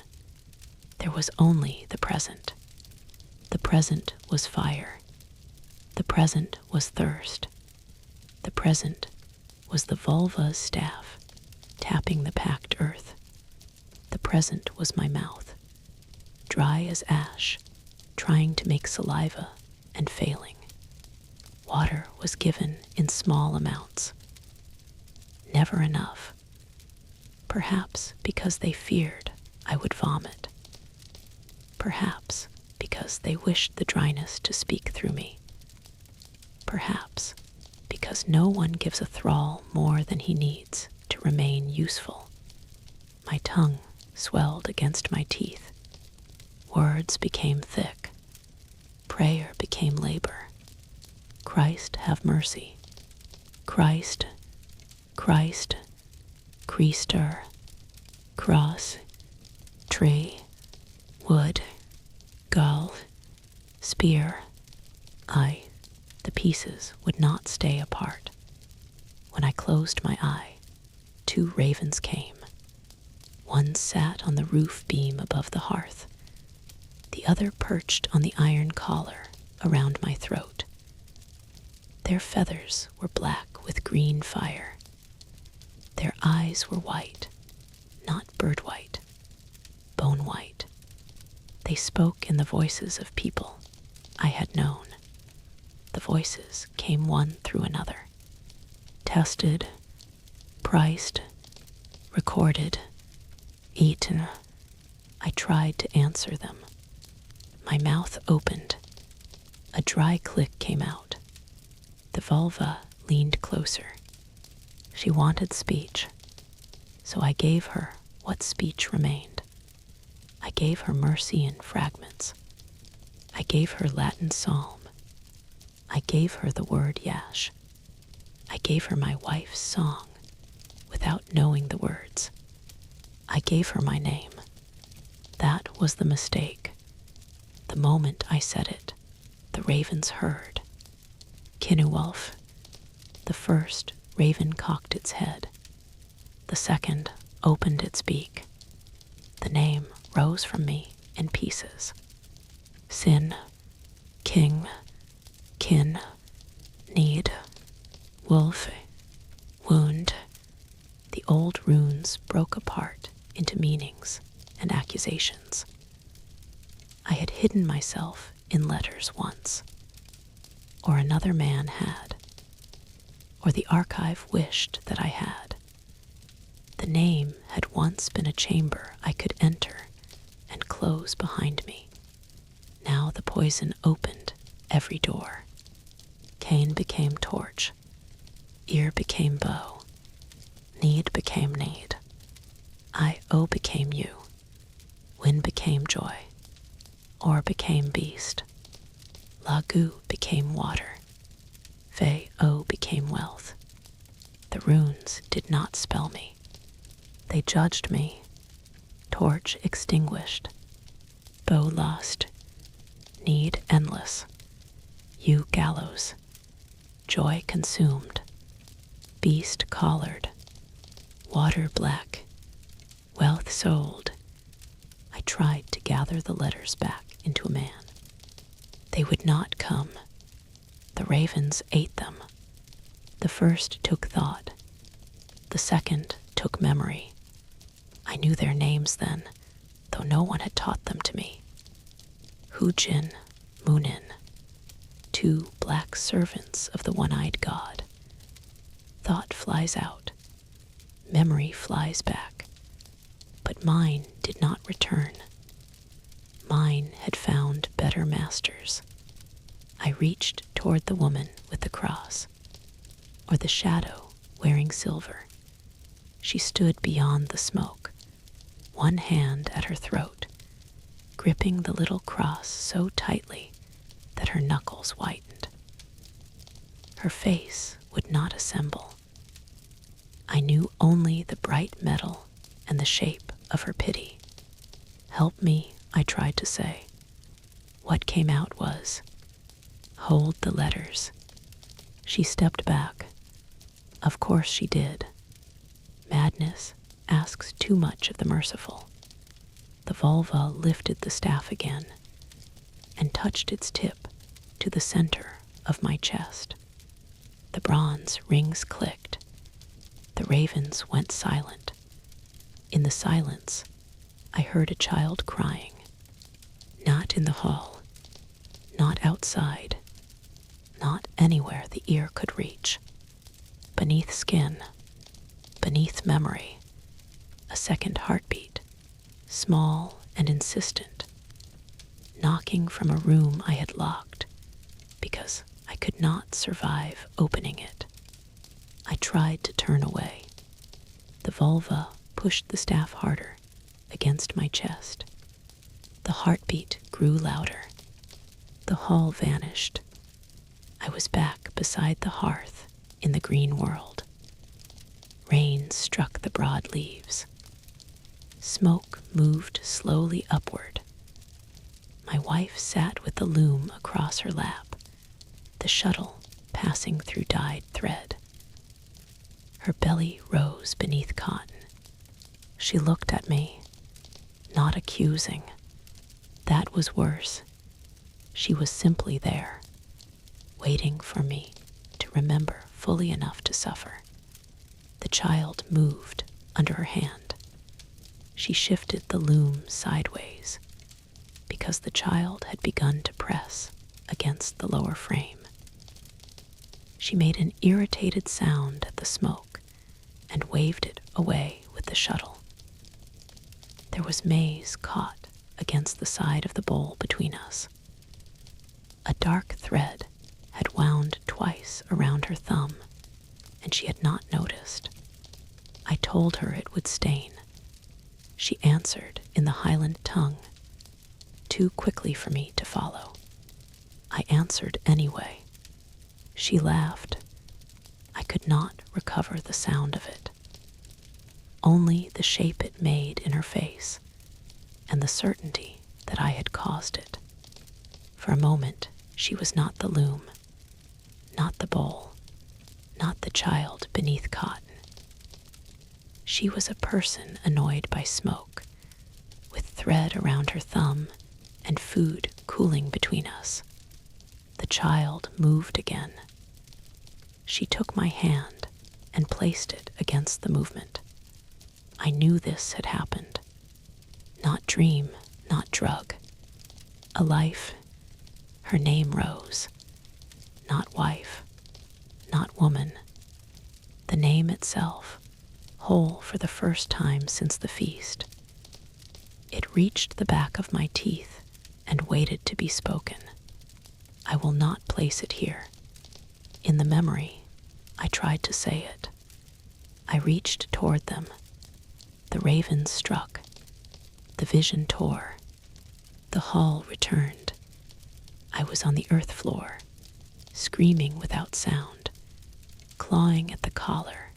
There was only the present. The present was fire. The present was thirst. The present was the vulva's staff, tapping the packed earth. The present was my mouth, dry as ash, trying to make saliva and failing. Water was given in small amounts. Never enough. Perhaps because they feared I would vomit. Perhaps because they wished the dryness to speak through me. Perhaps because no one gives a thrall more than he needs to remain useful. My tongue swelled against my teeth. Words became thick. Prayer became labor. Christ have mercy. Christ, Christ, Christer, cross, tree, wood, gull, spear. The pieces would not stay apart. When I closed my eye, 2 ravens came. One sat on the roof beam above the hearth. The other perched on the iron collar around my throat. Their feathers were black with green fire. Their eyes were white, not bird white, bone white. They spoke in the voices of people I had known. The voices came one through another. Tested, priced, recorded, eaten. I tried to answer them. My mouth opened. A dry click came out. The vulva leaned closer. She wanted speech, so I gave her what speech remained. I gave her Mercian fragments. I gave her Latin psalm. I gave her the word yash. I gave her my wife's song without knowing the words. I gave her my name. That was the mistake. The moment I said it, the ravens heard. Cynewulf. The first raven cocked its head. The second opened its beak. The name rose from me in pieces. Sin, king, kin, need, wolf, wound. The old runes broke apart into meanings and accusations. I had hidden myself in letters once, or another man had, or the archive wished that I had. The name had once been a chamber I could enter and close behind me. Now the poison opened every door. Cane became torch, ear became bow, need became need. I-O became you, wind became joy, or became beast. Lagu became water, Fe-O became wealth. The runes did not spell me. They judged me. Torch extinguished, bow lost, need endless, you gallows, joy consumed, beast collared, water black, wealth sold. I tried to gather the letters back into a man. They would not come. The ravens ate them. The first took thought. The second took memory. I knew their names then, though no one had taught them to me. Hujin, Munin, 2 black servants of the one-eyed god. Thought flies out. Memory flies back. But mine did not return. Mine had found better masters. I reached toward the woman with the cross, or the shadow wearing silver. She stood beyond the smoke, one hand at her throat, gripping the little cross so tightly that her knuckles whitened. Her face would not assemble. I knew only the bright metal and the shape of her pity. "Help me," I tried to say. What came out was, "Hold the letters." She stepped back. Of course she did. Madness asks too much of the merciful. The vulva lifted the staff again and touched its tip to the center of my chest. The bronze rings clicked. The ravens went silent. In the silence, I heard a child crying. Not in the hall, not outside, not anywhere the ear could reach. Beneath skin, beneath memory, a second heartbeat, small and insistent, knocking from a room I had locked because I could not survive opening it. I tried to turn away. The vulva pushed the staff harder against my chest. The heartbeat grew louder. The hall vanished. I was back beside the hearth in the green world. Rain struck the broad leaves. Smoke moved slowly upward. My wife sat with the loom across her lap, the shuttle passing through dyed thread. Her belly rose beneath cotton. She looked at me, not accusing. That was worse. She was simply there, waiting for me to remember fully enough to suffer. The child moved under her hand. She shifted the loom sideways because the child had begun to press against the lower frame. She made an irritated sound at the smoke and waved it away with the shuttle. There was maize caught against the side of the bowl between us. A dark thread had wound twice around her thumb, and she had not noticed. I told her it would stain. She answered in the Highland tongue, too quickly for me to follow. I answered anyway. She laughed. I could not recover the sound of it. Only the shape it made in her face, and the certainty that I had caused it. For a moment, she was not the loom, not the bowl, not the child beneath cotton. She was a person annoyed by smoke, with thread around her thumb and food cooling between us. The child moved again. She took my hand and placed it against the movement. I knew this had happened. Not dream, not drug. A life. Her name rose. Not wife, not woman. The name itself, whole for the first time since the feast. It reached the back of my teeth and waited to be spoken. I will not place it here. In the memory, I tried to say it. I reached toward them. The ravens struck. The vision tore. The hall returned. I was on the earth floor, screaming without sound, clawing at the collar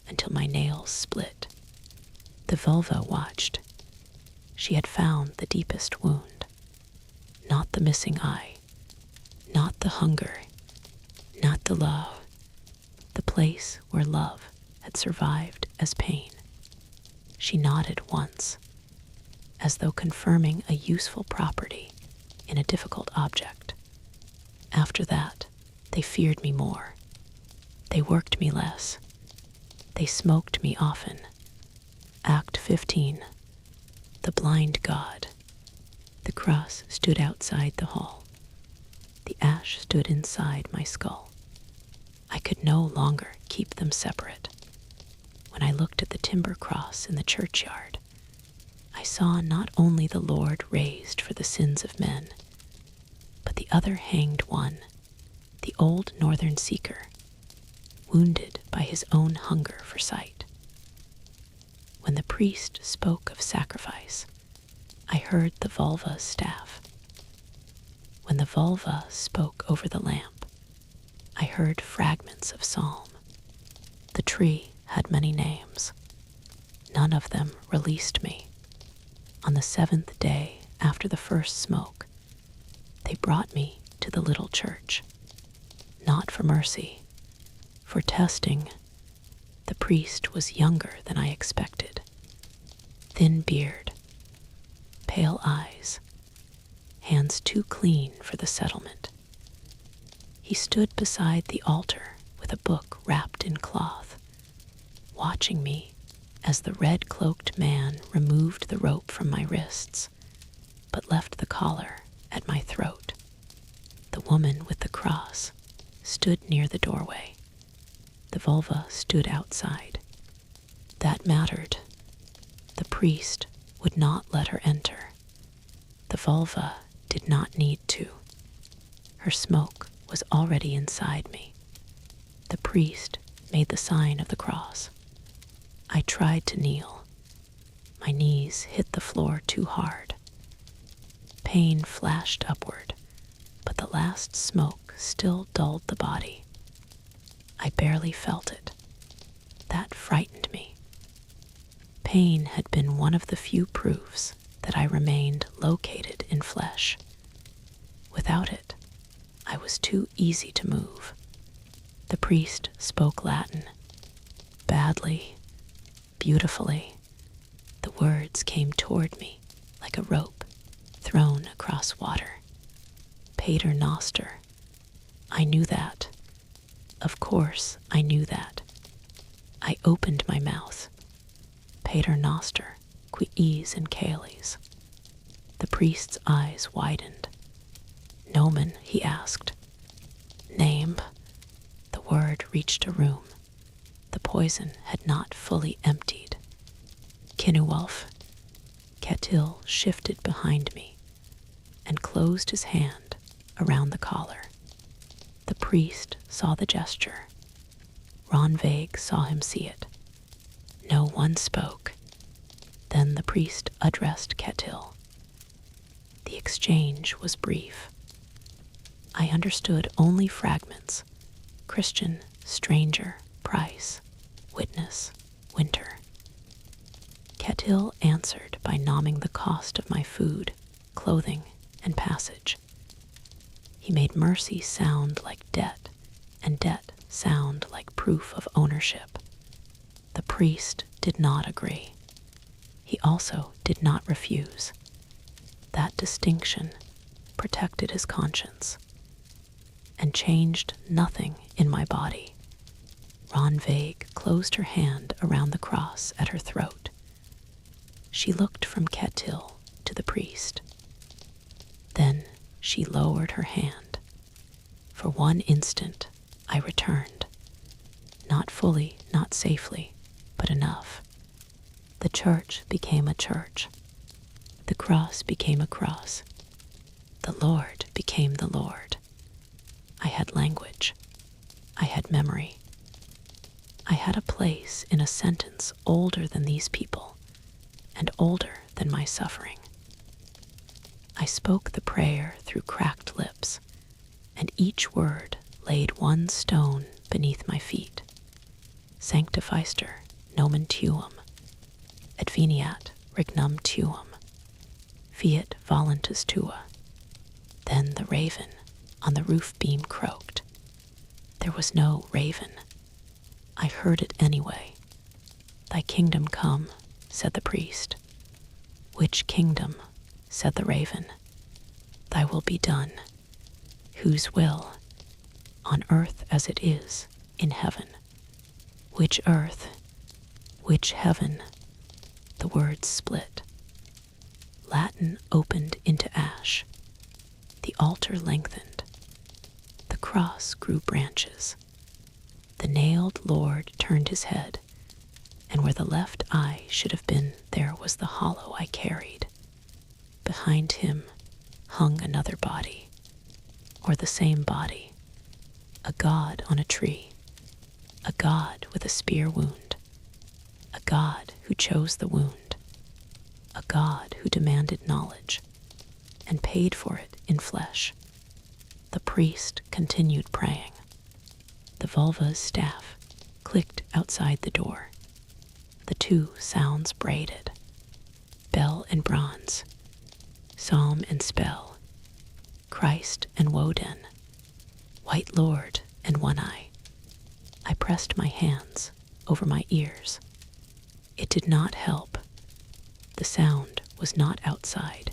until my nails split. The vulva watched. She had found the deepest wound. Not the missing eye, not the hunger, not the love. The place where love had survived as pain. She nodded once, as though confirming a useful property in a difficult object. After that, they feared me more. They worked me less. They smoked me often. Act 15. The blind god. The cross stood outside the hall. The ash stood inside my skull. I could no longer keep them separate. When I looked at the timber cross in the churchyard, I saw not only the Lord raised for the sins of men, but the other hanged one, the old northern seeker, wounded by his own hunger for sight. When the priest spoke of sacrifice, I heard the vulva's staff. When the vulva spoke over the lamp, I heard fragments of psalm. The tree had many names. None of them released me. On the 7th day after the first smoke, they brought me to the little church. Not for mercy, for testing. The priest was younger than I expected. Thin beard, pale eyes, hands too clean for the settlement. He stood beside the altar with a book wrapped in cloth, watching me as the red-cloaked man removed the rope from my wrists, but left the collar at my throat. The woman with the cross stood near the doorway. The vulva stood outside. That mattered. The priest would not let her enter. The vulva did not need to. Her smoke was already inside me. The priest made the sign of the cross. I tried to kneel. My knees hit the floor too hard. Pain flashed upward, but the last smoke still dulled the body. I barely felt it. That frightened me. Pain had been one of the few proofs that I remained located in flesh. Without it, I was too easy to move. The priest spoke Latin. Badly, beautifully. The words came toward me like a rope thrown across water. Pater Noster. I knew that. Of course, I knew that. I opened my mouth. Pater Noster, qui is in caelis. The priest's eyes widened. Nomen, he asked. Name. The word reached a room. The poison had not fully emptied. Cynewulf. Catil shifted behind me and closed his hand around the collar. The priest saw the gesture. Ronvague saw him see it. No one spoke. Then the priest addressed Catil. The exchange was brief. I understood only fragments: Christian, stranger, price, witness, winter. Catil answered by nomming the cost of my food, clothing, and passage. He made mercy sound like debt, and debt sound like proof of ownership. The priest did not agree. He also did not refuse. That distinction protected his conscience and changed nothing in my body. Ronvague closed her hand around the cross at her throat. She looked from Catil to the priest. Then she lowered her hand. For one instant, I returned. Not fully, not safely, but enough. The church became a church. The cross became a cross. The Lord became the Lord. I had language. I had memory. I had a place in a sentence older than these people and older than my suffering. I spoke the prayer through cracked lips, and each word laid one stone beneath my feet. Sanctifister nomen tuum, adveniat regnum tuum, fiat voluntas tua. Then the raven on the roof beam croaked. There was no raven. I heard it anyway. Thy kingdom come, said the priest. Which kingdom? Said the raven. Thy will be done. Whose will? On earth as it is in heaven. Which earth? Which heaven? The words split. Latin opened into ash. The altar lengthened. The cross grew branches. The nailed Lord turned his head, and where the left eye should have been, there was the hollow I carried. Behind him hung another body, or the same body, a god on a tree, a god with a spear wound, a god who chose the wound, a god who demanded knowledge and paid for it in flesh. The priest continued praying. The vulva's staff clicked outside the door. The two sounds braided. Bell and bronze, psalm and spell, Christ and Woden, White Lord and One Eye. I pressed my hands over my ears. It did not help. The sound was not outside.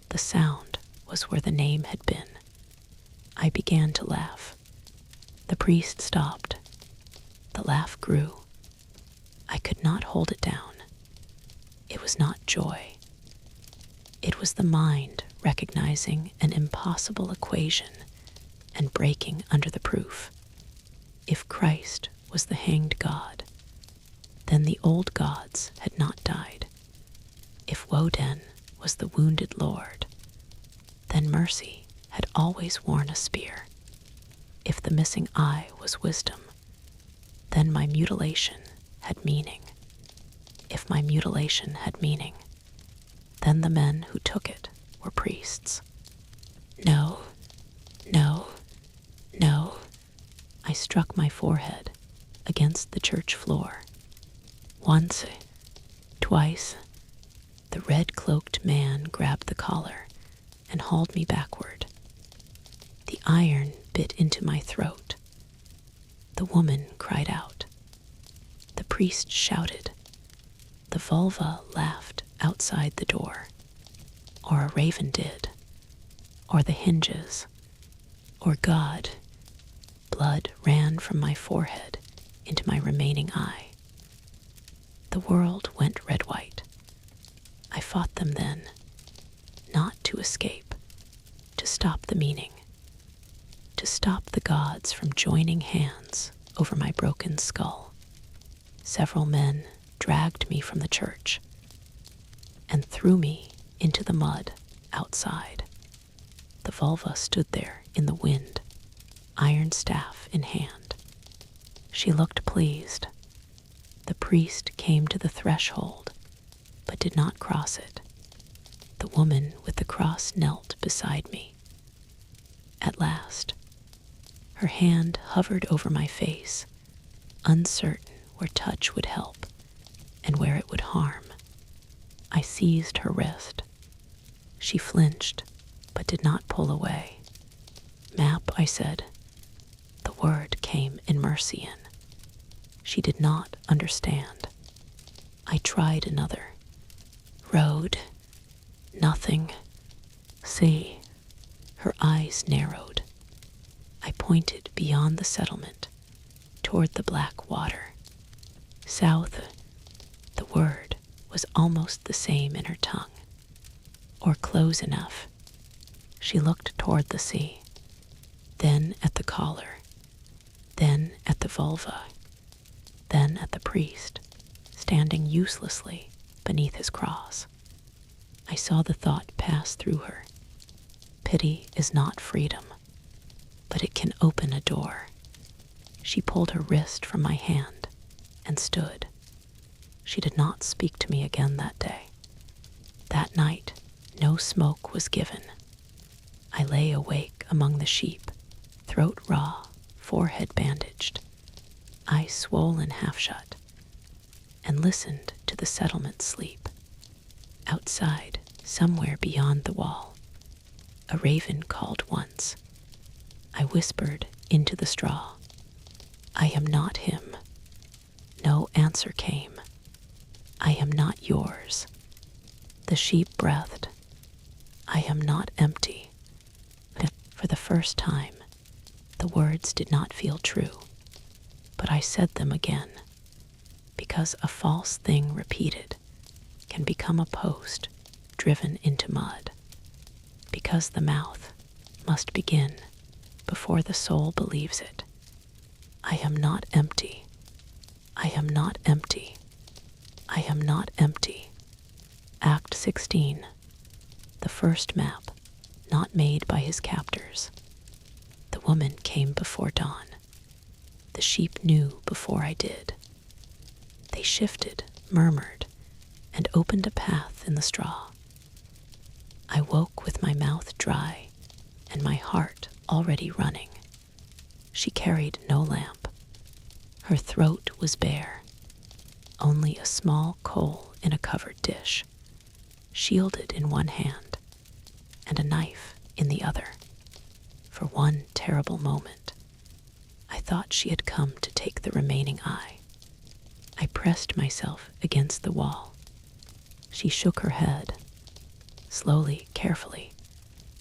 The sound was where the name had been. I began to laugh. The priest stopped. The laugh grew. I could not hold it down. It was not joy. It was the mind recognizing an impossible equation and breaking under the proof. If Christ was the hanged God, then the old gods had not died. If Woden was the wounded Lord, then mercy had always worn a spear. If the missing eye was wisdom, then my mutilation had meaning. If my mutilation had meaning, then the men who took it were priests. No, no, no. I struck my forehead against the church floor. Once, twice, the red-cloaked man grabbed the collar and hauled me backward. The iron bit into my throat. The woman cried out. The priest shouted. The vulva laughed outside the door, or a raven did, or the hinges, or God. Blood ran from my forehead into my remaining eye. The world went red-white. I fought them then, not to escape, to stop the meaning, to stop the gods from joining hands over my broken skull. Several men dragged me from the church and threw me into the mud outside. The vulva stood there in the wind, iron staff in hand. She looked pleased. The priest came to the threshold, but did not cross it. The woman with the cross knelt beside me. At last, her hand hovered over my face, uncertain where touch would help and where it would harm. I seized her wrist. She flinched, but did not pull away. Map, I said. The word came in Mercian. She did not understand. I tried another. Road. Nothing. Sea. Her eyes narrowed. I pointed beyond the settlement, toward the black water. South. The word was almost the same in her tongue, or close enough. She looked toward the sea, then at the collar, then at the vulva, then at the priest, standing uselessly beneath his cross. I saw the thought pass through her. Pity is not freedom, but it can open a door. She pulled her wrist from my hand and stood. She did not speak to me again that day. That night, no smoke was given. I lay awake among the sheep, throat raw, forehead bandaged, eyes swollen half shut, and listened to the settlement sleep. Outside, somewhere beyond the wall, a raven called once. I whispered into the straw, I am not him. No answer came. I am not yours. The sheep breathed. I am not empty. For the first time, the words did not feel true, but I said them again, because a false thing repeated can become a post driven into mud, because the mouth must begin before the soul believes it. I am not empty. I am not empty. I am not empty. Act 16. The first map, not made by his captors. The woman came before dawn. The sheep knew before I did. They shifted, murmured, and opened a path in the straw. I woke with my mouth dry and my heart already running. She carried no lamp. Her throat was bare, only a small coal in a covered dish, shielded in one hand, and a knife in the other. For one terrible moment, I thought she had come to take the remaining eye. I pressed myself against the wall. She shook her head. Slowly, carefully,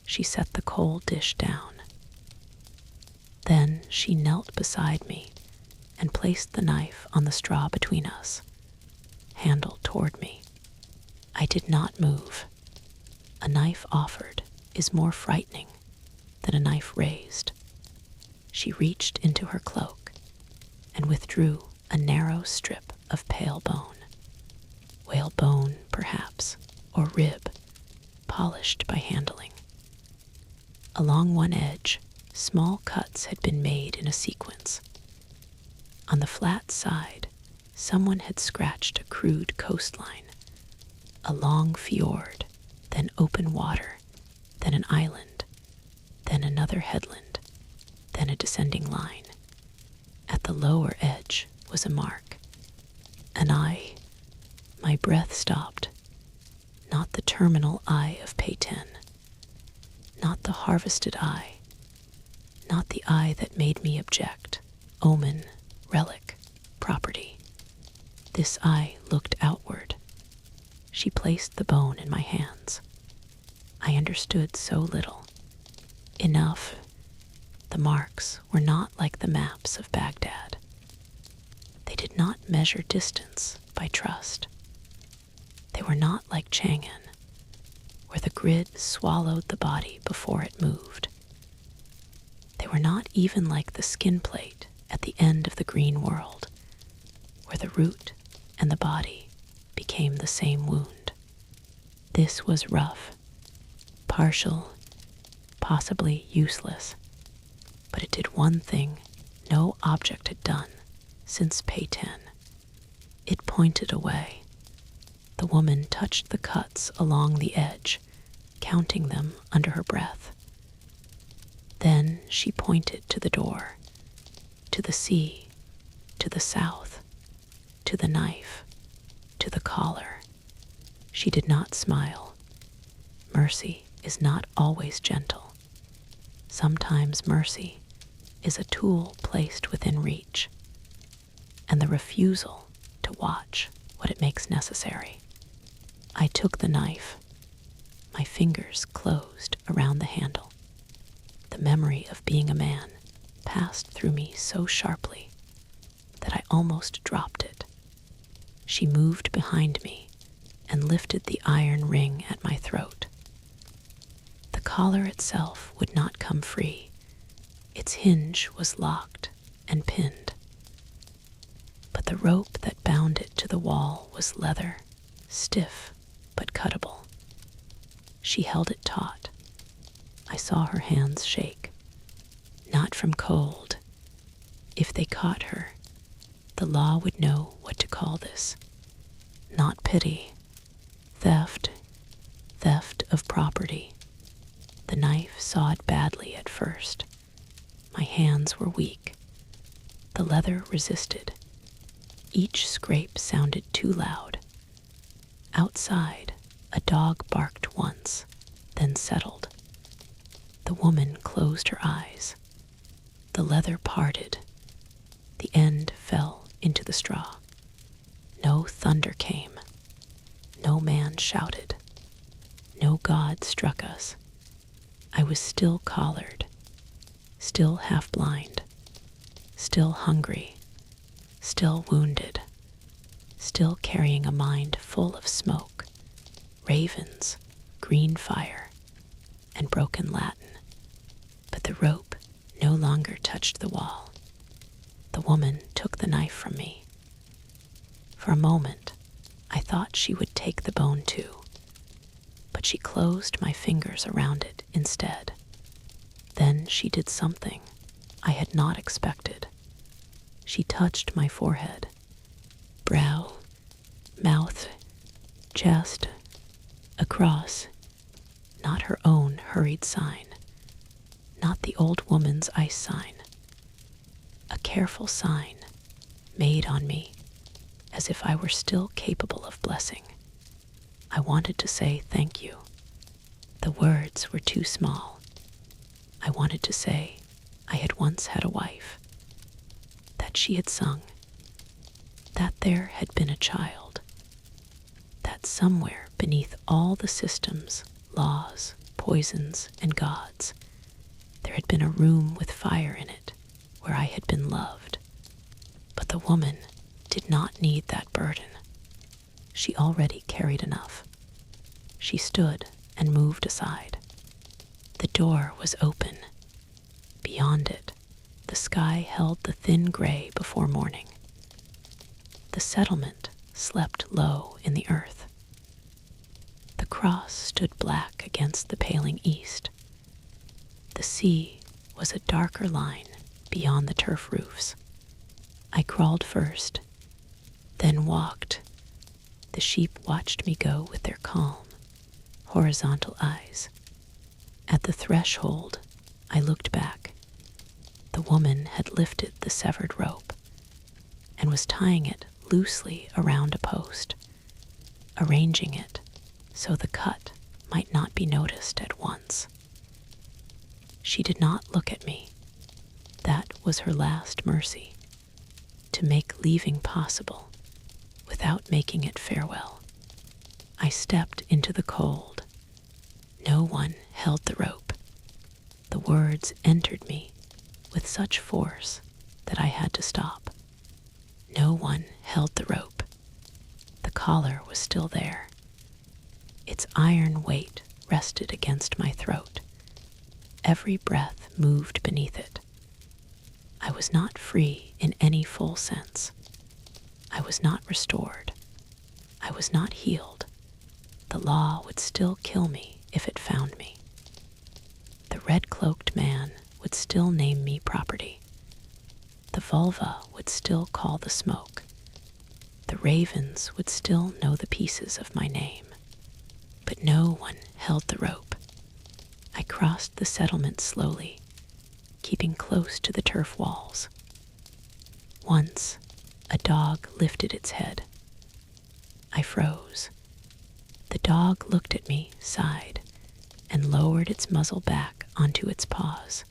she set the coal dish down. Then she knelt beside me and placed the knife on the straw between us, handle toward me. I did not move. A knife offered is more frightening than a knife raised. She reached into her cloak and withdrew a narrow strip of pale bone. Whalebone, perhaps, or rib, polished by handling. Along one edge, small cuts had been made in a sequence. On the flat side, someone had scratched a crude coastline, a long fjord, then open water, then an island, then another headland, then a descending line. At the lower edge was a mark, an eye. My breath stopped. Not the terminal eye of Petén, not the harvested eye, not the eye that made me object, omen, relic, property. This eye looked outward. She placed the bone in my hands. I understood so little. Enough. The marks were not like the maps of Baghdad. They did not measure distance by trust. They were not like Chang'an, where the grid swallowed the body before it moved. They were not even like the skin plate at the end of the green world, where the root and the body became the same wound. This was rough, partial, possibly useless, but it did one thing no object had done since Petén. It pointed away. The woman touched the cuts along the edge, counting them under her breath. Then she pointed to the door, to the sea, to the south, to the knife, to the collar. She did not smile. Mercy is not always gentle. Sometimes mercy is a tool placed within reach, and the refusal to watch what it makes necessary. I took the knife. My fingers closed around the handle. The memory of being a man passed through me so sharply that I almost dropped it. She moved behind me and lifted the iron ring at my throat. The collar itself would not come free. Its hinge was locked and pinned. But the rope that bound it to the wall was leather, stiff but cuttable. She held it taut. I saw her hands shake. Not from cold. If they caught her, the law would know what to call this. Not pity. Theft. Theft of property. The knife sawed badly at first. My hands were weak. The leather resisted. Each scrape sounded too loud. Outside, a dog barked once, then settled. The woman closed her eyes. The leather parted. The end fell into the straw. No thunder came. No man shouted. No god struck us. I was still collared, still half blind, still hungry, still wounded, still carrying a mind full of smoke, ravens, green fire, and broken Latin. But the rope no longer touched the wall. The woman took the knife from me. For a moment, I thought she would take the bone too, but she closed my fingers around it instead. Then she did something I had not expected. She touched my forehead, brow, mouth, chest, across, not her own hurried sign, not the old woman's ice sign. A careful sign made on me as if I were still capable of blessing. I wanted to say thank you. The words were too small. I wanted to say I had once had a wife, that she had sung, that there had been a child, that somewhere beneath all the systems, laws, poisons, and gods, there had been a room with fire in it where I had been loved. But the woman did not need that burden. She already carried enough. She stood and moved aside. The door was open. Beyond it, the sky held the thin gray before morning. The settlement slept low in the earth. The cross stood black against the paling east. The sea was a darker line beyond the turf roofs. I crawled first, then walked. The sheep watched me go with their calm, horizontal eyes. At the threshold, I looked back. The woman had lifted the severed rope and was tying it loosely around a post, arranging it so the cut might not be noticed at once. She did not look at me. That was her last mercy, to make leaving possible without making it farewell. I stepped into the cold. No one held the rope. The words entered me with such force that I had to stop. No one held the rope. The collar was still there. Its iron weight rested against my throat. Every breath moved beneath it. I was not free in any full sense. I was not restored. I was not healed. The law would still kill me if it found me. The red-cloaked man would still name me property. The vulva would still call the smoke. The ravens would still know the pieces of my name. But no one held the rope. I crossed the settlement slowly, keeping close to the turf walls. Once, a dog lifted its head. I froze. The dog looked at me, sighed, and lowered its muzzle back onto its paws.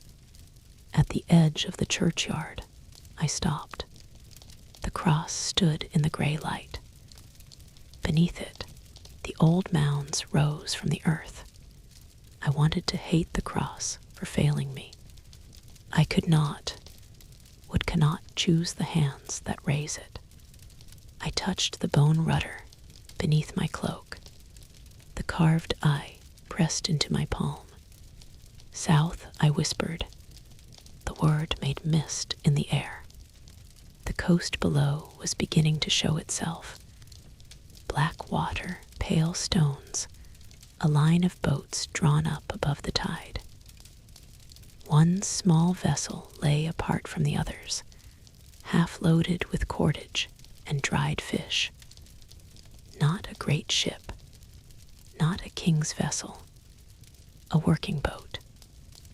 At the edge of the churchyard, I stopped. The cross stood in the gray light. Beneath it, the old mounds rose from the earth. I wanted to hate the cross for failing me. I cannot choose the hands that raise it. I touched the bone rudder beneath my cloak. The carved eye pressed into my palm. South, I whispered. The word made mist in the air. The coast below was beginning to show itself. Black water, pale stones, a line of boats drawn up above the tide. One small vessel lay apart from the others, half loaded with cordage and dried fish. Not a great ship, not a king's vessel, a working boat,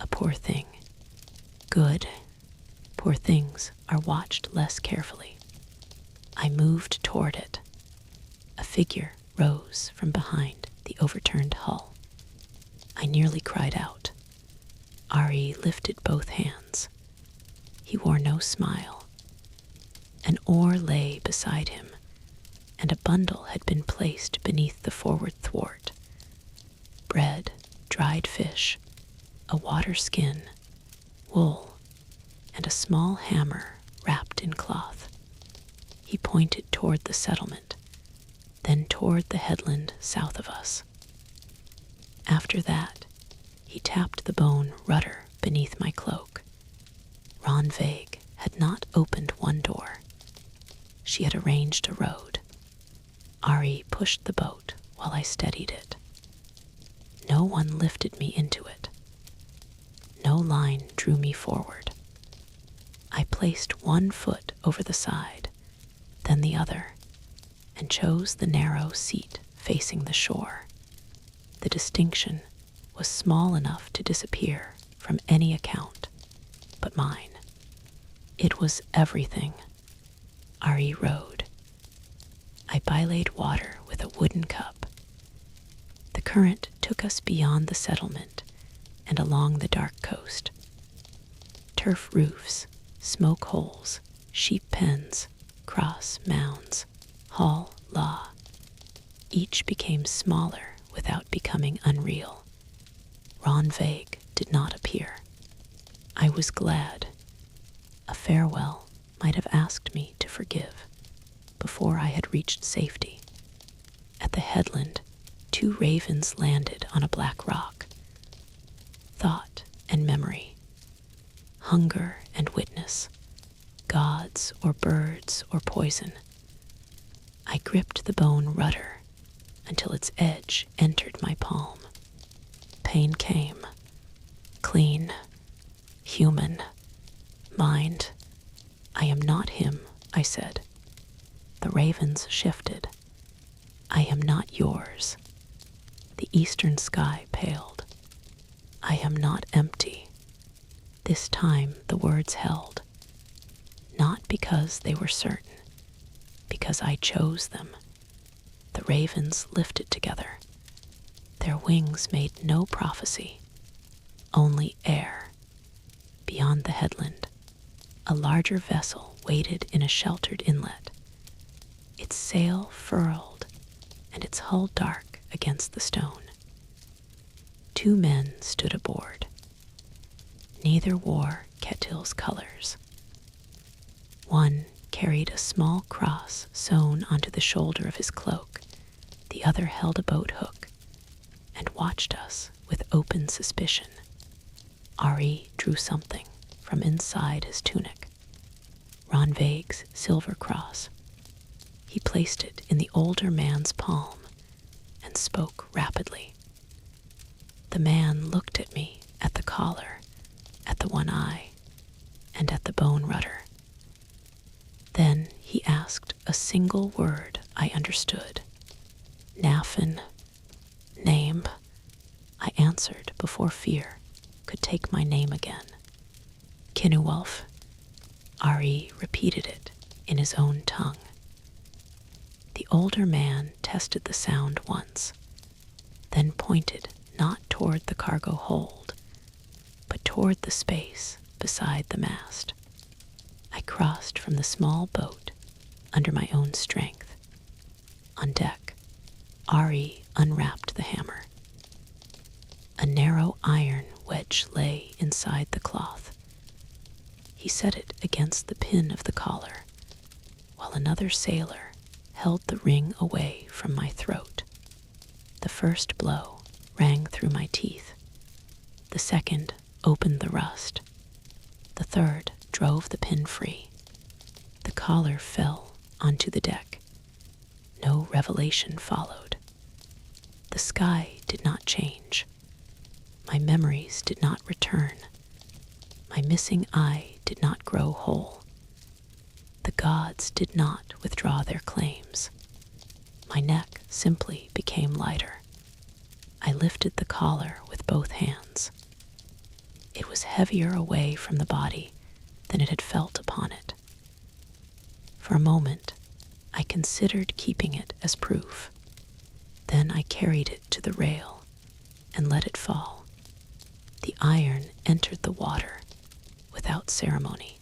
a poor thing. Good, poor things are watched less carefully. I moved toward it. A figure rose from behind the overturned hull. I nearly cried out. Ari lifted both hands. He wore no smile. An oar lay beside him, and a bundle had been placed beneath the forward thwart. Bread, dried fish, a water skin, wool, and a small hammer wrapped in cloth. He pointed toward the settlement, then toward the headland south of us. After that, he tapped the bone rudder beneath my cloak. Ronveig had not opened one door. She had arranged a road. Ari pushed the boat while I steadied it. No one lifted me into it. No line drew me forward. I placed one foot over the side, then the other, and chose the narrow seat facing the shore. The distinction was small enough to disappear from any account but mine. It was everything. Ari rowed. I bilayed water with a wooden cup. The current took us beyond the settlement and along the dark coast. Turf roofs, smoke holes, sheep pens, cross mounds, hall law. Each became smaller without becoming unreal. Ron Vague did not appear. I was glad. A farewell might have asked me to forgive before I had reached safety. At the headland, 2 ravens landed on a black rock. Thought and memory, hunger and witness, gods or birds or poison. I gripped the bone rudder until its edge entered my palm. Pain came. Clean. Human. Mind. I am not him, I said. The ravens shifted. I am not yours. The eastern sky paled. I am not empty. This time the words held. Not because they were certain, because I chose them. The ravens lifted together. Their wings made no prophecy, only air. Beyond the headland, a larger vessel waited in a sheltered inlet. Its sail furled and its hull dark against the stone. 2 men stood aboard. Neither wore Ketil's colors. One carried a small cross sewn onto the shoulder of his cloak. The other held a boat hook and watched us with open suspicion. Ari drew something from inside his tunic. Ron Vague's silver cross. He placed it in the older man's palm and spoke rapidly. The man looked at me, at the collar, at the one eye, and at the bone rudder. Then he asked a single word I understood. Nafin. Name. I answered before fear could take my name again. Cynewulf. Ari repeated it in his own tongue. The older man tested the sound once, then pointed not toward the cargo hold, but toward the space beside the mast. I crossed from the small boat under my own strength. On deck, Ari unwrapped the hammer. A narrow iron wedge lay inside the cloth. He set it against the pin of the collar, while another sailor held the ring away from my throat. The first blow rang through my teeth. The second opened the rust. The third drove the pin free. The collar fell onto the deck. No revelation followed. The sky did not change. My memories did not return. My missing eye did not grow whole. The gods did not withdraw their claims. My neck simply became lighter. I lifted the collar with both hands. It was heavier away from the body than it had felt upon it. For a moment, I considered keeping it as proof. Then I carried it to the rail and let it fall. The iron entered the water without ceremony.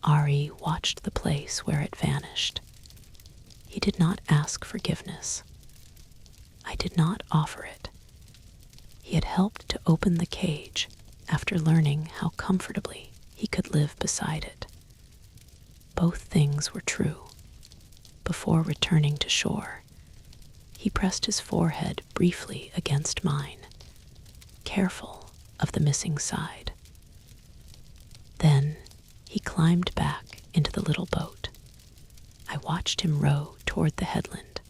Ari watched the place where it vanished. He did not ask forgiveness. I did not offer it. He had helped to open the cage after learning how comfortably he could live beside it. Both things were true. Before returning to shore, he pressed his forehead briefly against mine, careful of the missing side. Then he climbed back into the little boat. I watched him row toward the headland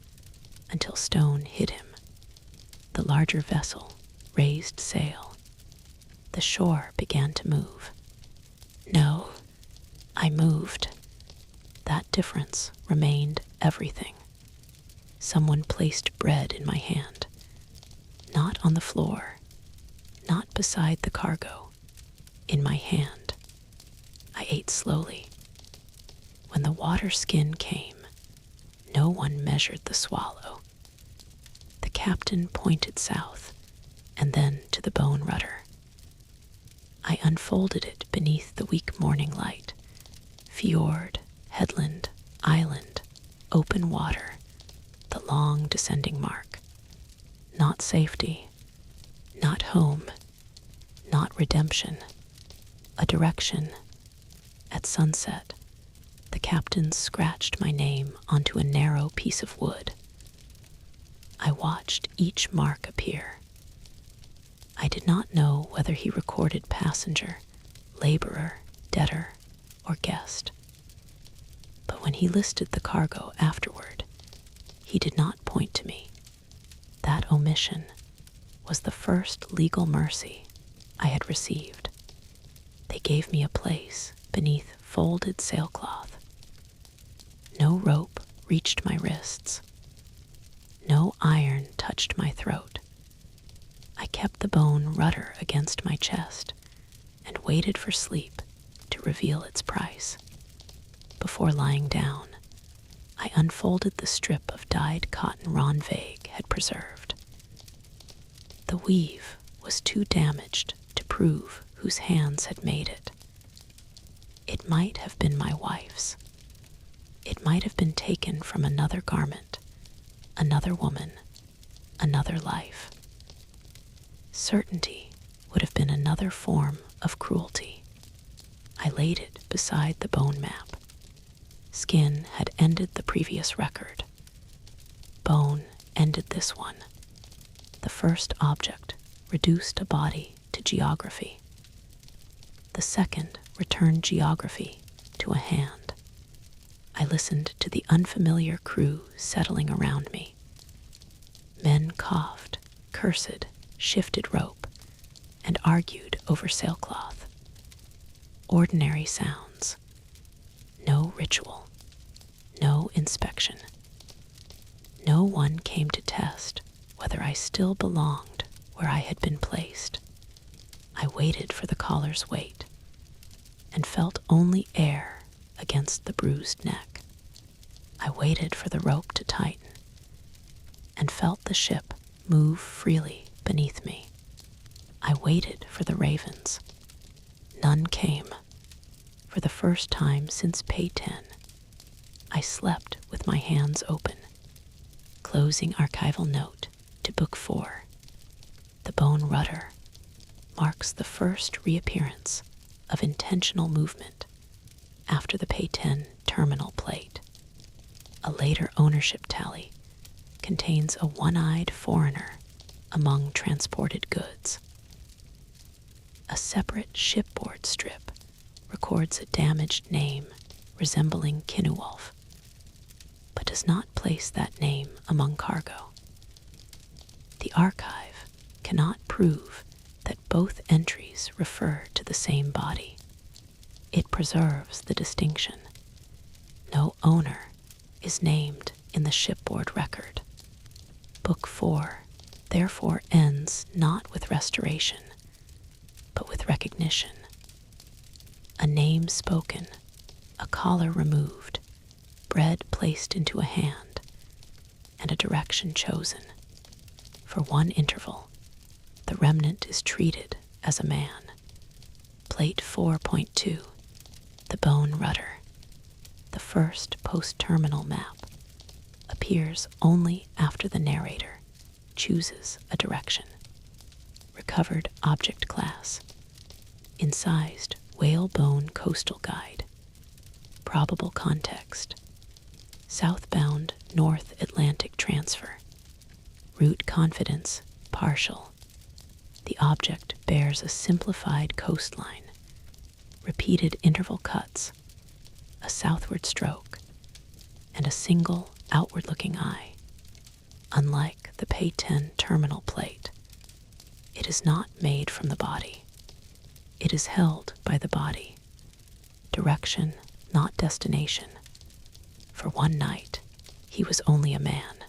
until stone hid him. The larger vessel raised sail. The shore began to move. No, I moved. That difference remained everything. Someone placed bread in my hand, not on the floor, not beside the cargo, in my hand. I ate slowly. When the water skin came, no one measured the swallow. The captain pointed south, and then to the bone rudder. I unfolded it beneath the weak morning light. Fjord, headland, island, open water, the long descending mark. Not safety, not home, not redemption, a direction. At sunset, the captain scratched my name onto a narrow piece of wood. I watched each mark appear. I did not know whether he recorded passenger, laborer, debtor, or guest. But when he listed the cargo afterward, he did not point to me. That omission was the first legal mercy I had received. They gave me a place beneath folded sailcloth. No rope reached my wrists. No iron touched my throat. I kept the bone rudder against my chest and waited for sleep to reveal its price. Before lying down, I unfolded the strip of dyed cotton Ronvague had preserved. The weave was too damaged to prove whose hands had made it. It might have been my wife's. It might have been taken from another garment, another woman, another life. Certainty would have been another form of cruelty. I laid it beside the bone map. Skin had ended the previous record. Bone ended this one. The first object reduced a body to geography. The second returned geography to a hand. I listened to the unfamiliar crew settling around me. Men coughed, cursed, shifted rope, and argued over sailcloth. Ordinary sounds. No ritual. No inspection. No one came to test whether I still belonged where I had been placed. I waited for the collar's weight and felt only air against the bruised neck. I waited for the rope to tighten and felt the ship move freely beneath me. I waited for the ravens. None came. For the first time since Petén, I slept with my hands open. Closing archival note to Book 4. The bone rudder marks the first reappearance of intentional movement after the Petén terminal plate. A later ownership tally contains a one-eyed foreigner among transported goods. A separate shipboard strip records a damaged name resembling Cynewulf, but does not place that name among cargo. The archive cannot prove that both entries refer to the same body. It preserves the distinction. No owner is named in the shipboard record. Book 4 therefore ends not with restoration, but with recognition. A name spoken, a collar removed, bread placed into a hand, and a direction chosen. For one interval, the remnant is treated as a man. Plate 4.2, the bone rudder, the first post-terminal map, appears only after the narrator chooses a direction. Recovered object class, incised whalebone coastal guide, probable context, southbound North Atlantic transfer, route confidence partial. The object bears a simplified coastline, repeated interval cuts, a southward stroke, and a single outward-looking eye. Unlike the Petén terminal plate, it is not made from the body. It is held by the body. Direction, not destination. For one night, he was only a man.